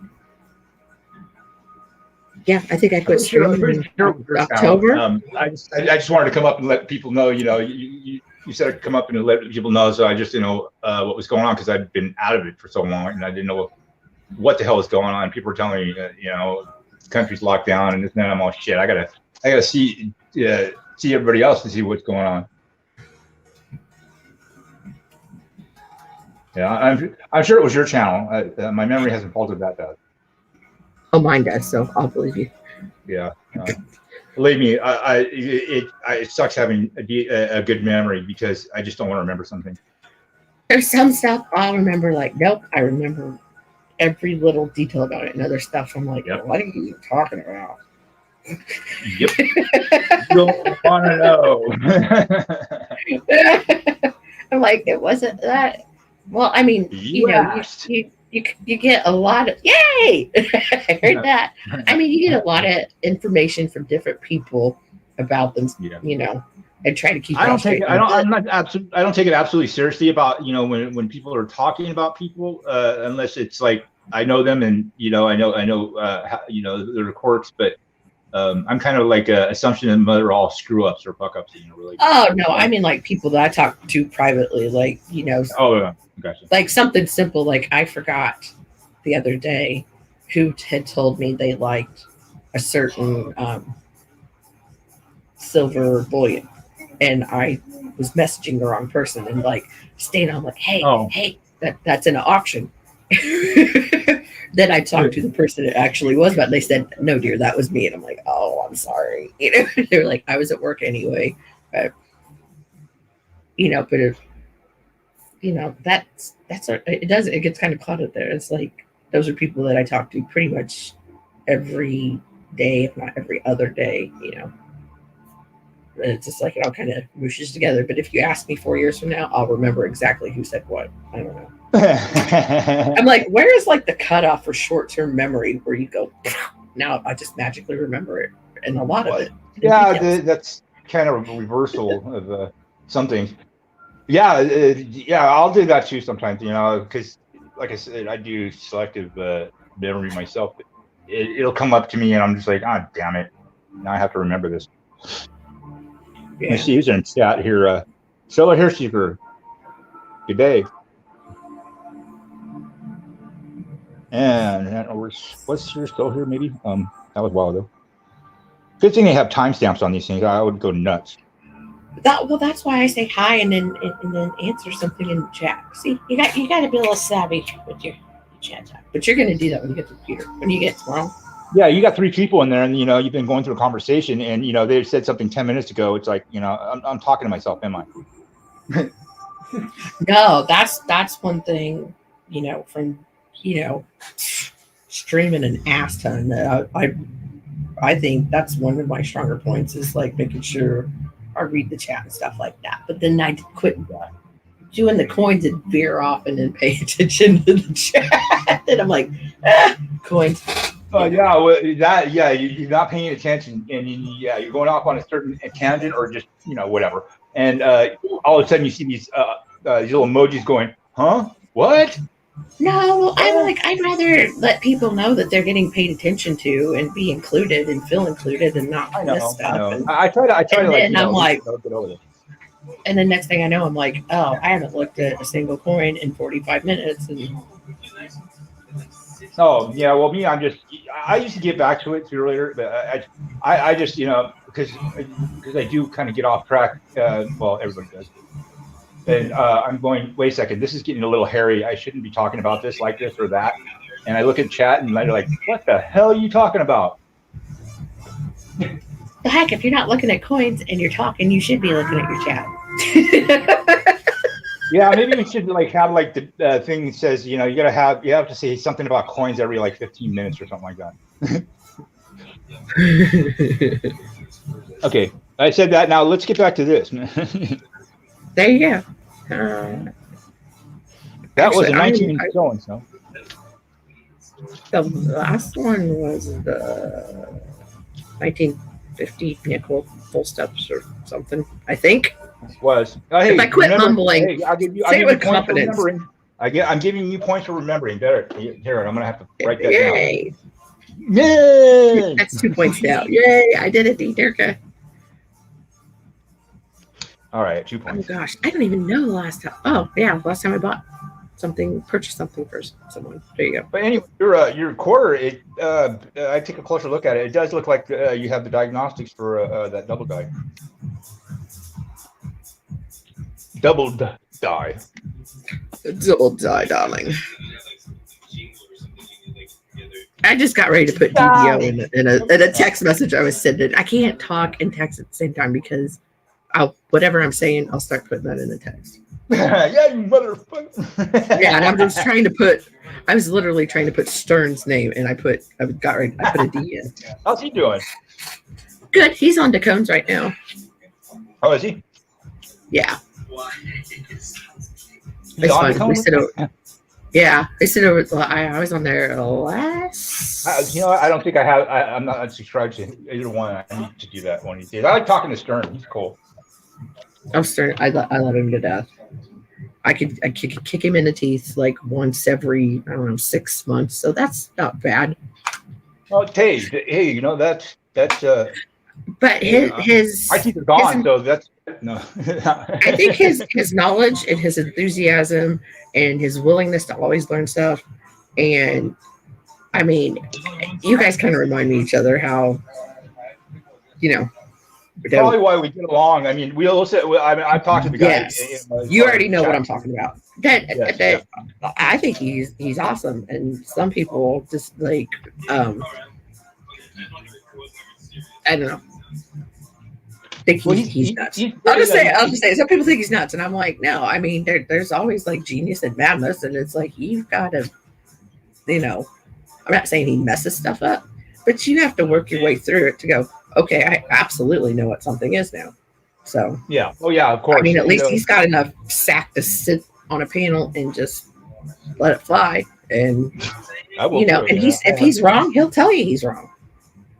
Yeah, I think I quit streaming in October.
I just wanted to come up and let people know. You said I'd come up and let people know, so I just what was going on, because I'd been out of it for so long and I didn't know what the hell was going on. People were telling me the country's locked down and this and that. I'm all shit. I gotta see everybody else to see what's going on. Yeah, I'm sure it was your channel. My memory hasn't faltered that bad.
Oh, mine does, so I'll believe you.
Yeah, believe me, it sucks having a good memory, because I just don't want to remember something.
There's some stuff I'll remember, like, nope, I remember every little detail about it, and other stuff I'm like,
yep.
What are you talking about?
Yep. Don't want to know.
I'm like, it wasn't that. Well, I mean, you get a lot of yay. I heard that. I mean, you get a lot of information from different people about them. And try to keep. I don't take it
absolutely seriously about when people are talking about people, unless it's like I know them and I know the reports, but I'm kind of like assumption that they're all screw ups or fuck ups. Really.
Oh no, I mean like people that I talk to privately, like
Oh yeah, gotcha.
Like something simple, like I forgot the other day who had told me they liked a certain silver bullion, and I was messaging the wrong person and like stayed on like, hey, that's in an auction. Then I talked to the person it actually was, but they said, no, dear, that was me. And I'm like, oh, I'm sorry. They were like, I was at work anyway. But, but it, it gets kind of clouded there. It's like, those are people that I talk to pretty much every day, if not every other day, And it's just like, it all kind of mooshes together. But if you ask me 4 years from now, I'll remember exactly who said what. I don't know. I'm like, where is like the cutoff for short-term memory where you go, now I just magically remember it, and a lot of it.
Yeah, that's kind of a reversal of some things. Yeah, I'll do that too sometimes. Because like I said, I do selective memory myself. It'll come up to me, and I'm just like, ah, damn it, now I have to remember this. Yeah. I see who's in chat here. Solar Hair Seeker. Good day. And what's your still here? Maybe that was a while ago. Good thing they have timestamps on these things. I would go nuts.
That's why I say hi and then answer something in the chat. See, you got to be a little savvy with your chat time. But you're going to do that when you get to the computer. When you get tomorrow. Yeah,
you got 3 people in there, and you've been going through a conversation, and they said something 10 minutes ago. It's like I'm talking to myself, am I?
No, that's one thing. From streaming an ass ton. I think that's one of my stronger points is like making sure I read the chat and stuff like that. But then I quit doing the coins and veer off and then pay attention to the chat. And I'm like, coins.
Yeah, well, you're not paying attention, and you're going off on a certain tangent or just whatever, and all of a sudden you see these little emojis going, huh? What?
No, I'd rather let people know that they're getting paid attention to and be included and feel included and not miss stuff.
I know. I try to like.
And I'm like, and then next thing I know, I'm like, oh, I haven't looked at a single coin in 45 minutes. And
oh yeah, well me, I used to get back to it earlier, but I just because I do kind of get off track. Well, everybody does. And I'm going, wait a second, this is getting a little hairy. I shouldn't be talking about this like this or that. And I look at chat and they're like, what the hell are you talking about?
The heck, if you're not looking at coins and you're talking, you should be looking at your chat.
Yeah, maybe we should like have like the thing that says, you have to say something about coins every like 15 minutes or something like that. Okay, I said that. Now let's get back to this.
There you go.
That was a 19 so.
The last one was the 1950 nickel full steps or something, I think.
Was. Hey,
if I quit mumbling,
hey, I'll give you points for remembering. I'm giving you points for remembering. Better. Here, I'm going to have to write that down. Yay!
That's 2 points down. Yay! I did it, Dirka.
All right, 2
Oh
points.
gosh, I don't even know the last time. Oh yeah, last time I bought something, purchased something for someone. There you go.
But anyway, your quarter, I take a closer look at it. It does look like you have the diagnostics for that double die. Double die.
Double die, darling. I just got ready to put DDO in a text message I was sending. I can't talk and text at the same time because whatever I'm saying, I'll start putting that in the text.
Yeah, you motherfucker.
Yeah, and I'm just trying to put. I was literally trying to put Stern's name, and I put a D in.
How's he doing?
Good. He's on Dacones right now.
Oh, is he?
Yeah.
He's
It's
on
fun.
Dacones?
Yeah, they said I was on there last.
You know, I don't think I have. I'm not subscribed to either one. I need to do that one of these days. I like talking to Stern. He's cool.
I'm Stern. I love him to death. I could kick him in the teeth like once every 6 months. So that's not bad.
Oh, hey, you know that's.
But his
my teeth are gone, so that's no.
I think his knowledge and his enthusiasm and his willingness to always learn stuff, and I mean, you guys kind of remind me of each other. How
Probably why we get along. I mean, we also. I mean, I've talked to the guy.
Yes. You already know what I'm talking about. I think he's awesome, and some people just like I don't know. Think he's nuts. I'll just say some people think he's nuts, and I'm like, no. I mean, there's always like genius and madness, and it's like you've got to, I'm not saying he messes stuff up, but you have to work your way through it to go, okay, I absolutely know what something is now. So
yeah, oh yeah, of course.
I mean, at least he's got enough sack to sit on a panel and just let it fly, and and if he's wrong, he'll tell you he's wrong.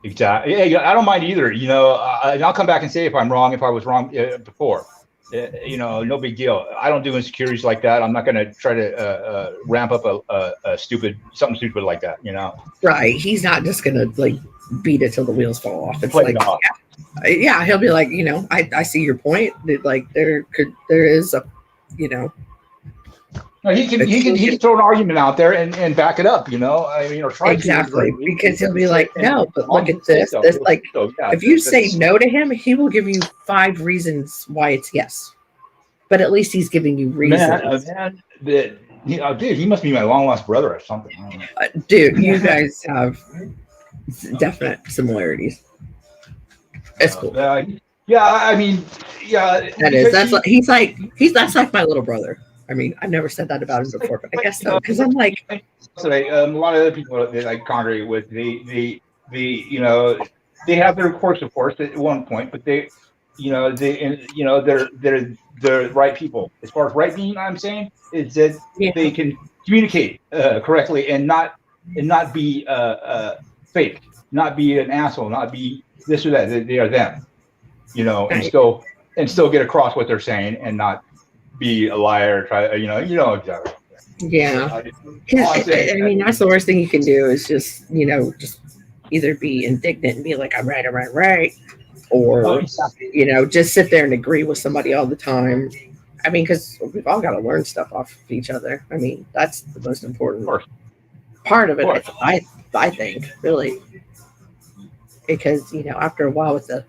Exactly. Yeah, I don't mind either. And I'll come back and say if I'm wrong, if I was wrong before. No big deal. I don't do insecurities like that. I'm not going to try to ramp up something stupid like that.
Right. He's not just going to like beat it till the wheels fall off. It's like, yeah, he'll be like, I see your point. Like there is a,
No, he can throw an argument out there and back it up, I mean, or try
exactly
to.
Because he'll be like, no, but look at this. This like, if you say no to him, he will give you 5 reasons why it's yes. But at least he's giving you reasons.
Dude, he must be my long lost brother or something. I don't know.
Dude, you guys have definite similarities. It's cool.
Yeah, I mean, yeah.
That is. That's like my little brother. I mean, I've never said that about him before, but I guess so. Because I'm like,
a lot of other people that I congregate with, they have their course, of course, at one point, but they're the right people. As far as right being, I'm saying is that they can communicate correctly and not be fake, not be an asshole, not be this or that. They are them, and still get across what they're saying and not be a liar. Try, exactly.
Yeah. I mean, that's the worst thing you can do is just either be indignant and be like, I'm right, or just sit there and agree with somebody all the time. I mean, because we've all got to learn stuff off of each other. I mean, that's the most important part of it. I think really, because after a while with the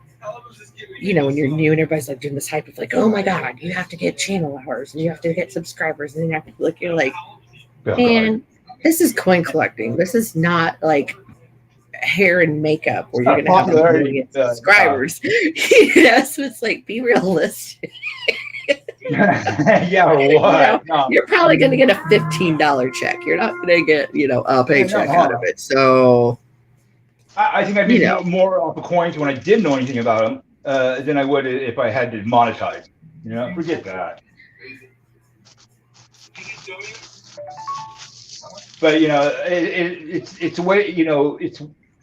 when you're new and everybody's like doing this hype of like, oh my God, you have to get channel hours and you have to get subscribers and then you have to look, you're like, man, this is coin collecting. This is not like hair and makeup where you're going to have a million subscribers. So it's like, be realistic.
Yeah, what?
You're probably going to get a $15 check. You're not going to get, a paycheck out of it. So
I think I'd be more off the coins when I didn't know anything about them than I would if I had to monetize. Forget that. But it's a way.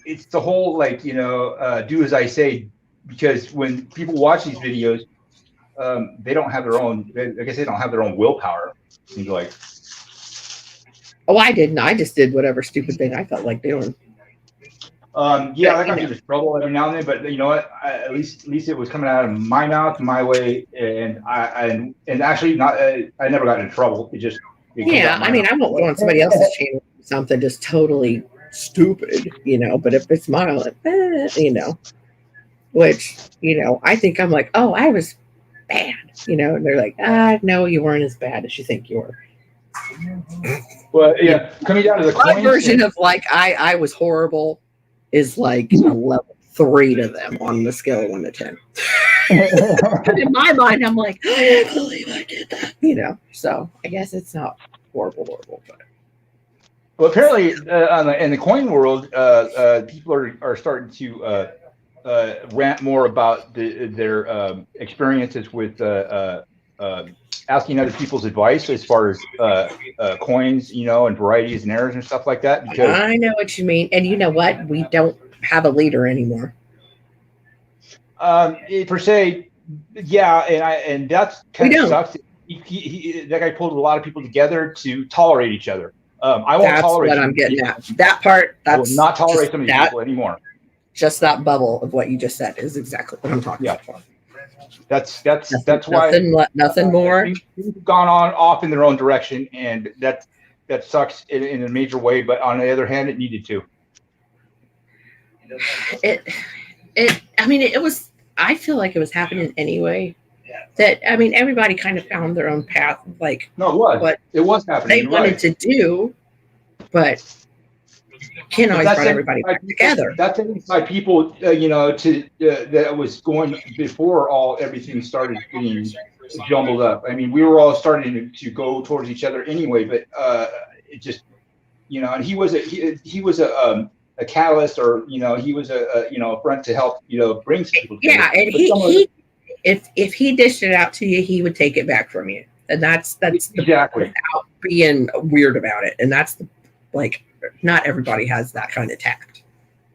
It's the whole like do as I say, because when people watch these videos, they don't have their own. I guess they don't have their own willpower. Seems like. Oh,
I didn't. I just did whatever stupid thing I felt like doing.
Yeah, I got into trouble every now and then, but you know what? At least it was coming out of my mouth, my way, and and actually not. I never got into trouble.
Yeah, I mean, I won't go on somebody else's channel or something just totally stupid, you know. But if it's mine, like, you know, which I think I'm like, oh, I was bad, you know, and they're like, no, you weren't as bad as you think you were.
Well, yeah, coming down to the
my version of like I was horrible is like a level 3 to them on the scale of 1 to 10. But in my mind, I'm like, I can't believe I did that, you know. So I guess it's not horrible, but
well, apparently, in the coin world, people are starting to rant more about their experiences with asking other people's advice as far as coins, you know, and varieties and errors and stuff like that. Because
I know what you mean, and you know what? We don't have a leader anymore.
Per se, yeah, and that's kind of sucks. That guy pulled a lot of people together to tolerate each other. I won't tolerate.
That's what I'm getting at. That part.
I will not tolerate some of these people anymore.
Just that bubble of what you just said is exactly what I'm talking about.
That's why
nothing more.
Things have gone off in their own direction, and that sucks in a major way. But on the other hand, it needed to.
I mean, it was. I feel like it was happening anyway. That I mean, everybody kind of found their own path. Like
what it was happening.
They wanted to do, but can't always bring everybody back together.
That's by people, you know, that was going before everything started getting jumbled up. I mean, we were all starting to go towards each other anyway, but it just, you know, and he was a catalyst, or you know, he was a front to help, you know, bring people together.
Yeah, and he if he dished it out to you, he would take it back from you, and that's
exactly
without being weird about it, and that's not everybody has that kind of tact.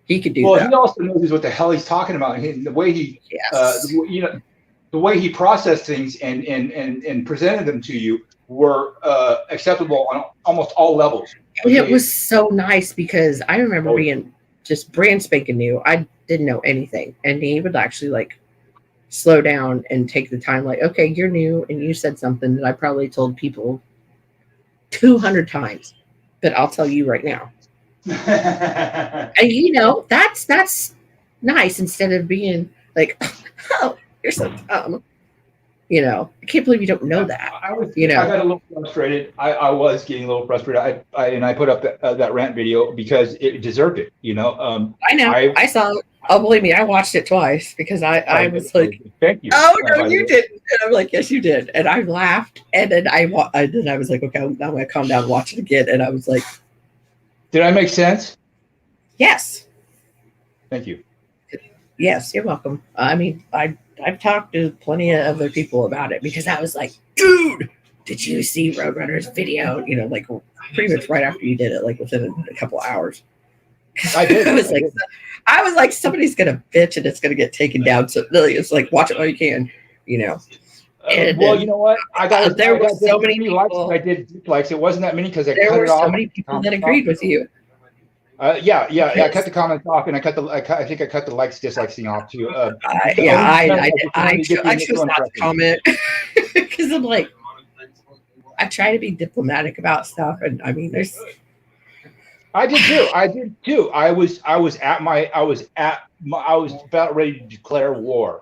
He could do that.
Well, he also knows what the hell he's talking about. The way he, you know, the way he processed things and presented them to you were acceptable on almost all levels.
And it was so nice because I remember being just brand spanking new. I didn't know anything, and he would actually like slow down and take the time. Like, okay, you're new, and you said something that I probably told people 200 times. But I'll tell you right now. And you know, that's nice instead of being like, oh, you're so dumb. You know, I can't believe you don't know that.
I got a little frustrated. I was getting a little frustrated. I put up that rant video because it deserved it. You know.
I know. I saw it. Oh, believe me, I watched it twice because I was like,
"Thank you."
Oh no, you didn't. And I'm like, "Yes, you did." And I laughed, and then I was like, "Okay, now I'm gonna calm down and watch it again." And I was like,
"Did I make sense?"
Yes.
Thank you.
Yes, you're welcome. I mean, I've talked to plenty of other people about it because I was like, "Dude, did you see Roadrunner's video?" You know, like pretty much right after you did it, like within a couple of hours.
I did.
I was like, somebody's gonna bitch and it's gonna get taken down. So really, it's like watch it while you can, you know. And,
well, you know what?
There were so many people.
Likes. I did dislikes. It wasn't that many because I cut it off.
There were so many people that agreed with you.
Yeah. I cut the comments off, and I think I cut the likes dislikes thing off too.
I chose not to comment because I'm like, I try to be diplomatic about stuff, and I mean, there's.
I did too. I was about ready to declare war.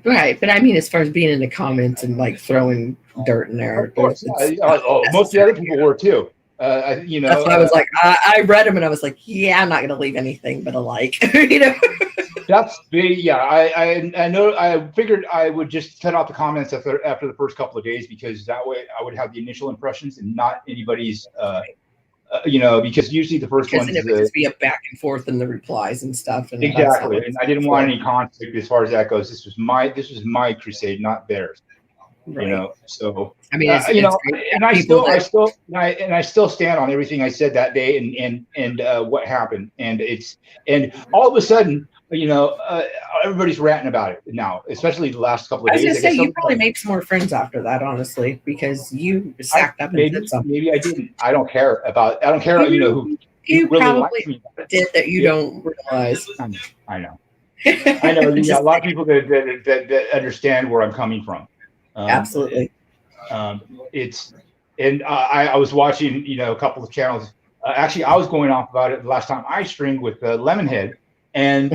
Right, but I mean, as far as being in the comments and like throwing dirt in there,
of course, most of the other people were too. You know,
that's why I was like, I read them and I was like, yeah, I'm not going to leave anything but a like, you know.
That's big. Yeah, I know. I figured I would just cut off the comments after the first couple of days because that way I would have the initial impressions and not anybody's. You know, because usually the first one
it would just be a back and forth in the replies and stuff. And
exactly, and I didn't want any conflict as far as that goes. This was my crusade, not theirs. Right. You know, so
I mean,
you know, and I still stand on everything I said that day and what happened, and all of a sudden, you know, everybody's ranting about it now, especially the last couple of days.
I was gonna say you probably made some more friends after that, honestly, because you sacked up and said something.
Maybe I didn't. I don't care. You know who.
You
really
probably
liked me about it.
did that you don't realize.
I know. I know. Yeah, a lot of people that understand where I'm coming from.
Absolutely.
I was watching, a couple of channels. Actually, I was going off about it the last time I streamed with Lemonhead, and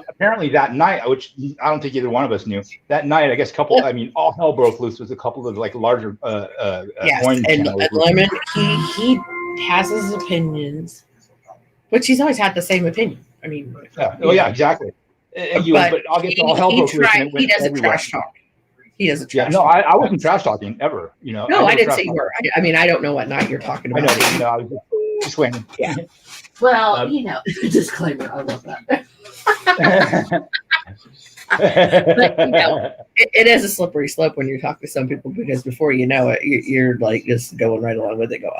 apparently that night, which I don't think either one of us knew, that night, I guess all hell broke loose with a couple of like larger
yes,
coin
and
channels.
Lemon, he has his opinions, which he's always had the same opinion. I mean,
yeah, exactly. But I'll get all hell broke loose.
He doesn't trash talk. He doesn't trash
talk.
No,
I wasn't trash talking ever.
No, I didn't say you were. I mean, I don't know what night you're talking about.
I know. I was just waiting.
Yeah. Well, disclaimer. I love that. But, it is a slippery slope when you talk to some people, because before you know it, you're like just going right along with it. Go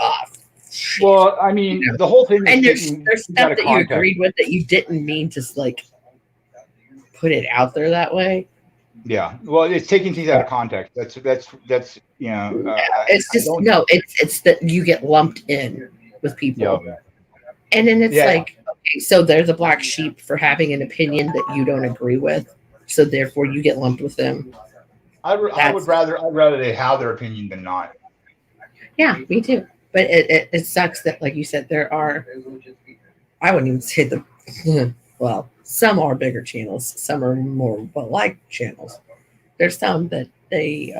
shit.
Well, I mean, the whole thing.
And there's stuff that you agreed with that you didn't mean to like put it out there that way.
Yeah, well, it's taking things out of context. That's it's just
it's that you get lumped in with people, and then it's like, okay, so they're the black sheep for having an opinion that you don't agree with, so therefore you get lumped with them. I'd
rather they have their opinion than not.
Yeah, me too. But it sucks that, like you said, there are. I wouldn't even say well. Some are bigger channels. Some are more well-liked channels. There's some that they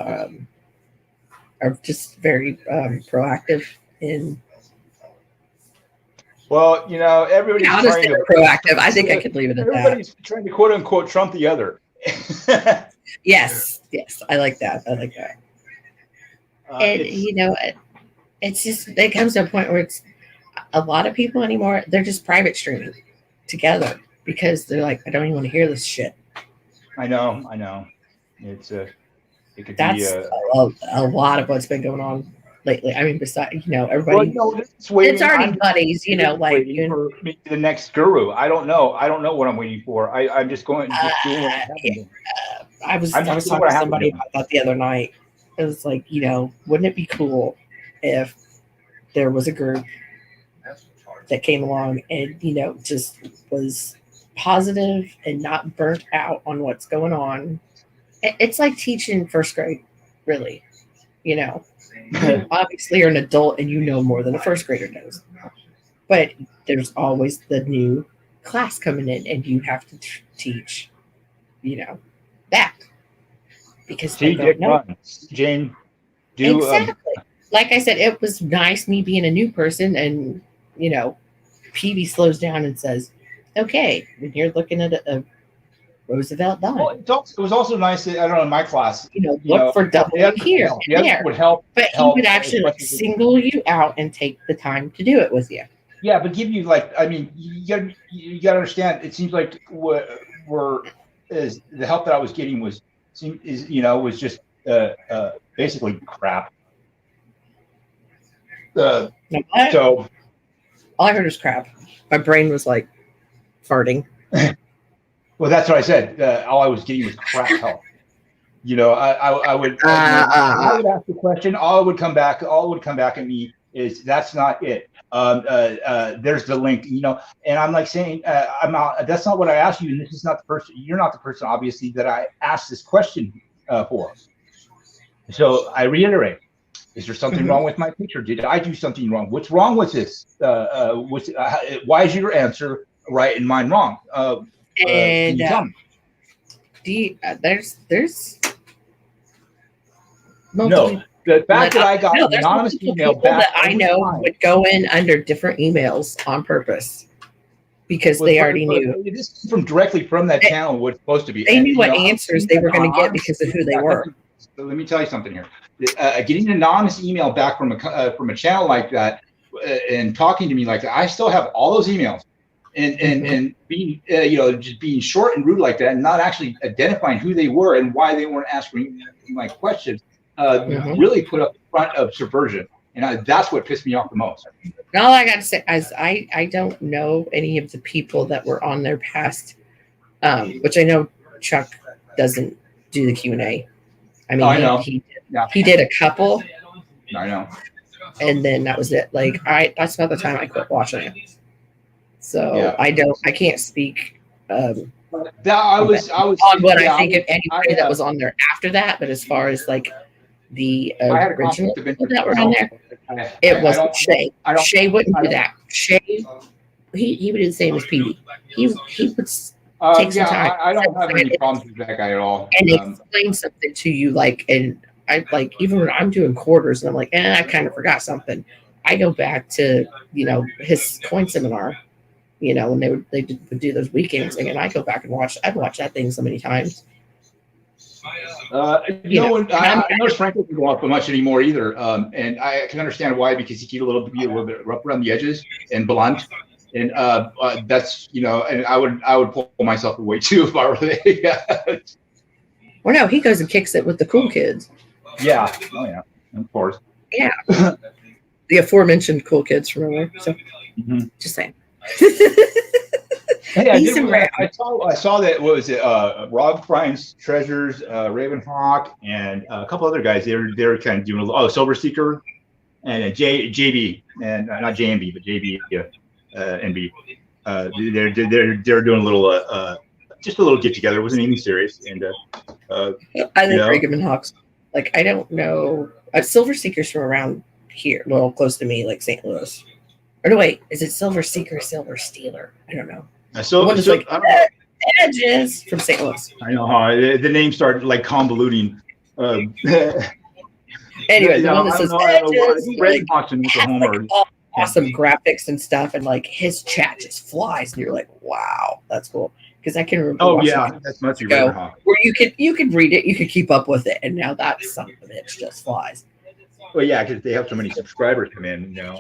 are just very proactive in.
Well, everybody's trying to
proactive. I think I could leave it at that.
Everybody's trying to quote unquote Trump the other.
Yes, I like that. And it's just it comes to a point where it's a lot of people anymore. They're just private streaming together. Because they're like, I don't even want to hear this shit. I
know. It could
That's
be
a lot of what's been going on lately. I mean, besides, everybody.
Well,
it's already buddies, like
for the next guru. I don't know what I'm waiting for. I'm just going. Doing what
I was talking to somebody about that the other night. It was like, wouldn't it be cool if there was a group that came along and just was positive and not burnt out on what's going on. It's like teaching first grade, really. You obviously you're an adult and more than a first grader knows. But there's always the new class coming in, and you have to teach, that. Because they don't know.
Jane,
exactly. Like I said, it was nice me being a new person, and PB slows down and says, okay, and you're looking at a Roosevelt dime.
Well, it was also nice that, I don't know, in my class,
look for double here and there.
Would help.
But he would actually single you out and take the time to do it with you.
Yeah, but give you you gotta understand. It seems like the help that I was getting was just basically crap. So
all I heard was crap. My brain was like farting.
Well, that's what I said. All I was getting was crap help. I would ask the question. All it would come back at me is that's not it. There's the link. And I'm like saying, I'm not. That's not what I asked you. And this is not the person. You're not the person, obviously, that I asked this question for. So I reiterate. Is there something wrong with my picture? Did I do something wrong? What's wrong with this? Why is your answer right and mine wrong?
And there's
no. The fact that I got an anonymous email back
that I know would go in under different emails on purpose because they already knew.
This is directly from that channel. What's supposed to be.
They knew what answers they were going to get because of who they were.
So let me tell you something here. Getting an anonymous email back from a channel like that and talking to me like that, I still have all those emails, and being just being short and rude like that, and not actually identifying who they were and why they weren't answering my questions, really put up the front of subversion, and that's what pissed me off the most.
And all I got to say is I don't know any of the people that were on there past, which I know Chuck doesn't do the Q&A. I mean,
I know.
He did a couple.
I know.
And then that was it. Like that's about the time I quit watching it. So
Yeah.
I can't speak
I was
on what
yeah,
I think
I
of anybody that was on there after that. But as far as like the
I had a
original
conflict of
people
interest
that were on there,
myself.
it
I
wasn't
don't,
Shay.
I don't,
Shay wouldn't
I
do
don't,
that. Shay, he would do the same as Petey. He would take some
yeah,
time
I don't have any
and
problems with that guy at all.
explain something to you, like, and I like even when I'm doing quarters and I'm like, I kind of forgot something. I go back to his coin seminar, when they would do those weekends, and I go back and I'd watch that thing so many times.
I noticed Frank doesn't go up much anymore either, and I can understand why, because he can be a little bit rough around the edges and blunt, and that's and I would pull myself away too if I were there.
Well, no, he goes and kicks it with the cool kids.
Yeah, oh yeah, of course.
Yeah, the aforementioned cool kids from over. So, just saying.
Hey, I saw that. What was it? Rob Friend's Treasures, Ravenhawk, and a couple other guys. They were kind of doing Silver Seeker, and JB, and not JMB, but JB, NB. They're doing a little, just a little get together. It wasn't anything serious, and
I think Ravenhawks. Like, I don't know. Silver Seekers from around here, well, close to me, like St. Louis. Or no, wait, is it Silver Seeker, Silver Stealer? I don't know. The one that's like Edges from St. Louis.
I know how the name started like convoluting.
Anyway, the one that says
Edges,
awesome graphics and stuff, and like his chat just flies, and you're like, wow, that's cool. Because I can remember.
Oh yeah, that's much
where you could read it, you could keep up with it, and now that son of a bitch just flies.
Well, yeah, because they have so many subscribers come in,
Yeah,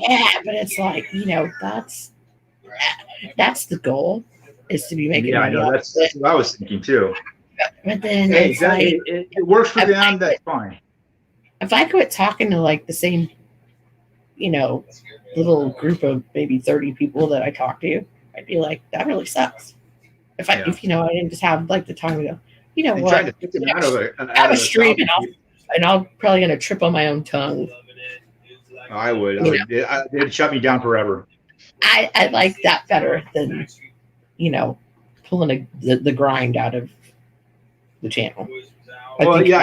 but it's like that's the goal, is to be making money.
Yeah, I know. That's what I was thinking too.
But then
it works for them. That's fine.
If I quit talking to like the same, little group of maybe 30 people that I talk to, I'd be like, that really sucks. If I didn't just have like the time to go, what?
Trying to pick them
out of a stream, and I'll probably gonna trip on my own tongue.
I would. They'd shut me down forever.
I like that better than, pulling the grind out of the channel.
I don't
do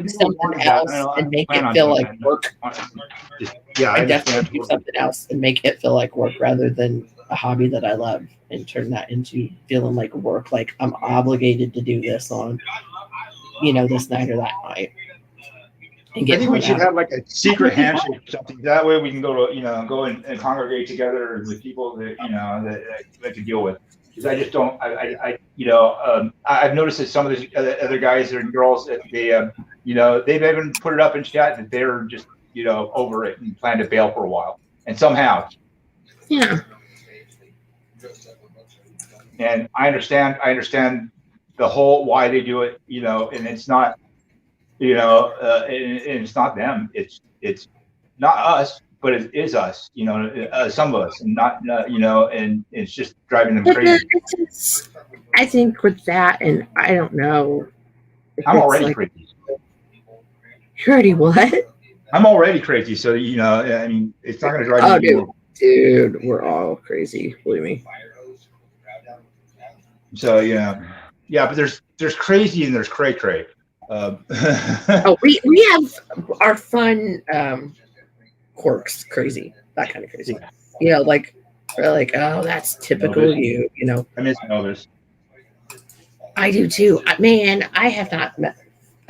something else and make it feel like work.
I
definitely do something else and make it feel like work rather than a hobby that I love, and turn that into feeling like work, like I'm obligated to do this on, this night or that night.
I think we should have like a secret handshake or something. That way we can go to, go and congregate together with people that, that can deal with. Because I just don't, I've noticed that some of the other guys and girls, they've even put it up in chat that they're just, over it and plan to bail for a while. And some have.
Yeah.
And I understand the whole why they do it, and it's not, and it's not them. It's not us, but it is us. Some of us, and not, and it's just driving them crazy.
I think with that, and I don't know.
I'm already crazy.
You're already what?
I'm already crazy. So I mean, it's not going to drive me anymore.
Dude, we're all crazy. Believe me.
So yeah, but there's crazy and there's cray.
We have our fun quirks, crazy, that kind of crazy. Like we're like, oh, that's typical you.
I miss Elvis.
I do too. Man, I have not met.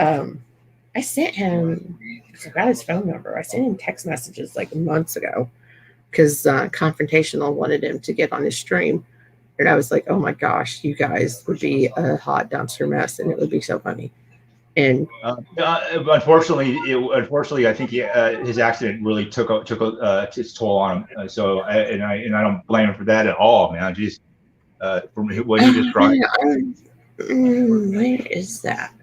I sent him. I got his phone number. I sent him text messages like months ago because Confrontational wanted him to get on his stream. And I was like, oh my gosh, you guys would be a hot dumpster mess, and it would be so funny. And
unfortunately, I think his accident really took its toll on him. I don't blame him for that at all, man. Just from what he described.
Where is that?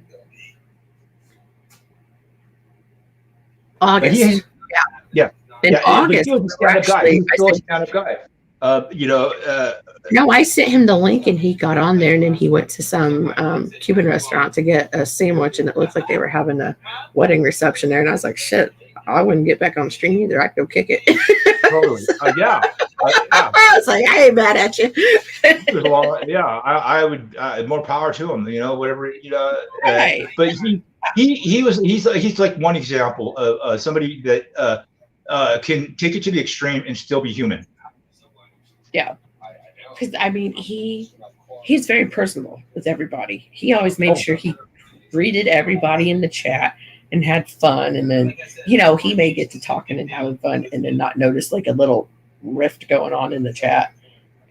August.
Yeah.
In August,
he was a stand-up guy.
No, I sent him the link, and he got on there, and then he went to some Cuban restaurant to get a sandwich, and it looked like they were having a wedding reception there. And I was like, shit, I wouldn't get back on the stream either. I'd go kick it.
Totally. Yeah.
I was like, I ain't mad at you.
Well, yeah, I would more power to him. You know, whatever. You know,
Right.
but he's like one example of somebody that can take it to the extreme and still be human.
Yeah, because I mean, he's very personable with everybody. He always made sure he greeted everybody in the chat and had fun, and then he may get to talking and having fun, and then not notice like a little rift going on in the chat.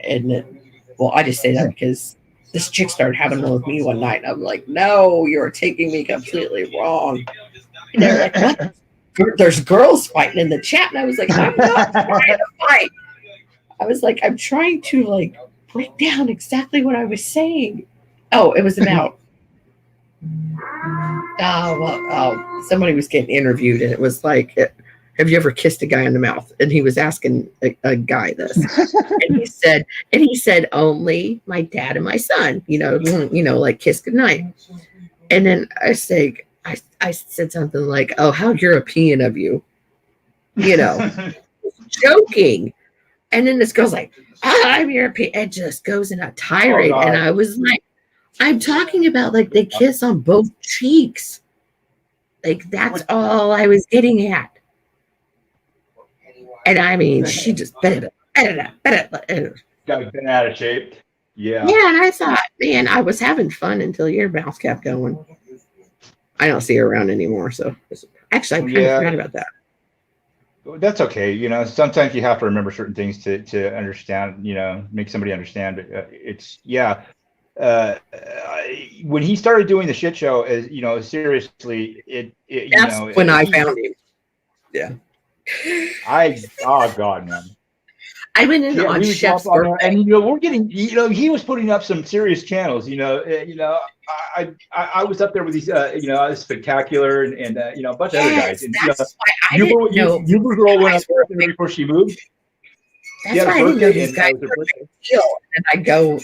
And well, I just say that because this chick started having one with me one night, and I'm like, no, you're taking me completely wrong. And they're like, what? There's girls fighting in the chat, and I was like, I'm not trying to fight. I was like, I'm trying to like break down exactly what I was saying. Oh, it was about somebody was getting interviewed, and it was like, have you ever kissed a guy on the mouth? And he was asking a guy this, and he said only my dad and my son, like kiss goodnight. And then I said something like, oh, how European of you, joking. And then this girl's like, I'm European. It just goes in a tirade. And I was like, I'm talking about like the kiss on both cheeks. Like that's all I was getting at. And I mean, she just got
been out of shape. Yeah.
Yeah, and I thought, man, I was having fun until your mouth kept going. I don't see her around anymore, so actually, I kind of forgot about that.
That's okay. Sometimes you have to remember certain things to understand. Make somebody understand. But it's when he started doing the shit show, as seriously,
that's when I found him. Yeah.
Oh God, man.
I went in on Chef's birthday,
and we're getting, he was putting up some serious channels. I was up there with these, Spectacular and a bunch of other guys. And
that's why I didn't know.
Uber Girl went up there before she moved.
That's why I didn't know these guys were a big deal. And I go,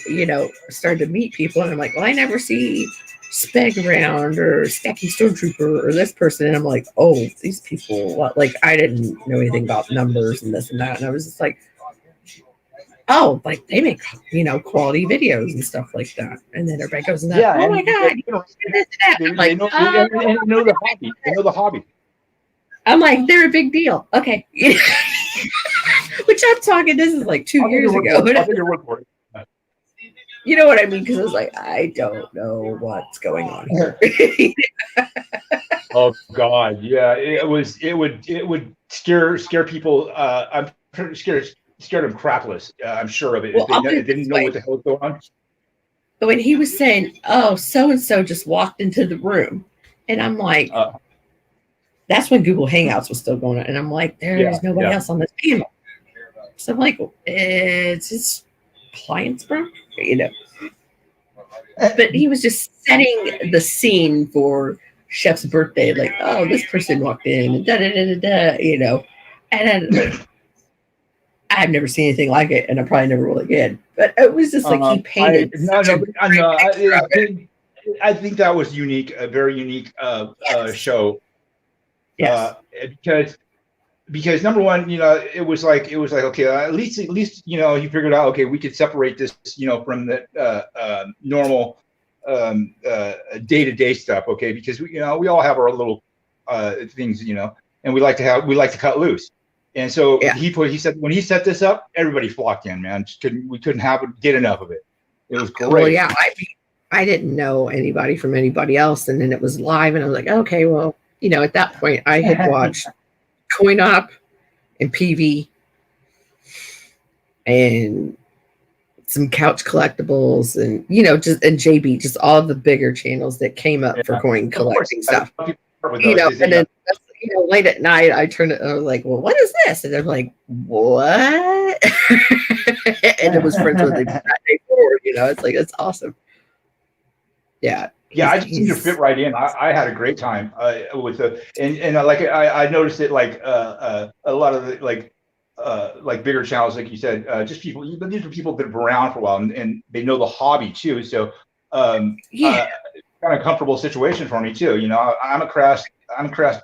start to meet people, and I'm like, well, I never see Speg around or Stacky Stormtrooper or this person, and I'm like, oh, these people. Like I didn't know anything about numbers and this and that, and I was just like, oh, like they make quality videos and stuff like that. And then everybody goes, oh my God,
they know the hobby. They know the hobby.
I'm like, they're a big deal. Okay. Which I'm talking, this is like 2 years ago. You know what I mean? Because I was like, I don't know what's going on here.
Oh God, yeah. It would scare people. I'm scared them crapless. I'm sure of it.
Well,
if they didn't know what the hell was going on.
But when he was saying, oh, so and so just walked into the room, and I'm like, that's when Google Hangouts was still going on, and I'm like, there's nobody else on this panel. So I'm like, it's his clients, bro, But he was just setting the scene for Chef's birthday, like, oh, this person walked in, and and then I've never seen anything like it, and I probably never will again. But it was just like he painted.
I think that was unique, a very unique show.
Yes.
Because number one, it was like okay, at least you figured out, okay, we could separate this from the normal day-to-day stuff, okay, because we all have our little things, and we like to cut loose. And so he said when he set this up, everybody flocked in, man. We couldn't get enough of it. It was great.
Well, yeah, I didn't know anybody from anybody else, and then it was live, and I was like, okay, well, at that point, I had watched Coin Op and PV and some Couch Collectibles and and JB, just all the bigger channels that came up for coin collecting stuff. And then late at night I turned it, I was like, well, what is this? And they're like, what? And it was friends with that day forward, it's like, it's awesome. Yeah.
Yeah, I just seemed to fit right in. I had a great time with the and like I noticed it, like a lot of the like bigger channels, like you said, just people. These are people that have been around for a while and they know the hobby too. So kind of comfortable situation for me too. I'm a crass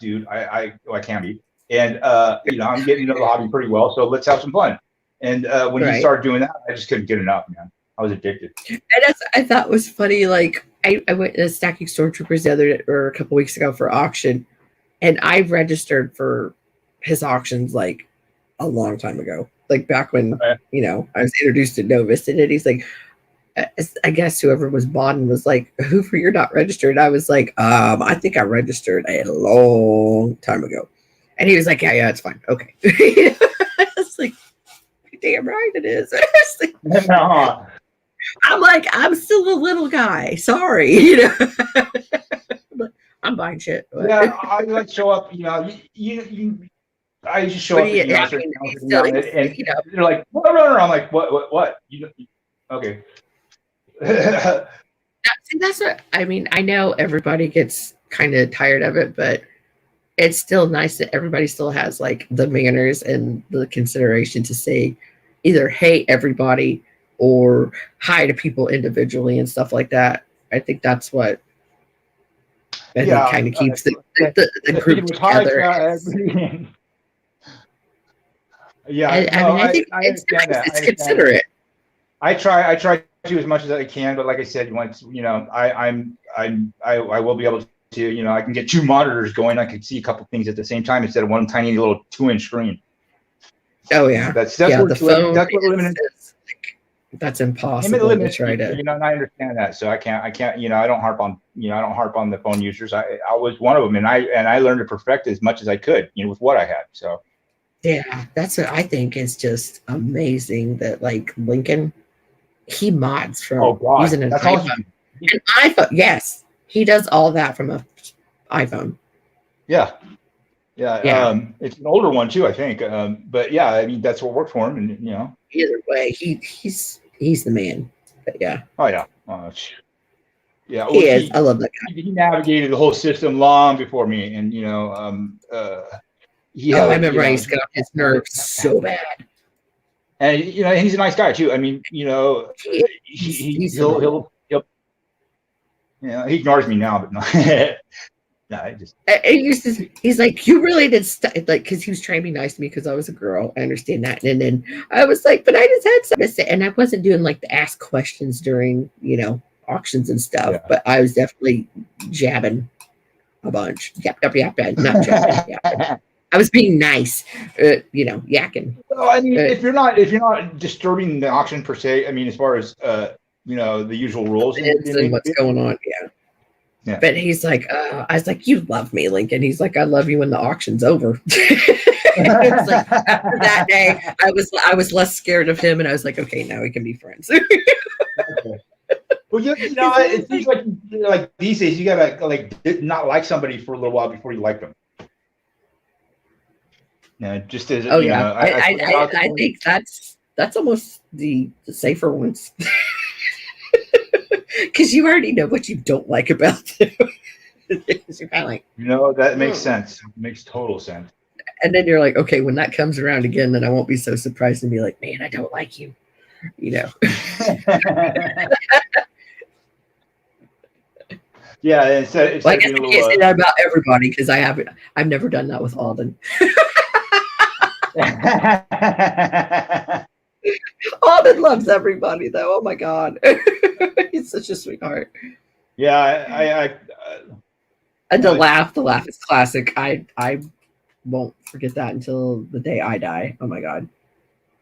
dude. I can be, and I'm getting to know the hobby pretty well. So let's have some fun. And when he
Right.
started doing that, I just couldn't get enough, man. I was addicted.
And that's I thought was funny. Like I went to Stacking Stormtroopers the other or a couple weeks ago for auction, and I registered for his auctions like a long time ago, like back when you know I was introduced to Novus, and he's like, I guess whoever was bonding was like, Hoover, you're not registered. I was like, I think I registered a long time ago, and he was like, yeah, it's fine, okay. I was like, damn right it is. I'm like, I'm still a little guy. Sorry, you know. But I'm buying shit. But.
Yeah, I like show up. You know, I just show up. You know, and
you know,
they're like, no. I'm like, what? You okay?
See, that's what I mean. I know everybody gets kind of tired of it, but it's still nice that everybody still has like the manners and the consideration to say either hey everybody or hi to people individually and stuff like that. I think that's what I think kind of keeps the group together.
Yeah,
I mean, I think it's nice.
that.
It's considerate.
I try to as much as I can, but like I said, once you know, I will be able to, you know, I can get 2 monitors going. I can see a couple things at the same time instead of one tiny little 2-inch screen.
Oh yeah,
that's
yeah.
what,
The phone.
That's what limited.
That's impossible to try to.
You know, and I understand that, so I can't. You know, I don't harp on the phone users. I was one of them, and I learned to perfect as much as I could, you know, with what I had. So.
Yeah, that's what I think is just amazing that like Lincoln, he mods from using an iPhone. An iPhone, yes, he does all that from a iPhone.
Yeah. It's an older one too, I think. But yeah, I mean that's what worked for him, and you know.
Either way, he's the man. But yeah.
Oh yeah. Yeah.
He is. I love that guy.
He navigated the whole system long before me, and you know,
I remember I used to get on his nerves so bad.
And you know, and he's a nice guy too. I mean, you know, he'll you know, he ignores me now, but no. No, I just.
He's like, you really did like, because he was trying to be nice to me because I was a girl. I understand that, and then I was like, but I just had something to say, and I wasn't doing like the ask questions during you know auctions and stuff, but I was definitely jabbing a bunch. Yep, not jabbing. Yeah. I was being nice, you know, yakking.
Well, I mean, if you're not disturbing the auction per se, I mean, as far as you know, the usual rules
and what's going on, yeah. But he's like, I was like, you love me, Lincoln. He's like, I love you when the auction's over. It's like, after that day, I was less scared of him, and I was like, okay, now we can be friends.
Okay. Well, you know, it seems like these days you gotta like not like somebody for a little while before you like them. Yeah, just as
you know, I think that's almost the safer ones. Because you already know what you don't like about them. You're kind of like,
you know, that makes sense. It makes total sense.
And then you're like, okay, when that comes around again, then I won't be so surprised and be like, man, I don't like you. You know.
Yeah, it's
like I can't say that about everybody because I've never done that with Alden. Alden loves everybody though. Oh my god. He's such a sweetheart.
Yeah,
and the laugh is classic. I won't forget that until the day I die. Oh my god.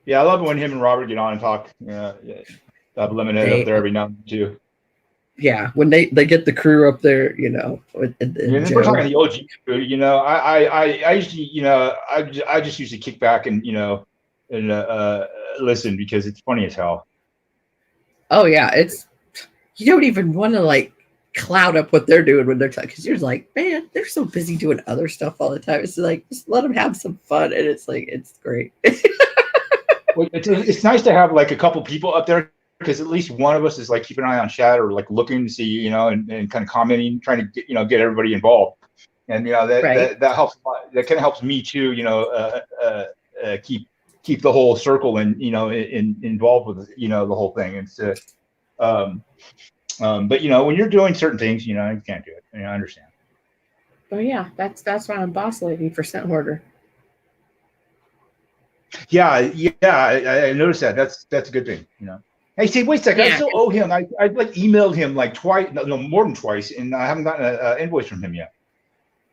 Yeah, I love it when him and Robert get on and talk. Yeah. Have lemonade up there every now and then too.
Yeah, when they get the crew up there, you know.
We're talking the OG crew, you know. I usually, you know, I just usually kick back and you know, and listen because it's funny as hell.
Oh yeah, it's you don't even want to like cloud up what they're doing when they're talking because you're like, man, they're so busy doing other stuff all the time. It's like just let them have some fun, and it's like it's great.
Well, it's nice to have like a couple people up there because at least one of us is like keeping an eye on chat or like looking to see, you know, and kind of commenting, trying to get, you know, get everybody involved, and you know that helps. That kind of helps me too, you know, keep the whole circle and you know involved with you know the whole thing. It's but you know when you're doing certain things, you know, you can't do it. I mean, I understand.
Oh yeah, that's why I'm boss lady for Scent Hoarder.
I noticed that. That's a good thing, you know. Hey, see, wait a second. I
Yeah.
still owe him. I like emailed him like twice, no, more than twice, and I haven't gotten an invoice from him yet.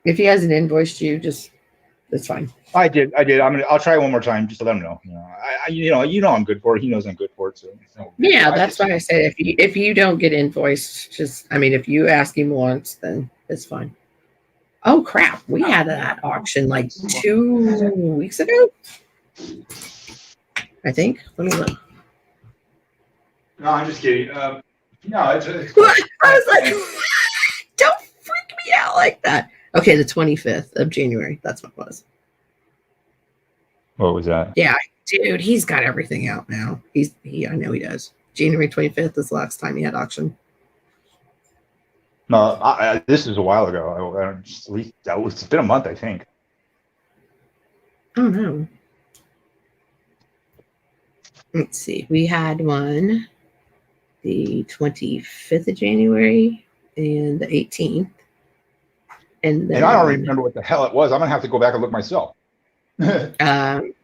If he hasn't invoiced you, just that's fine.
I did. I'll try one more time just to let him know. You know, I'm good for it. He knows I'm good for it. So
Yeah, that's why I say if you don't get invoiced, just I mean, if you ask him once, then it's fine. Oh crap, we had that auction like 2 weeks ago, I think. Let me look.
No, I'm just kidding. No, it's
I was like, don't freak me out like that. Okay, the 25th of January. That's what it was.
What was that?
Yeah, dude, he's got everything out now. I know he does. January 25th is the last time he had auction.
No, this is a while ago. It's been a month, I think.
Oh no. Let's see. We had one the 25th of January and the 18th. And then
I don't remember what the hell it was. I'm gonna have to go back and look myself.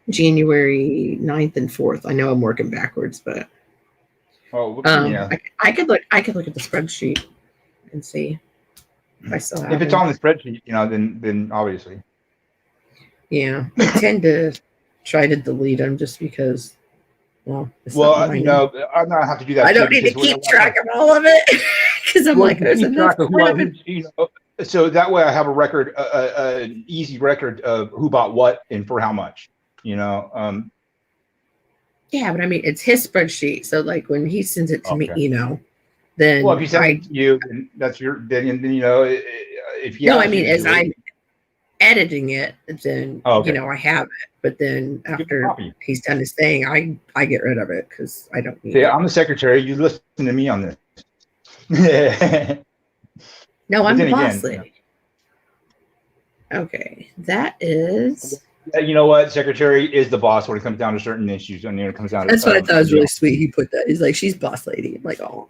January 9th and 4th. I know I'm working backwards, but
yeah.
I could look at the spreadsheet and see if I still have
If it's
it.
on the spreadsheet, you know, then obviously.
Yeah, I tend to try to delete them just because. Well,
you know, I'm gonna have to do that.
I don't need to keep track of all of it because I'm like, there's enough.
So that way I have a record, an easy record of who bought what and for how much. You know.
Yeah, but I mean, it's his spreadsheet. So like when he sends it to me, you know, then
if he sends it to you, then that's your. Then you know, if he.
No, I mean, as I'm editing it, then you know I have it. But then after he's done his thing, I get rid of it because I don't need it.
I'm the secretary. You listen to me on this.
No, I'm the boss lady. Okay, that is.
You know what? Secretary is the boss when it comes down to certain issues. And when it comes down to
that's what I thought was really sweet. He put that. He's like, she's boss lady. I'm like, oh.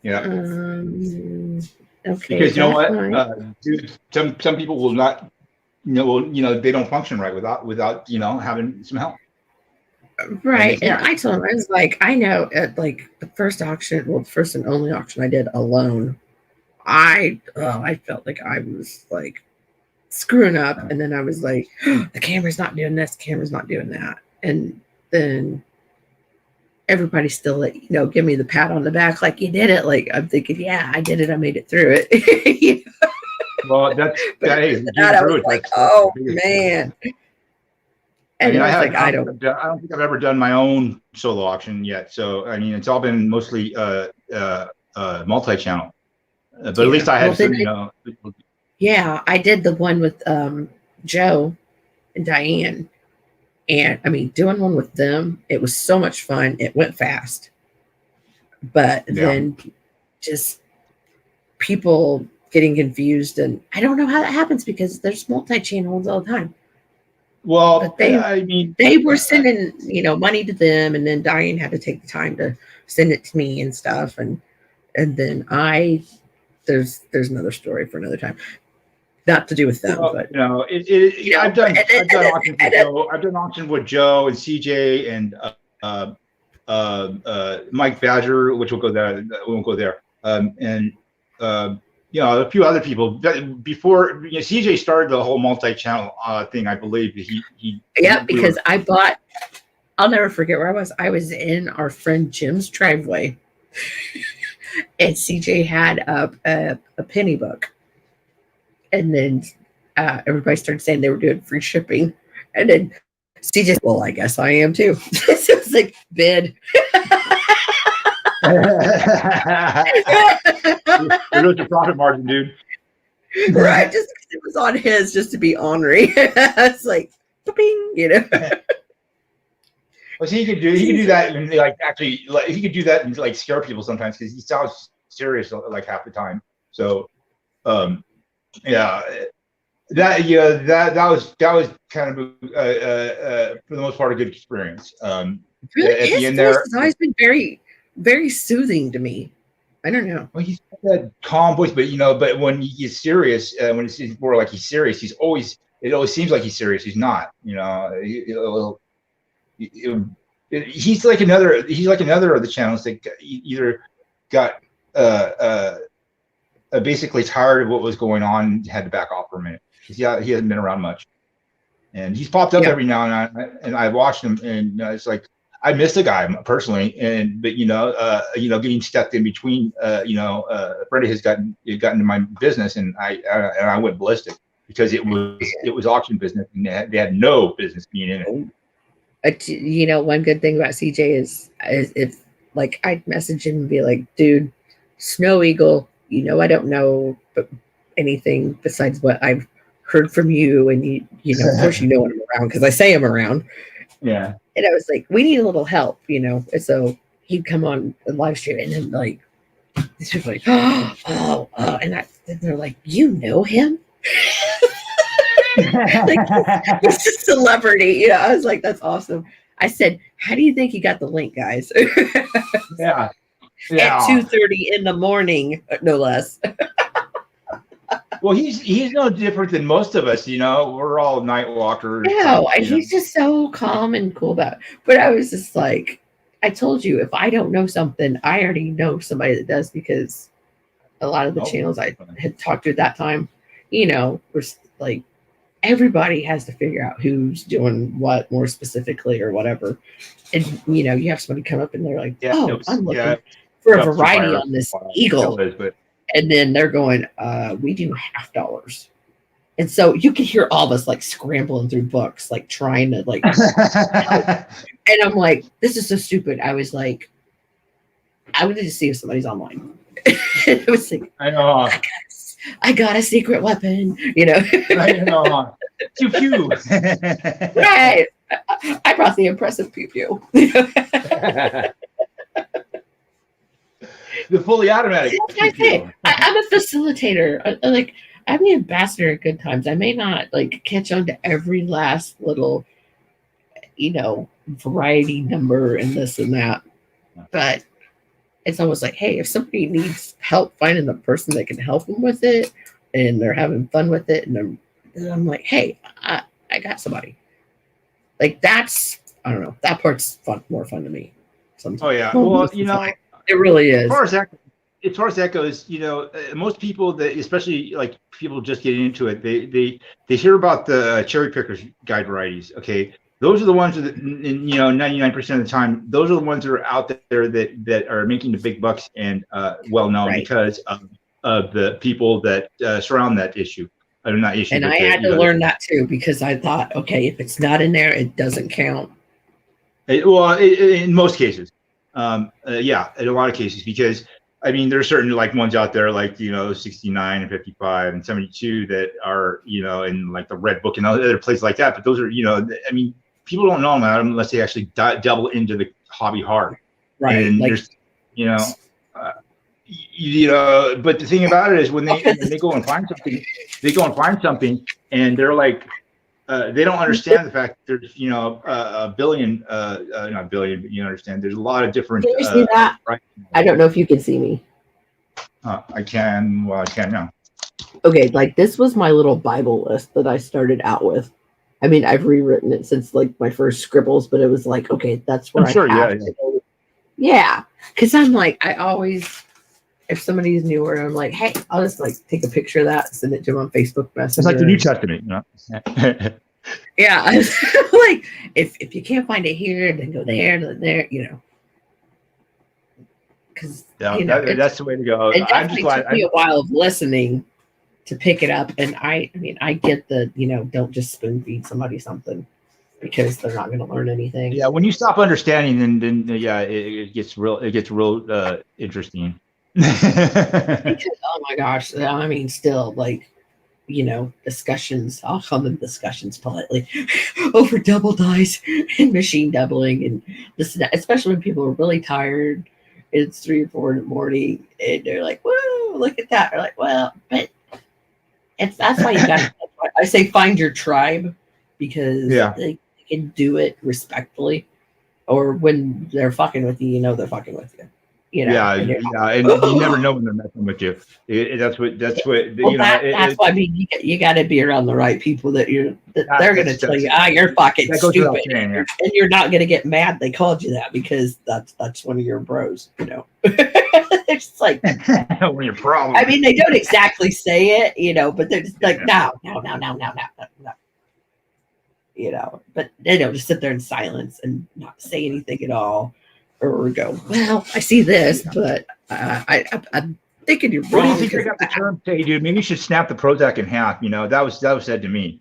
Yeah.
Okay.
Because you know what, dude, some people will not, you know, they don't function right without you know having some help.
Right, and I told him, I was like, I know at like the first auction, well, the first and only auction I did alone, I felt like I was like screwing up, and then I was like, the camera's not doing this, the camera's not doing that, and then everybody still, like, you know, give me the pat on the back, like you did it. Like I'm thinking, yeah, I did it, I made it through it. You know?
Well, that's
I was like, oh man. And
I mean, I don't think I've ever done my own solo auction yet. So I mean, it's all been mostly multi-channel. But at least I had some, you know.
Yeah, I did the one with Joe and Diane. And I mean, doing one with them, it was so much fun. It went fast. But then just people getting confused, and I don't know how that happens because there's multi-channels all the time.
Well,
but they were sending, you know, money to them, and then Diane had to take the time to send it to me and stuff, and then there's another story for another time, not to do with them, but
you know, I've done auctions with Joe. I've done auctions with Joe and CJ and Mike Badger, which will go there. We won't go there. And you know, a few other people before, you know, CJ started the whole multi-channel thing. I believe
because I'll never forget where I was. I was in our friend Jim's driveway, and CJ had a penny book, and then everybody started saying they were doing free shipping, and then CJ, well, I guess I am too. So it was like bid.
There goes your profit margin, dude.
Right, just because it was on his, just to be ornery. It's like, bing, you know.
Well, so he could do that, and like actually, like he could do that and like scare people sometimes because he sounds serious like half the time. So, yeah, that was kind of for the most part a good experience.
Really, his voice has always been very, very soothing to me. I don't know.
Well, he's got that calm voice, but you know, but when he's serious, when it's more like he's serious, he's always it always seems like he's serious. He's not. He's like another of the channels that either got basically tired of what was going on and had to back off for a minute. He hasn't been around much, and he's popped up every now and I watched him, and it's like I miss the guy personally, but getting stuck in between, a friend has gotten into my business, and I went ballistic because it was auction business, and they had no business being in it.
One good thing about CJ is if like I'd message him and be like, dude, Snow Eagle, I don't know anything besides what I've heard from you, and of course when I'm around because I say I'm around.
Yeah.
And I was like, we need a little help, and so he'd come on the live stream, and then like these people like, and they're like, you know him? Like, he's a celebrity, I was like, that's awesome. I said, how do you think he got the link, guys?
Yeah.
At 2:30 in the morning, no less.
Well, he's no different than most of us, we're all night walkers.
No, he's just so calm and cool about it. But I was just like, I told you, if I don't know something, I already know somebody that does, because a lot of the channels I had talked to at that time, were like, everybody has to figure out who's doing what more specifically or whatever. And, you have somebody come up and they're like, I'm looking for a variety on this eagle. And then they're going, we do $50. And so you can hear all of us like scrambling through books, like trying to like, and I'm like, this is so stupid. I was like, I wanted to see if somebody's online. It was like,
I know.
I got a secret weapon,
I know. Pew pew.
Right. I brought the impressive pew pew.
The fully automatic.
I'm a facilitator. I'm the ambassador at good times. I may not like catch on to every last little, variety number and this and that, but it's almost like, hey, if somebody needs help finding the person that can help them with it, and they're having fun with it, and I'm like, hey, I got somebody. Like that's, I don't know, that part's more fun to me. Sometimes.
Oh yeah, well,
it really is.
As far as that goes, most people that, especially like people just getting into it, they hear about the cherry pickers guide varieties. Okay, those are the ones that, 99% of the time, those are the ones that are out there that are making the big bucks and well known because of the people that surround that issue. Not issue.
And I had to learn that too, because I thought, okay, if it's not in there, it doesn't count.
In most cases, in a lot of cases, because I mean, there are certain like ones out there like 69 and 55 and 72 that are in like the Red Book and other places like that. But those are I mean, people don't know about them unless they actually double into the hobby hard.
Right.
And there's but the thing about it is when they go and find something, and they're like, they don't understand the fact that there's a billion, not billion, but you understand there's a lot of different.
Can you see that? Right. I don't know if you can see me.
I can. Well, I can now.
Okay, like this was my little Bible list that I started out with. I mean, I've rewritten it since like my first scribbles, but it was like, okay, that's where yeah, because I'm like, I always, if somebody's newer, I'm like, hey, I'll just like take a picture of that, send it to them on Facebook Messenger.
It's like the New Testament,
Yeah, like if you can't find it here, then go there, because
that's the way to go.
It definitely took me a while of listening to pick it up, and I mean, I get the don't just spoon feed somebody something because they're not going to learn anything.
Yeah, when you stop understanding, then it gets real interesting.
Because, oh my gosh, I mean, still like discussions. I'll call them discussions politely over double dice and machine doubling and this and that, especially when people are really tired. It's 3 or 4 in the morning, and they're like, "Whoa, look at that!" They're like, "Well, but that's why you got." I say find your tribe, because they can do it respectfully, or when they're fucking with you, they're fucking with you. you know.
Yeah,
And
yeah, and you never know when they're messing with you. That's what
well,
you know.
that's why I mean you got to be around the right people that they're going to tell you, you're fucking
that goes without
stupid,
saying, yeah.
and you're not going to get mad they called you that because that's one of your bros, you know. It's like
When you're problem.
I mean, they don't exactly say it, you know, but they're just like, no, you know. But they don't just sit there in silence and not say anything at all, or go, well, I see this, but I'm thinking you're
What do
wrong.
you think they got the term say, dude? Maybe you should snap the Prozac in half. You know, that was said to me.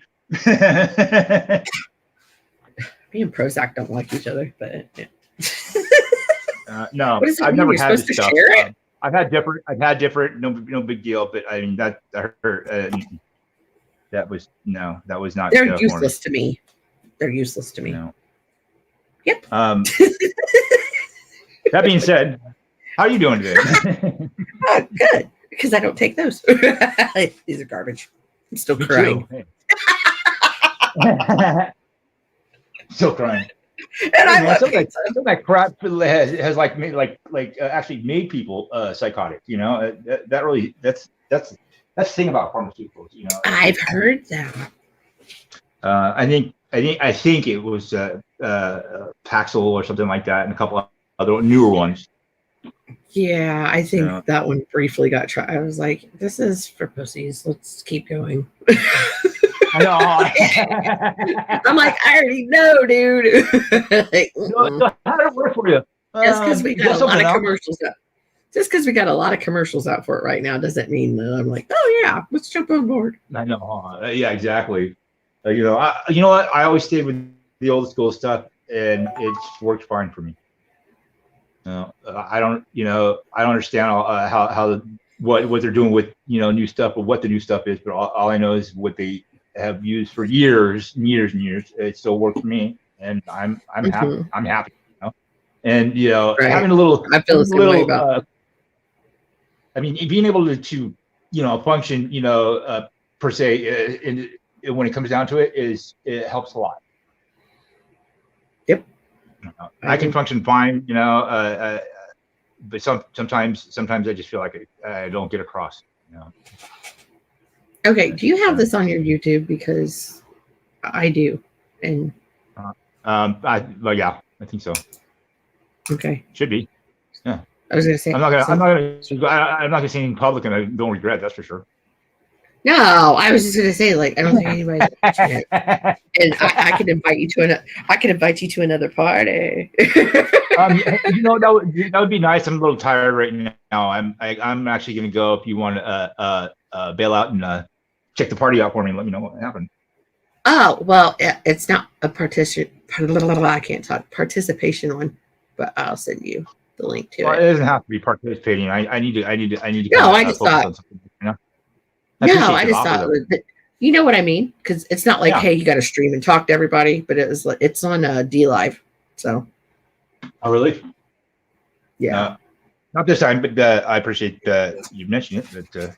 Me and Prozac don't like each other, but yeah.
No,
What does it
I've
mean?
never
You're
had
supposed
this
to
stuff.
share it?
I've had different. No big deal. But I mean, that was not.
They're
for me.
useless to me. They're useless to me.
No.
Yep.
That being said, how are you doing today?
Good, because I don't take those. These are garbage. I'm still
Me
crying.
too. Still crying.
And I love
some of
pizza.
that crap has like made actually made people psychotic. You know, that really that's the thing about pharmaceuticals. You know,
I've heard that.
I think it was Paxil or something like that, and a couple of other newer ones.
Yeah, I think
Yeah.
that one briefly got tried. I was like, this is for pussies. Let's keep going.
I know.
I'm like, I already know, dude. Like,
So how did it work for you?
just because we got a lot of
else?
commercials out. Just because we got a lot of commercials out for it right now doesn't mean that I'm like, oh yeah, let's jump on board.
I know. Yeah, exactly. You know what? I always stayed with the old school stuff, and it's worked fine for me. I don't understand what they're doing with new stuff, or what the new stuff is. But all I know is what they have used for years and years and years. It still works for me, and I'm happy. I'm happy. And
Right.
having a little,
I feel the same way about.
I mean, being able to function, per se, when it comes down to it, it helps a lot.
Yep.
I can function fine, but sometimes I just feel like I don't get across.
Okay, do you have this on your YouTube? Because I do, and
yeah, I think so.
okay,
Should be. Yeah.
I was gonna say.
I'm not gonna say anything public, and I don't regret. That's for sure.
No, I was just gonna say, like, I don't think anybody's watching it, and I could invite you to another party.
That would be nice. I'm a little tired right now. I'm actually gonna go. If you want to bail out and check the party out for me, and let me know what happened.
Oh well, it's not a I can't talk participation one, but I'll send you the link to it.
It doesn't have to be participating. I need to.
No, I just thought.
On something,
I just thought. You know what I mean? Because it's not like, hey, you got to stream and talk to everybody, but it's on D Live. So.
Oh really?
Yeah.
Not this time, but I appreciate you mentioning it. But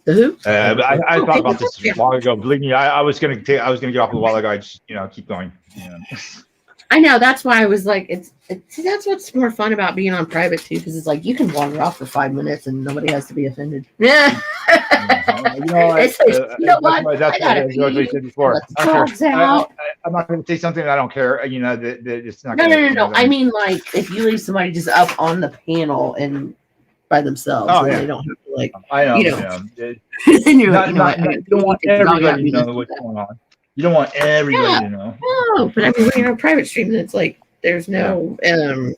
the who?
I thought about this a while ago. Believe me, I was gonna get off a while ago. I just keep going.
I know, that's why I was like, see, that's what's more fun about being on private too, because it's like you can wander off for 5 minutes and nobody has to be offended. Yeah.
You know what? That's what I said before. I'm not going to say something I don't care. That it's not.
No. I mean, like, if you leave somebody just up on the panel and by themselves, they don't have to, like,
I know.
Then you're like,
you don't want everybody to know what's going on. You don't want everybody to know.
No, but I mean, when you're on a private stream, it's like there's no.
You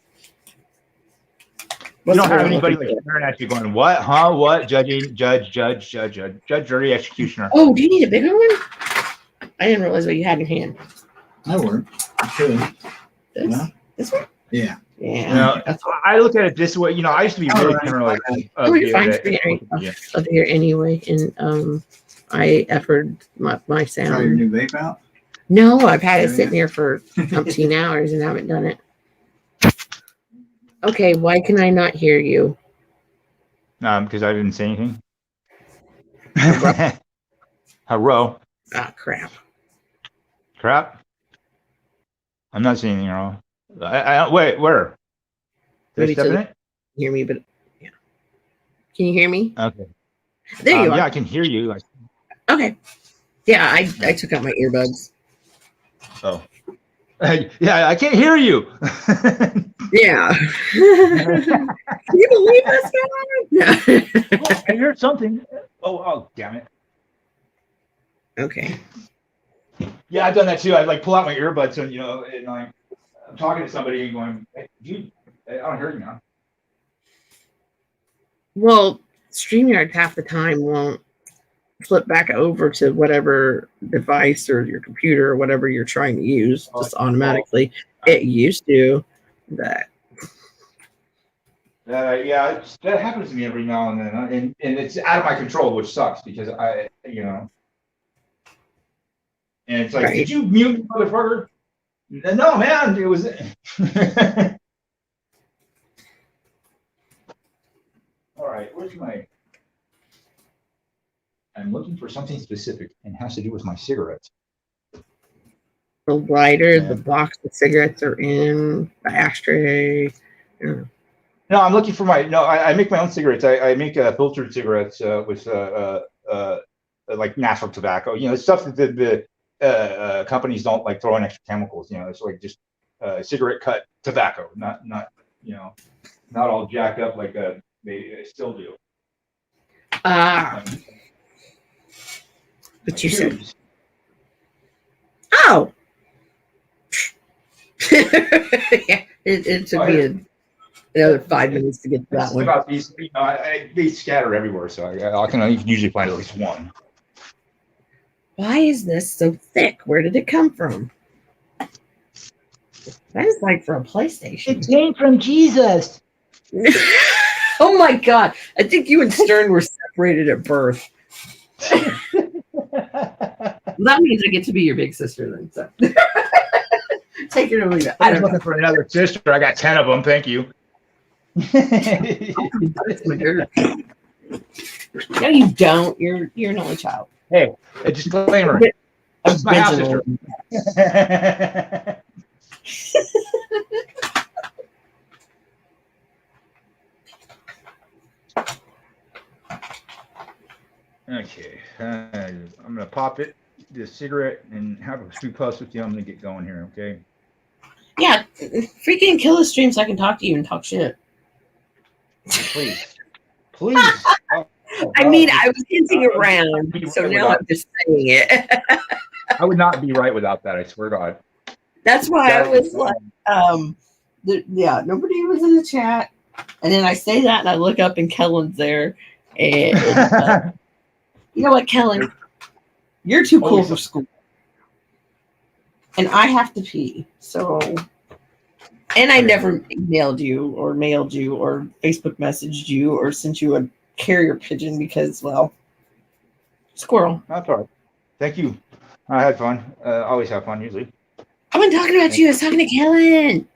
don't have anybody like staring at you going, what, huh, what, judge, jury, executioner.
Oh, do you need a bigger one? I didn't realize what you had in your hand.
That worked. Could.
This one?
Yeah.
Yeah.
I look at it this way. I used to be really paranoid.
You're fine. Up here anyway, and I efforted my sound.
Try your new vape out?
No, I've had it sitting here for umpteen hours and haven't done it. Okay, why can I not hear you?
Because I didn't say anything. Hello.
Ah, crap.
I'm not saying anything wrong. I wait, where? There's
Maybe
step in
to
it?
hear me, but yeah. Can you hear me?
Okay.
There you are.
Yeah, I can hear you.
Okay. Yeah, I took out my earbuds.
Oh. Yeah, I can't hear you.
Yeah. Can you believe this guy? Yeah.
I heard something. Oh, damn it.
Okay.
Yeah, I've done that too. I like pull out my earbuds and and like I'm talking to somebody and going, hey, dude, I don't hear you now.
Well, StreamYard half the time won't flip back over to whatever device or your computer or whatever you're trying to use just automatically. It used to that.
Yeah, that happens to me every now and then, and it's out of my control, which sucks because and it's like,
Right.
did you mute me, motherfucker? No, man, it was. All right, where's my? I'm looking for something specific and has to do with my cigarettes.
The lighter,
Yeah.
the box the cigarettes are in, the ashtray. Yeah.
No, I'm looking for my. No, I make my own cigarettes. I make filtered cigarettes with like natural tobacco. Stuff that the companies don't like throw in extra chemicals. It's like just cigarette cut tobacco, not not all jacked up like they still do.
But you said, oh, yeah, it took me another 5 minutes to get to that one.
About these, they scatter everywhere, so I can usually find at least one.
Why is this so thick? Where did it come from? That is like for a PlayStation.
It came from Jesus.
Oh my God. I think you and Stern were separated at birth. That means I get to be your big sister then. So. Take it or leave it.
I was looking for another sister. I got 10 of them. Thank you.
No, you don't. You're an only child.
Hey, a disclaimer. She's my half sister. Okay, I'm gonna pop this cigarette and have a few puffs with you. I'm gonna get going here. Okay.
Yeah, freaking kill the stream so I can talk to you and talk shit.
Please.
I mean, I was hinting around, so now I'm just saying it.
I would not be right without that. I swear to God.
That's why I was like, yeah, nobody was in the chat, and then I say that, and I look up, and Kellen's there, and you know what, Kellen, you're too cool for school, and I have to pee, so. And I never emailed you or mailed you or Facebook messaged you or sent you a carrier pigeon because, well, squirrel.
That's all right. Thank you. I had fun. Always have fun, usually.
I've been talking about you. I was talking to Kellen.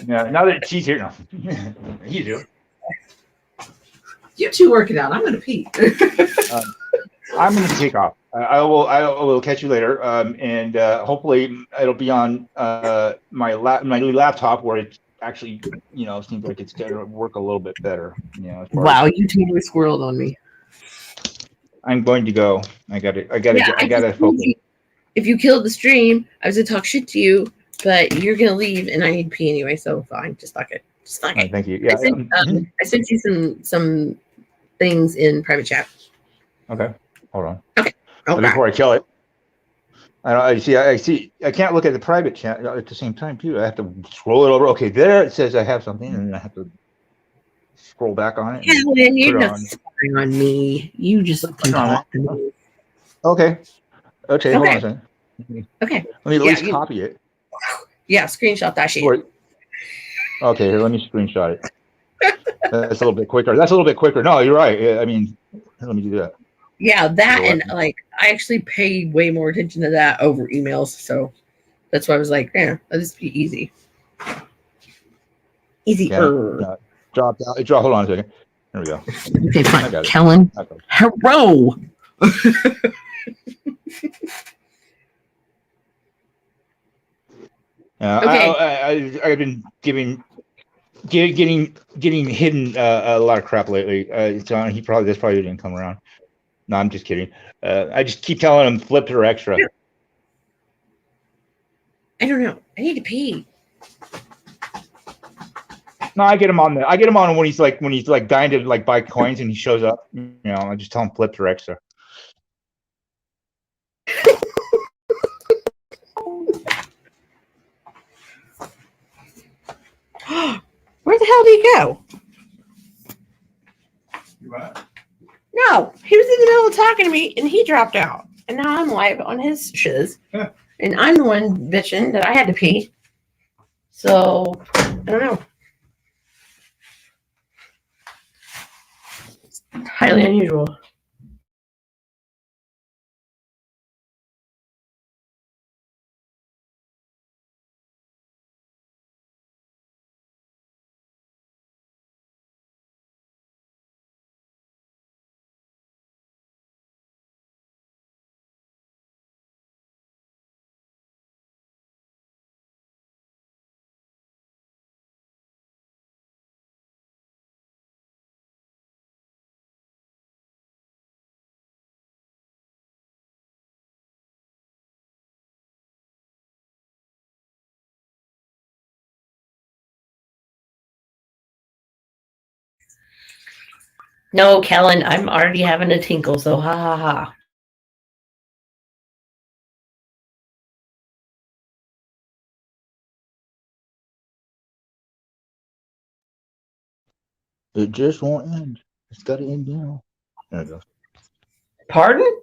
Yeah, now that she's here, no. You do.
You two work it out. I'm going to pee.
I'm going to take off. I will catch you later, and hopefully it'll be on my new laptop where it actually seems like it's going to work a little bit better.
Wow, you totally squirreled on me.
I'm going to go. I got to focus.
If you killed the stream, I was going to talk shit to you, but you're going to leave, and I need to pee anyway. So fine, just fuck it. Just fuck it.
Thank you. Yeah,
I sent you some things in private chat.
Okay, hold on.
Okay.
Before I kill it, I see. I can't look at the private chat at the same time too. I have to scroll it over. Okay, there it says I have something, and then I have to scroll back on it.
Kellen, you're not spying on me. You just can talk to me.
Okay. Hold on a second.
Okay.
Let me at least copy it.
Yeah, screenshot that shit.
Okay, here, let me screenshot it. That's a little bit quicker. No, you're right. I mean, let me do that.
Yeah, that and like I actually pay way more attention to that over emails, so that's why I was like, yeah, that'll just be easy. Easier.
Yeah, dropped out. Hold on a second. There we go.
Okay, fine. Kellen. Hello. Okay.
I've been getting hidden a lot of crap lately. So that's probably didn't come around. No, I'm just kidding. I just keep telling him flip it or extra.
I don't know. I need to pee.
No, I get him on when he's like dying to like buy coins and he shows up. You know, I just tell him flip or extra.
Where the hell did he go?
You what?
No, he was in the middle of talking to me and he dropped out. And now I'm live on his shiz.
Yeah.
And I'm the one bitching that I had to pee. So, I don't know. Highly unusual. No, Kellen, I'm already having a tinkle, so ha ha ha.
It just won't end. It's got to end now. There it goes.
Pardon?